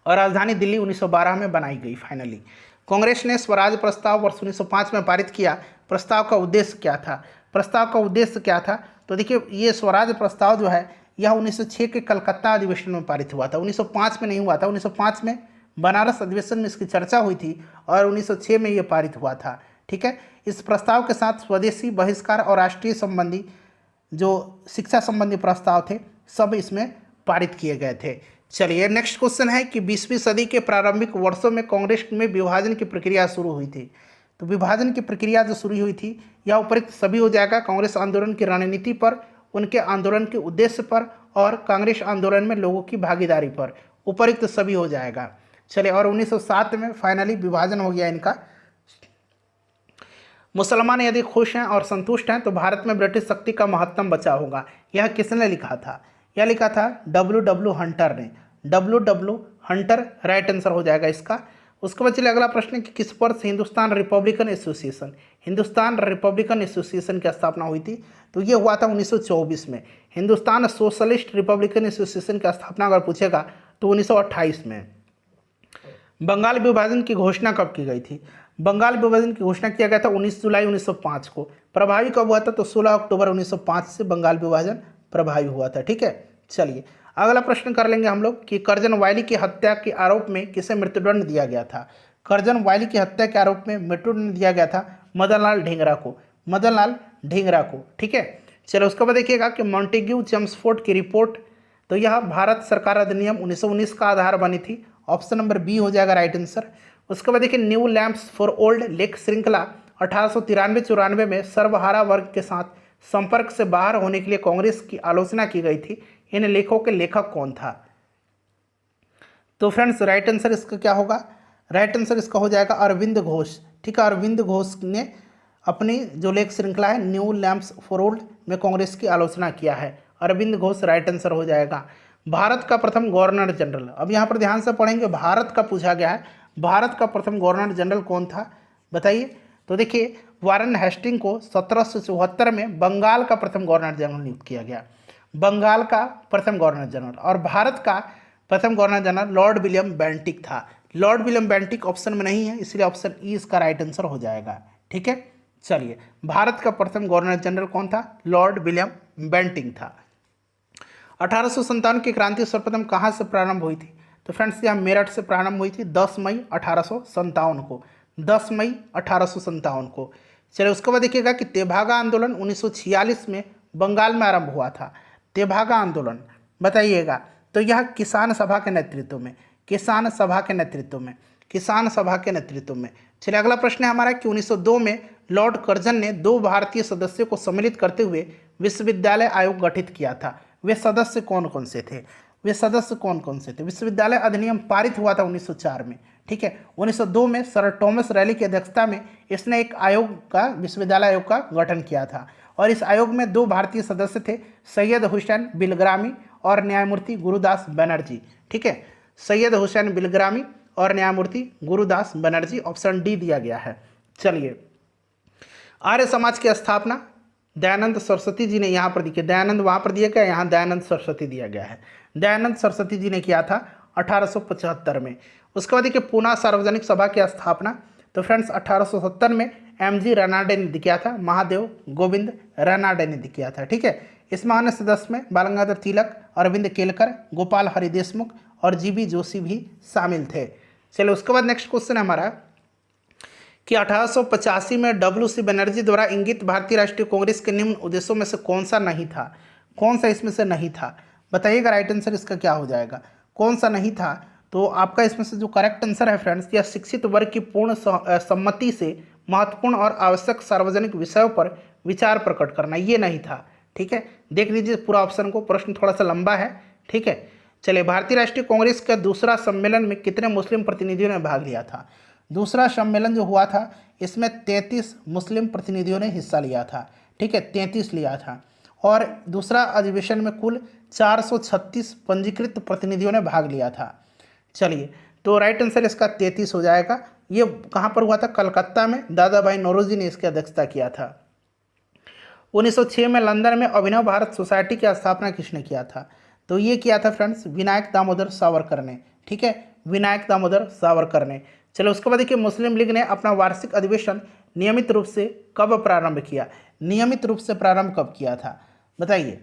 S1: और राजधानी दिल्ली 1912 में बनाई गई फाइनली। कांग्रेस ने स्वराज प्रस्ताव वर्ष 1905 में पारित किया। प्रस्ताव का उद्देश्य क्या था? प्रस्ताव का उद्देश्य क्या था? तो देखिए, ये स्वराज प्रस्ताव जो है यह 1906 के कलकत्ता अधिवेशन में पारित हुआ था। 1905 में नहीं हुआ था। 1905 में बनारस अधिवेशन में इसकी चर्चा हुई थी और 1906 में ये पारित हुआ था। ठीक है। इस प्रस्ताव के साथ स्वदेशी बहिष्कार और राष्ट्रीय संबंधी जो शिक्षा संबंधी प्रस्ताव थे सब इसमें पारित किए गए थे। चलिए नेक्स्ट क्वेश्चन है कि 20वीं सदी के प्रारंभिक वर्षों में कांग्रेस में विभाजन की प्रक्रिया शुरू हुई थी। तो विभाजन की प्रक्रिया जो शुरू हुई थी यह उपरोक्त सभी हो जाएगा कांग्रेस आंदोलन की रणनीति पर, उनके आंदोलन के उद्देश्य पर और कांग्रेस आंदोलन में लोगों की भागीदारी पर, उपरोक्त सभी हो जाएगा। चलिए, और 1907 में फाइनली विभाजन हो गया इनका। मुसलमान यदि खुश हैं और संतुष्ट हैं तो भारत में ब्रिटिश शक्ति का महत्तम बचा होगा। यह किसने लिखा था? यह लिखा था W.W. हंटर ने। W.W. हंटर राइट आंसर हो जाएगा इसका। उसके बाद चलिए अगला प्रश्न है कि किस वर्ष हिंदुस्तान रिपब्लिकन एसोसिएशन की स्थापना हुई थी? तो ये हुआ था 1924 में। हिंदुस्तान सोशलिस्ट रिपब्लिकन एसोसिएशन की स्थापना अगर पूछेगा तो 1928 में। बंगाल विभाजन की घोषणा कब की गई थी? बंगाल विभाजन की घोषणा किया गया था 19 जुलाई 1905 को। प्रभावी कब हुआ था? तो 16 अक्टूबर 1905 से बंगाल विभाजन प्रभावी हुआ था। ठीक है। चलिए अगला प्रश्न कर लेंगे हम लोग कि करजन वायली की हत्या के आरोप में किसे मृत्युदंड दिया गया था? करजन वायली की हत्या के आरोप में मृत्युदंड दिया गया था मदनलाल ढींगरा को। ठीक है। चलो उसके बाद देखिएगा कि मॉन्टेग्यू चेम्सफोर्ड की रिपोर्ट, तो यह भारत सरकार अधिनियम 1919 का आधार बनी थी। ऑप्शन नंबर बी हो जाएगा राइट आंसर। उसके बाद देखिए new lamps for old lake श्रृंखला 1893-94 में सर्वहारा वर्ग के साथ संपर्क से बाहर होने के लिए कांग्रेस की आलोचना की गई थी। इन लेखों के लेखक कौन था? तो फ्रेंड्स राइट आंसर इसका क्या होगा? राइट आंसर इसका हो जाएगा अरविंद घोष। ठीक है। अरविंद घोष ने अपनी जो लेख श्रृंखला है न्यू लैंप्स फॉर ओल्ड में कांग्रेस की आलोचना किया है। अरविंद घोष राइट आंसर हो जाएगा। भारत का प्रथम गवर्नर जनरल, अब यहाँ पर ध्यान से पढ़ेंगे, भारत का पूछा गया है। भारत का प्रथम गवर्नर जनरल कौन था बताइए? तो देखिए वारन हेस्टिंग को 1774 में बंगाल का प्रथम गवर्नर जनरल नियुक्त किया गया। बंगाल का प्रथम गवर्नर जनरल। और भारत का प्रथम governor general Lord William Bentinck था। लॉर्ड विलियम बेंटिक ऑप्शन में नहीं है, इसलिए ऑप्शन ई इसका राइट आंसर हो जाएगा। ठीक है। चलिए भारत का प्रथम गवर्नर जनरल कौन था? लॉर्ड विलियम बेंटिक था। 1857 की क्रांति सर्वप्रथम कहाँ से प्रारंभ हुई थी? तो फ्रेंड्स यह मेरठ से प्रारंभ हुई थी 10 मई 1857 को। 10 मई 1857 को। चलिए उसके बाद देखिएगा कि तेभागा आंदोलन 1946 में बंगाल में आरंभ हुआ था। तेभागा आंदोलन बताइएगा। तो यह किसान सभा के नेतृत्व में। चलिए अगला प्रश्न है हमारा कि 1902 में लॉर्ड कर्जन ने 2 भारतीय सदस्यों को सम्मिलित करते हुए विश्वविद्यालय आयोग गठित किया था। वे सदस्य कौन कौन से थे? विश्वविद्यालय अधिनियम पारित हुआ था 1904 में। ठीक है। 1902 में सर थॉमस रैली की अध्यक्षता में इसने एक विश्वविद्यालय आयोग का गठन किया था और इस आयोग में 2 भारतीय सदस्य थे, सैयद हुसैन बिलग्रामी और न्यायमूर्ति गुरुदास बनर्जी। ठीक है। सैयद हुसैन बिलग्रामी और न्यायमूर्ति गुरुदास बनर्जी, ऑप्शन डी दिया गया है। चलिए आर्य समाज की स्थापना दयानंद सरस्वती जी ने, यहाँ पर देखिए दयानंद वहाँ पर दिया गया, यहाँ दयानंद सरस्वती दिया गया है। दयानंद सरस्वती जी ने किया था 1875 में। उसके बाद देखिए पूना सार्वजनिक सभा की स्थापना, तो फ्रेंड्स 1870 में MG रनाडे ने किया था। महादेव गोविंद रनाडे ने किया था। ठीक है। इस महान सदस्य में बाल गंगाधर तिलक, अरविंद केलकर, गोपाल हरि देशमुख और GB जोशी भी शामिल थे। चलिए उसके बाद नेक्स्ट क्वेश्चन है हमारा कि 1885 में WC बनर्जी द्वारा इंगित भारतीय राष्ट्रीय कांग्रेस के निम्न उद्देश्यों में से कौन सा नहीं था? कौन सा इसमें से नहीं था बताइएगा? राइट आंसर इसका क्या हो जाएगा? कौन सा नहीं था? तो आपका इसमें से जो करेक्ट आंसर है फ्रेंड्स, यह शिक्षित वर्ग की पूर्ण सम्मति से महत्वपूर्ण और आवश्यक सार्वजनिक विषयों पर विचार प्रकट करना, ये नहीं था। ठीक है। देख लीजिए पूरा ऑप्शन को, प्रश्न थोड़ा सा लंबा है। ठीक है। चलिए भारतीय राष्ट्रीय कांग्रेस का दूसरा सम्मेलन में कितने मुस्लिम प्रतिनिधियों ने भाग लिया था? दूसरा सम्मेलन जो हुआ था इसमें 33 मुस्लिम प्रतिनिधियों ने हिस्सा लिया था। ठीक है। 33 लिया था। और दूसरा अधिवेशन में कुल 436 पंजीकृत प्रतिनिधियों ने भाग लिया था। चलिए तो राइट आंसर इसका 33 हो जाएगा। ये कहाँ पर हुआ था? कलकत्ता में। दादा भाई नौरोजी ने इसकी अध्यक्षता किया था। 1906 में लंदन में अभिनव भारत सोसाइटी की स्थापना किसने किया था? तो ये किया था फ्रेंड्स विनायक दामोदर सावरकर ने। ठीक है। विनायक दामोदर सावरकर ने। चलो उसके बाद देखिए मुस्लिम लीग ने अपना वार्षिक अधिवेशन नियमित रूप से कब प्रारंभ किया? नियमित रूप से प्रारंभ कब किया था बताइए?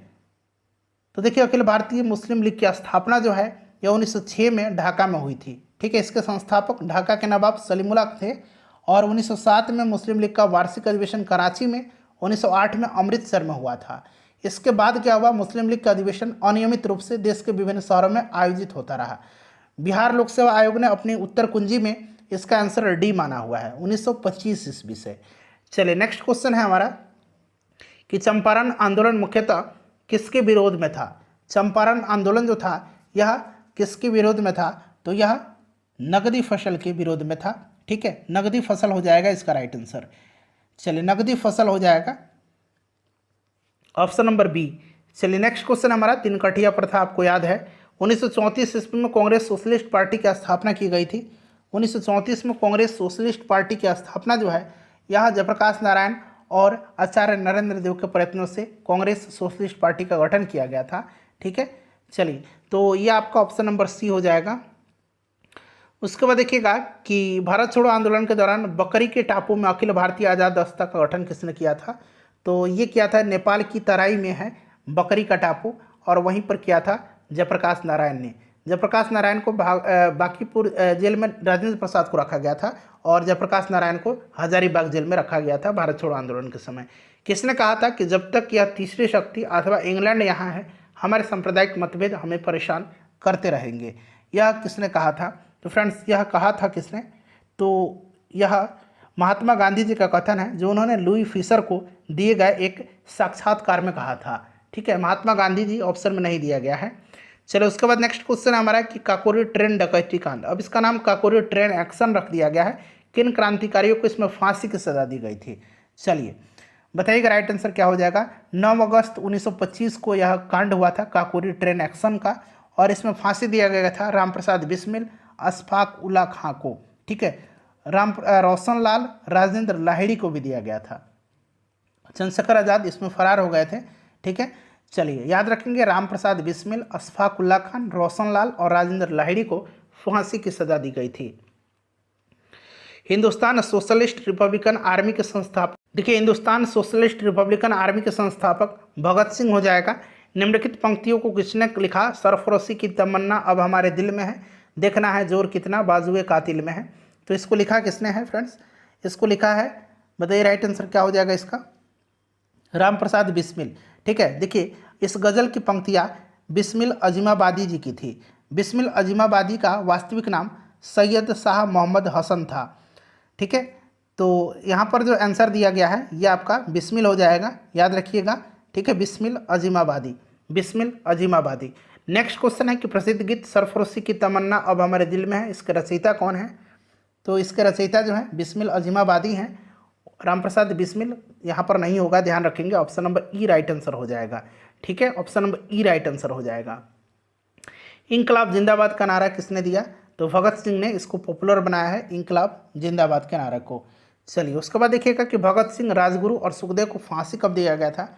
S1: तो देखिए अखिल भारतीय मुस्लिम लीग की स्थापना जो है यह 1906 में ढाका में हुई थी। ठीक है, इसके संस्थापक ढाका के नवाब सलीमुल्लाह थे और 1907 में मुस्लिम लीग का वार्षिक अधिवेशन कराची में, 1908 में अमृतसर में हुआ था। इसके बाद क्या हुआ? मुस्लिम लीग का अधिवेशन अनियमित रूप से देश के विभिन्न शहरों में आयोजित होता रहा। बिहार लोक सेवा आयोग ने अपनी उत्तर कुंजी में इसका आंसर डी माना हुआ है 1925 ईस्वी से। चलिए नेक्स्ट क्वेश्चन है हमारा कि चंपारण आंदोलन मुख्यतः किसके विरोध में था? चंपारण आंदोलन जो था यह किसके विरोध में था? तो यह नकदी फसल के विरोध में था। ठीक है, नकदी फसल हो जाएगा इसका राइट आंसर। चलिए नकदी फसल हो जाएगा ऑप्शन नंबर बी। चलिए नेक्स्ट क्वेश्चन हमारा तिनकठिया प्रथा आपको याद है 1934 ईस्वी में कांग्रेस सोशलिस्ट पार्टी की स्थापना की गई थी। 1934 में कांग्रेस सोशलिस्ट पार्टी की स्थापना जो है यह जयप्रकाश नारायण और आचार्य नरेंद्र देव के प्रयत्नों से कांग्रेस सोशलिस्ट पार्टी का गठन किया गया था। ठीक है, चलिए तो ये आपका ऑप्शन नंबर सी हो जाएगा। उसके बाद देखिएगा कि भारत छोड़ो आंदोलन के दौरान बकरी के टापू में अखिल भारतीय आज़ाद दस्ता का गठन किसने किया था? तो ये किया था नेपाल की तराई में है बकरी का टापू और वहीं पर किया था जयप्रकाश नारायण ने। जयप्रकाश नारायण को बांकीपुर जेल में राजेंद्र प्रसाद को रखा गया था और जयप्रकाश नारायण को हजारीबाग जेल में रखा गया था भारत छोड़ो आंदोलन के समय। किसने कहा था कि जब तक यह तीसरी शक्ति अथवा इंग्लैंड यहाँ है हमारे सांप्रदायिक मतभेद हमें परेशान करते रहेंगे? यह किसने कहा था? तो फ्रेंड्स यह कहा था किसने? तो यह महात्मा गांधी जी का कथन है जो उन्होंने लुई फिशर को दिए गए एक साक्षात्कार में कहा था। ठीक है, महात्मा गांधी जी ऑप्शन में नहीं दिया गया है। चलो उसके बाद नेक्स्ट क्वेश्चन हमारा कि काकोरी ट्रेन डकैती कांड, अब इसका नाम काकोरी ट्रेन एक्शन रख दिया गया है। किन क्रांतिकारियों को इसमें फांसी की सजा दी गई थी? चलिए बताइएगा राइट आंसर क्या हो जाएगा। 9 अगस्त 1925 को यह कांड हुआ था काकोरी ट्रेन एक्शन का और इसमें फांसी दिया गया था राम प्रसाद बिस्मिल, अशफाक उल्ला खां को। ठीक है, रोशन लाल, राजेंद्र लाहिड़ी को भी दिया गया था। चंद्रशेखर आज़ाद इसमें फरार हो गए थे। ठीक है, चलिए याद रखेंगे राम प्रसाद बिस्मिल, अशफाक उल्ला खान, रोशन लाल और राजेंद्र लाहिड़ी को फांसी की सजा दी गई थी। हिंदुस्तान सोशलिस्ट रिपब्लिकन आर्मी के संस्थापक, देखिए हिंदुस्तान सोशलिस्ट रिपब्लिकन आर्मी के संस्थापक भगत सिंह हो जाएगा। निम्नलिखित पंक्तियों को किसने लिखा? सरफरोशी की तमन्ना अब हमारे दिल में है, देखना है जोर कितना बाजुए कातिल में है। तो इसको लिखा किसने है फ्रेंड्स? इसको लिखा है, बताइए राइट आंसर क्या हो जाएगा इसका? राम प्रसाद बिस्मिल। ठीक है, देखिए इस गज़ल की पंक्तियाँ बिस्मिल अजीमाबादी जी की थी। बिस्मिल अजीमाबादी का वास्तविक नाम सैयद शाह मोहम्मद हसन था। ठीक है, तो यहाँ पर जो आंसर दिया गया है ये आपका बिस्मिल हो जाएगा, याद रखिएगा। ठीक है, बिस्मिल अजीमाबादी, बिस्मिल अजीमाबादी। नेक्स्ट क्वेश्चन है कि प्रसिद्ध गीत सरफरोशी की तमन्ना अब हमारे दिल में है, इसके रचयिता कौन है? तो इसके रचयिता जो है बिस्मिल अजीमाबादी हैं। राम प्रसाद बिस्मिल यहाँ पर नहीं होगा, ध्यान रखेंगे। ऑप्शन नंबर ई राइट आंसर हो जाएगा। ठीक है, ऑप्शन नंबर ई राइट आंसर हो जाएगा। इंकलाब जिंदाबाद का नारा किसने दिया? तो भगत सिंह ने इसको पॉपुलर बनाया है इंकलाब जिंदाबाद के नारे को। चलिए उसके बाद देखिएगा कि भगत सिंह, राजगुरु और सुखदेव को फांसी कब दिया गया था?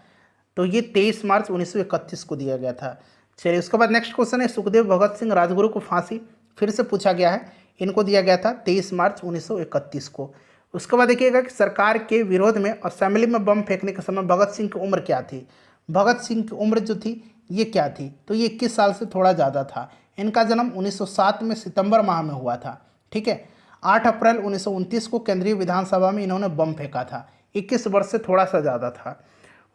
S1: तो ये 23 मार्च 1931 को दिया गया था। चलिए उसके बाद नेक्स्ट क्वेश्चन है सुखदेव, भगत सिंह, राजगुरु को फांसी फिर से पूछा गया है, इनको दिया गया था 23 मार्च 1931 को। उसके बाद देखिएगा कि सरकार के विरोध में असेंबली में बम फेंकने के समय भगत सिंह की उम्र क्या थी? भगत सिंह की उम्र जो थी ये क्या थी? तो ये 21 साल से थोड़ा ज़्यादा था। इनका जन्म 1907 में सितंबर माह में हुआ था। ठीक है, 8 अप्रैल 1929 को केंद्रीय विधानसभा में इन्होंने बम फेंका था। 21 वर्ष से थोड़ा सा ज़्यादा था।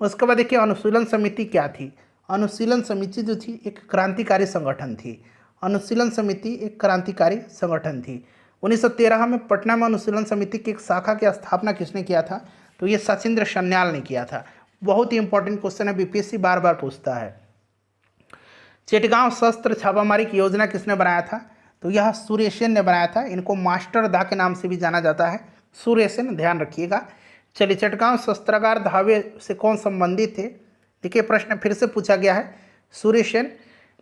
S1: उसके बाद देखिए अनुशीलन समिति क्या थी? अनुशीलन समिति जो थी एक क्रांतिकारी संगठन थी। अनुशीलन समिति एक क्रांतिकारी संगठन थी। 1913 में पटना में अनुशीलन समिति की एक शाखा की स्थापना किसने किया था? तो ये सचिंद्र सन्याल ने किया था। बहुत ही इंपॉर्टेंट क्वेश्चन है, बीपीएससी बार बार पूछता है। चेटगांव शस्त्र छापामारी की योजना किसने बनाया था? तो यह सूर्य सेन ने बनाया था। इनको मास्टर दा के नाम से भी जाना जाता है, सूर्य सेन, ध्यान रखिएगा। चलिए चटगांव शस्त्रागार धावे से कौन संबंधित थे? देखिए प्रश्न फिर से पूछा गया है। सूर्य सेन।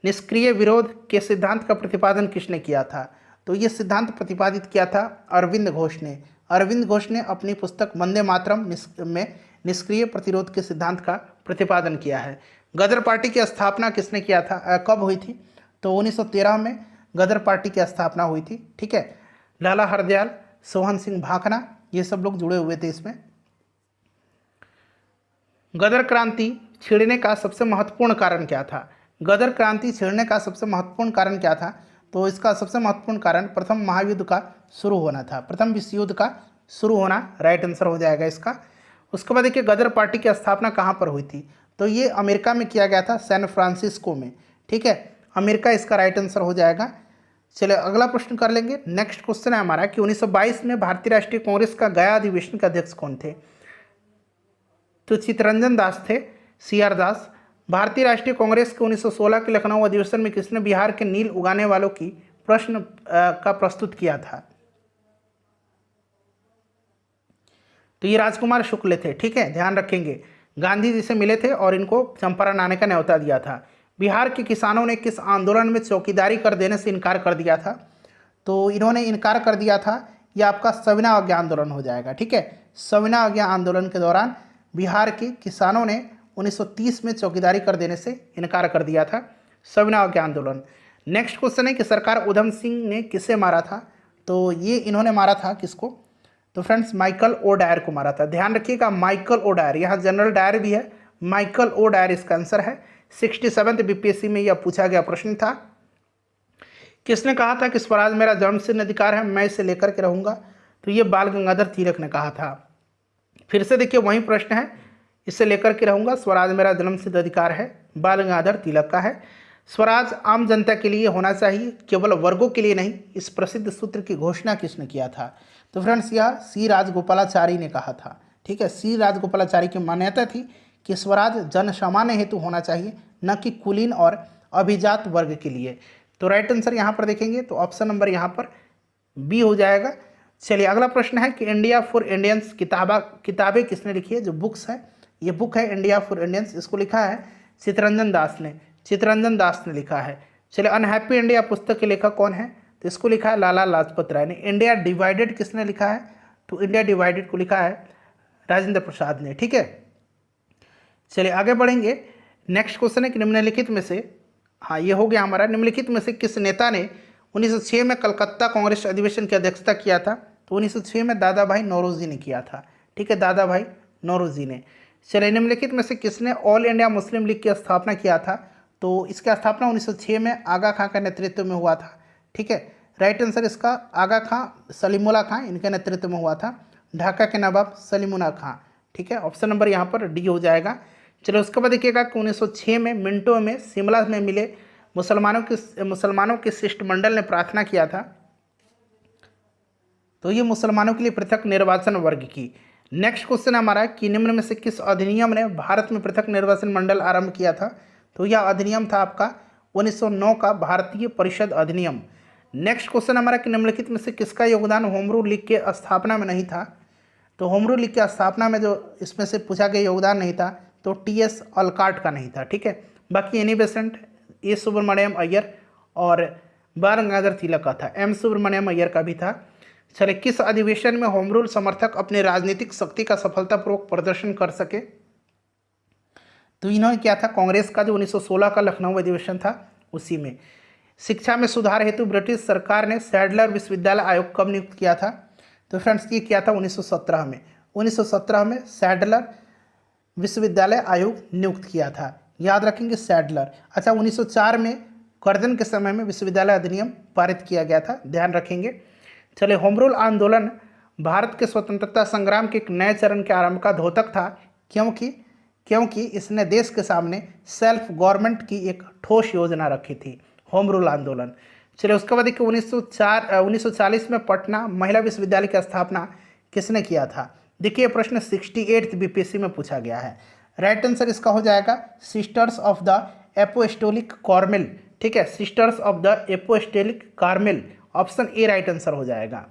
S1: निष्क्रिय विरोध के सिद्धांत का प्रतिपादन किसने किया था? तो ये सिद्धांत प्रतिपादित किया था अरविंद घोष ने। अरविंद घोष ने अपनी पुस्तक वंदे मातरम में निष्क्रिय प्रतिरोध के सिद्धांत का प्रतिपादन किया है। गदर पार्टी की स्थापना किसने किया था, कब हुई थी? तो 1913 में गदर पार्टी की स्थापना हुई थी। ठीक है, लाला हरदयाल, सोहन सिंह भाखड़ा, ये सब लोग जुड़े हुए थे इसमें। गदर क्रांति छिड़ने का सबसे महत्वपूर्ण कारण क्या था? गदर क्रांति छिड़ने का सबसे महत्वपूर्ण कारण क्या था? तो इसका सबसे महत्वपूर्ण कारण प्रथम महायुद्ध का शुरू होना था। प्रथम विश्व युद्ध का शुरू होना राइट आंसर हो जाएगा इसका। उसके बाद देखिए गदर पार्टी की स्थापना कहाँ पर हुई थी? तो ये अमेरिका में किया गया था, सैन फ्रांसिस्को में। ठीक है, अमेरिका इसका राइट आंसर हो जाएगा। चलिए अगला प्रश्न कर लेंगे। नेक्स्ट क्वेश्चन है हमारा कि 1922 में भारतीय राष्ट्रीय कांग्रेस का गया अधिवेशन के अध्यक्ष कौन थे? तो चित्तरंजन दास थे, CR दास। भारतीय राष्ट्रीय कांग्रेस के 1916 के लखनऊ अधिवेशन में किसने बिहार के नील उगाने वालों की प्रश्न का प्रस्तुत किया था? तो ये राजकुमार शुक्ल थे। ठीक है, ध्यान रखेंगे, गांधी जी से मिले थे और इनको चंपारण आने का न्योता दिया था। बिहार के किसानों ने किस आंदोलन में चौकीदारी कर देने से इनकार कर दिया था? तो इन्होंने इनकार कर दिया था, यह आपका सविना अवज्ञा आंदोलन हो जाएगा। ठीक है, सविना अवज्ञा आंदोलन के दौरान बिहार के किसानों ने 1930 में चौकीदारी कर देने से इनकार कर दिया था, सविना अवज्ञा आंदोलन। नेक्स्ट क्वेश्चन है कि सरकार उधम सिंह ने किसे मारा था? तो ये इन्होंने मारा था किसको? तो फ्रेंड्स माइकल ओ डायर को मारा था। ध्यान रखिएगा, माइकल ओ डायर, यहाँ जनरल डायर भी है, माइकल ओ डायर इसका आंसर है। 67th BPSC में यह पूछा गया प्रश्न था। किसने कहा था कि स्वराज मेरा जन्मसिद्ध अधिकार है, मैं इसे लेकर के रहूंगा? तो ये बाल गंगाधर तिलक ने कहा था। फिर से देखिए वही प्रश्न है, इसे लेकर के रहूंगा, स्वराज मेरा जन्मसिद्ध अधिकार है, बाल गंगाधर तिलक का है। स्वराज आम जनता के लिए होना चाहिए, केवल वर्गों के लिए नहीं, इस प्रसिद्ध सूत्र की घोषणा किसने किया था? तो फ्रेंड्स यह C राजगोपालाचारी ने कहा था। ठीक है, C राजगोपालाचारी की मान्यता थी कि स्वराज जन सामान्य हेतु होना चाहिए, न कि कुलीन और अभिजात वर्ग के लिए। तो राइट आंसर यहाँ पर देखेंगे तो ऑप्शन नंबर यहाँ पर B हो जाएगा। चलिए अगला प्रश्न है कि इंडिया फॉर इंडियंस किताबें किसने लिखी है? जो बुक्स है, ये बुक है इंडिया फॉर इंडियंस, इसको लिखा है चित्तरंजन दास ने, चित्तरंजन दास ने लिखा है। चलिए अनहैप्पी इंडिया पुस्तक के लेखक कौन है? तो इसको लिखा है लाला लाजपत राय ने। इंडिया डिवाइडेड किसने लिखा है? तो इंडिया डिवाइडेड को लिखा है राजेंद्र प्रसाद ने। ठीक है, चलिए आगे बढ़ेंगे। नेक्स्ट क्वेश्चन है कि निम्नलिखित में से, हाँ ये हो गया हमारा, निम्नलिखित में से किस नेता ने 1906 में कलकत्ता कांग्रेस अधिवेशन की अध्यक्षता किया था? तो 1906 में दादा भाई नौरोजी ने किया था। ठीक है, दादा भाई नौरोजी ने। चलिए निम्नलिखित में से किसने ऑल इंडिया मुस्लिम लीग की स्थापना किया था? तो इसका स्थापना 1906 में आगा खां के नेतृत्व में हुआ था। ठीक है, राइट आंसर इसका आगा खां, सलीमुल्लाह खां इनके नेतृत्व में हुआ था, ढाका के नवाब सलीमुल्लाह खां। ठीक है, ऑप्शन नंबर यहाँ पर D हो जाएगा। चलो उसके बाद देखिएगा कि 1906 में मिनटों में शिमला में मिले मुसलमानों के शिष्टमंडल ने प्रार्थना किया था। तो ये मुसलमानों के लिए पृथक निर्वाचन वर्ग की। नेक्स्ट क्वेश्चन हमारा कि निम्न में से किस अधिनियम ने भारत में पृथक निर्वाचन मंडल आरंभ किया था? तो यह अधिनियम था आपका 1909 का भारतीय परिषद अधिनियम। नेक्स्ट क्वेश्चन हमारा कि निम्नलिखित में से किसका योगदान होम रूल लीग के स्थापना में नहीं था? तो होम रूल लीग की स्थापना में जो इसमें से पूछा गया योगदान नहीं था, तो TS अलकाट का नहीं था। ठीक है, बाकी Annie Besant, A Subramaniam Iyer और बाल गंगाधर तिलक का था, M सुब्रमण्यम अय्यर का भी था। चलिए किस अधिवेशन में होम रूल समर्थक अपने राजनीतिक शक्ति का सफलतापूर्वक प्रदर्शन कर सके? तो इन्होंने क्या था, कांग्रेस का जो 1916 का लखनऊ अधिवेशन था उसी में। शिक्षा में सुधार हेतु ब्रिटिश सरकार ने सैडलर विश्वविद्यालय आयोग कब नियुक्त किया था? तो फ्रेंड्स ये किया था 1917 में। 1917 में सैडलर विश्वविद्यालय आयोग नियुक्त किया था, याद रखेंगे सैडलर। अच्छा 1904 में कर्जन के समय में विश्वविद्यालय अधिनियम पारित किया गया था, ध्यान रखेंगे। चलिए होम रूल आंदोलन भारत के स्वतंत्रता संग्राम के एक नए चरण के आरंभ का द्योतक था, क्योंकि इसने देश के सामने सेल्फ गवर्नमेंट की एक ठोस योजना रखी थी, होम रूल आंदोलन। चलिए उसके बाद देखिए 1940 में पटना महिला विश्वविद्यालय की स्थापना किसने किया था? देखिए प्रश्न 68th BPSC में पूछा गया है। राइट आंसर इसका हो जाएगा sisters of the apostolic Carmel. ठीक है, sisters of the apostolic Carmel, option A right answer हो जाएगा।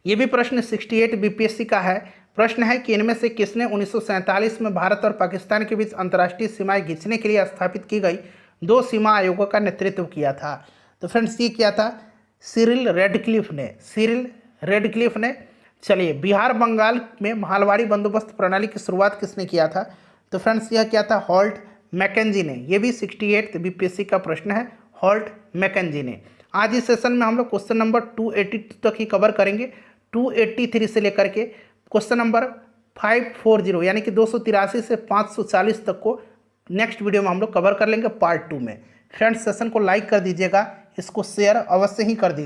S1: ये भी प्रश्न 68 BPSC का है। प्रश्न है कि इनमें से किसने 1947 में भारत और पाकिस्तान के बीच अंतर्राष्ट्रीय सीमाएं खींचने के लिए स्थापित की गई 2 सीमा आयोगों का नेतृत्व किया था? तो फ्रेंड्स ये किया था सिरिल रेडक्लिफ ने, सिरिल रेडक्लिफ ने। चलिए बिहार बंगाल में माहलवाड़ी बंदोबस्त प्रणाली की शुरुआत किसने किया था? तो फ्रेंड्स यह क्या था, हॉल्ट मैकेंजी ने। यह भी 68th BPSC का प्रश्न है, हॉल्ट मैकेंजी ने। आज इस सेशन में हम लोग क्वेश्चन नंबर 282 तक ही कवर करेंगे। 283 से लेकर के क्वेश्चन नंबर 540 यानी कि 283 से 540 तक को नेक्स्ट वीडियो में हम लोग कवर कर लेंगे पार्ट 2 में। फ्रेंड्स, सेशन को लाइक कर दीजिएगा, इसको शेयर अवश्य ही कर दीजिए।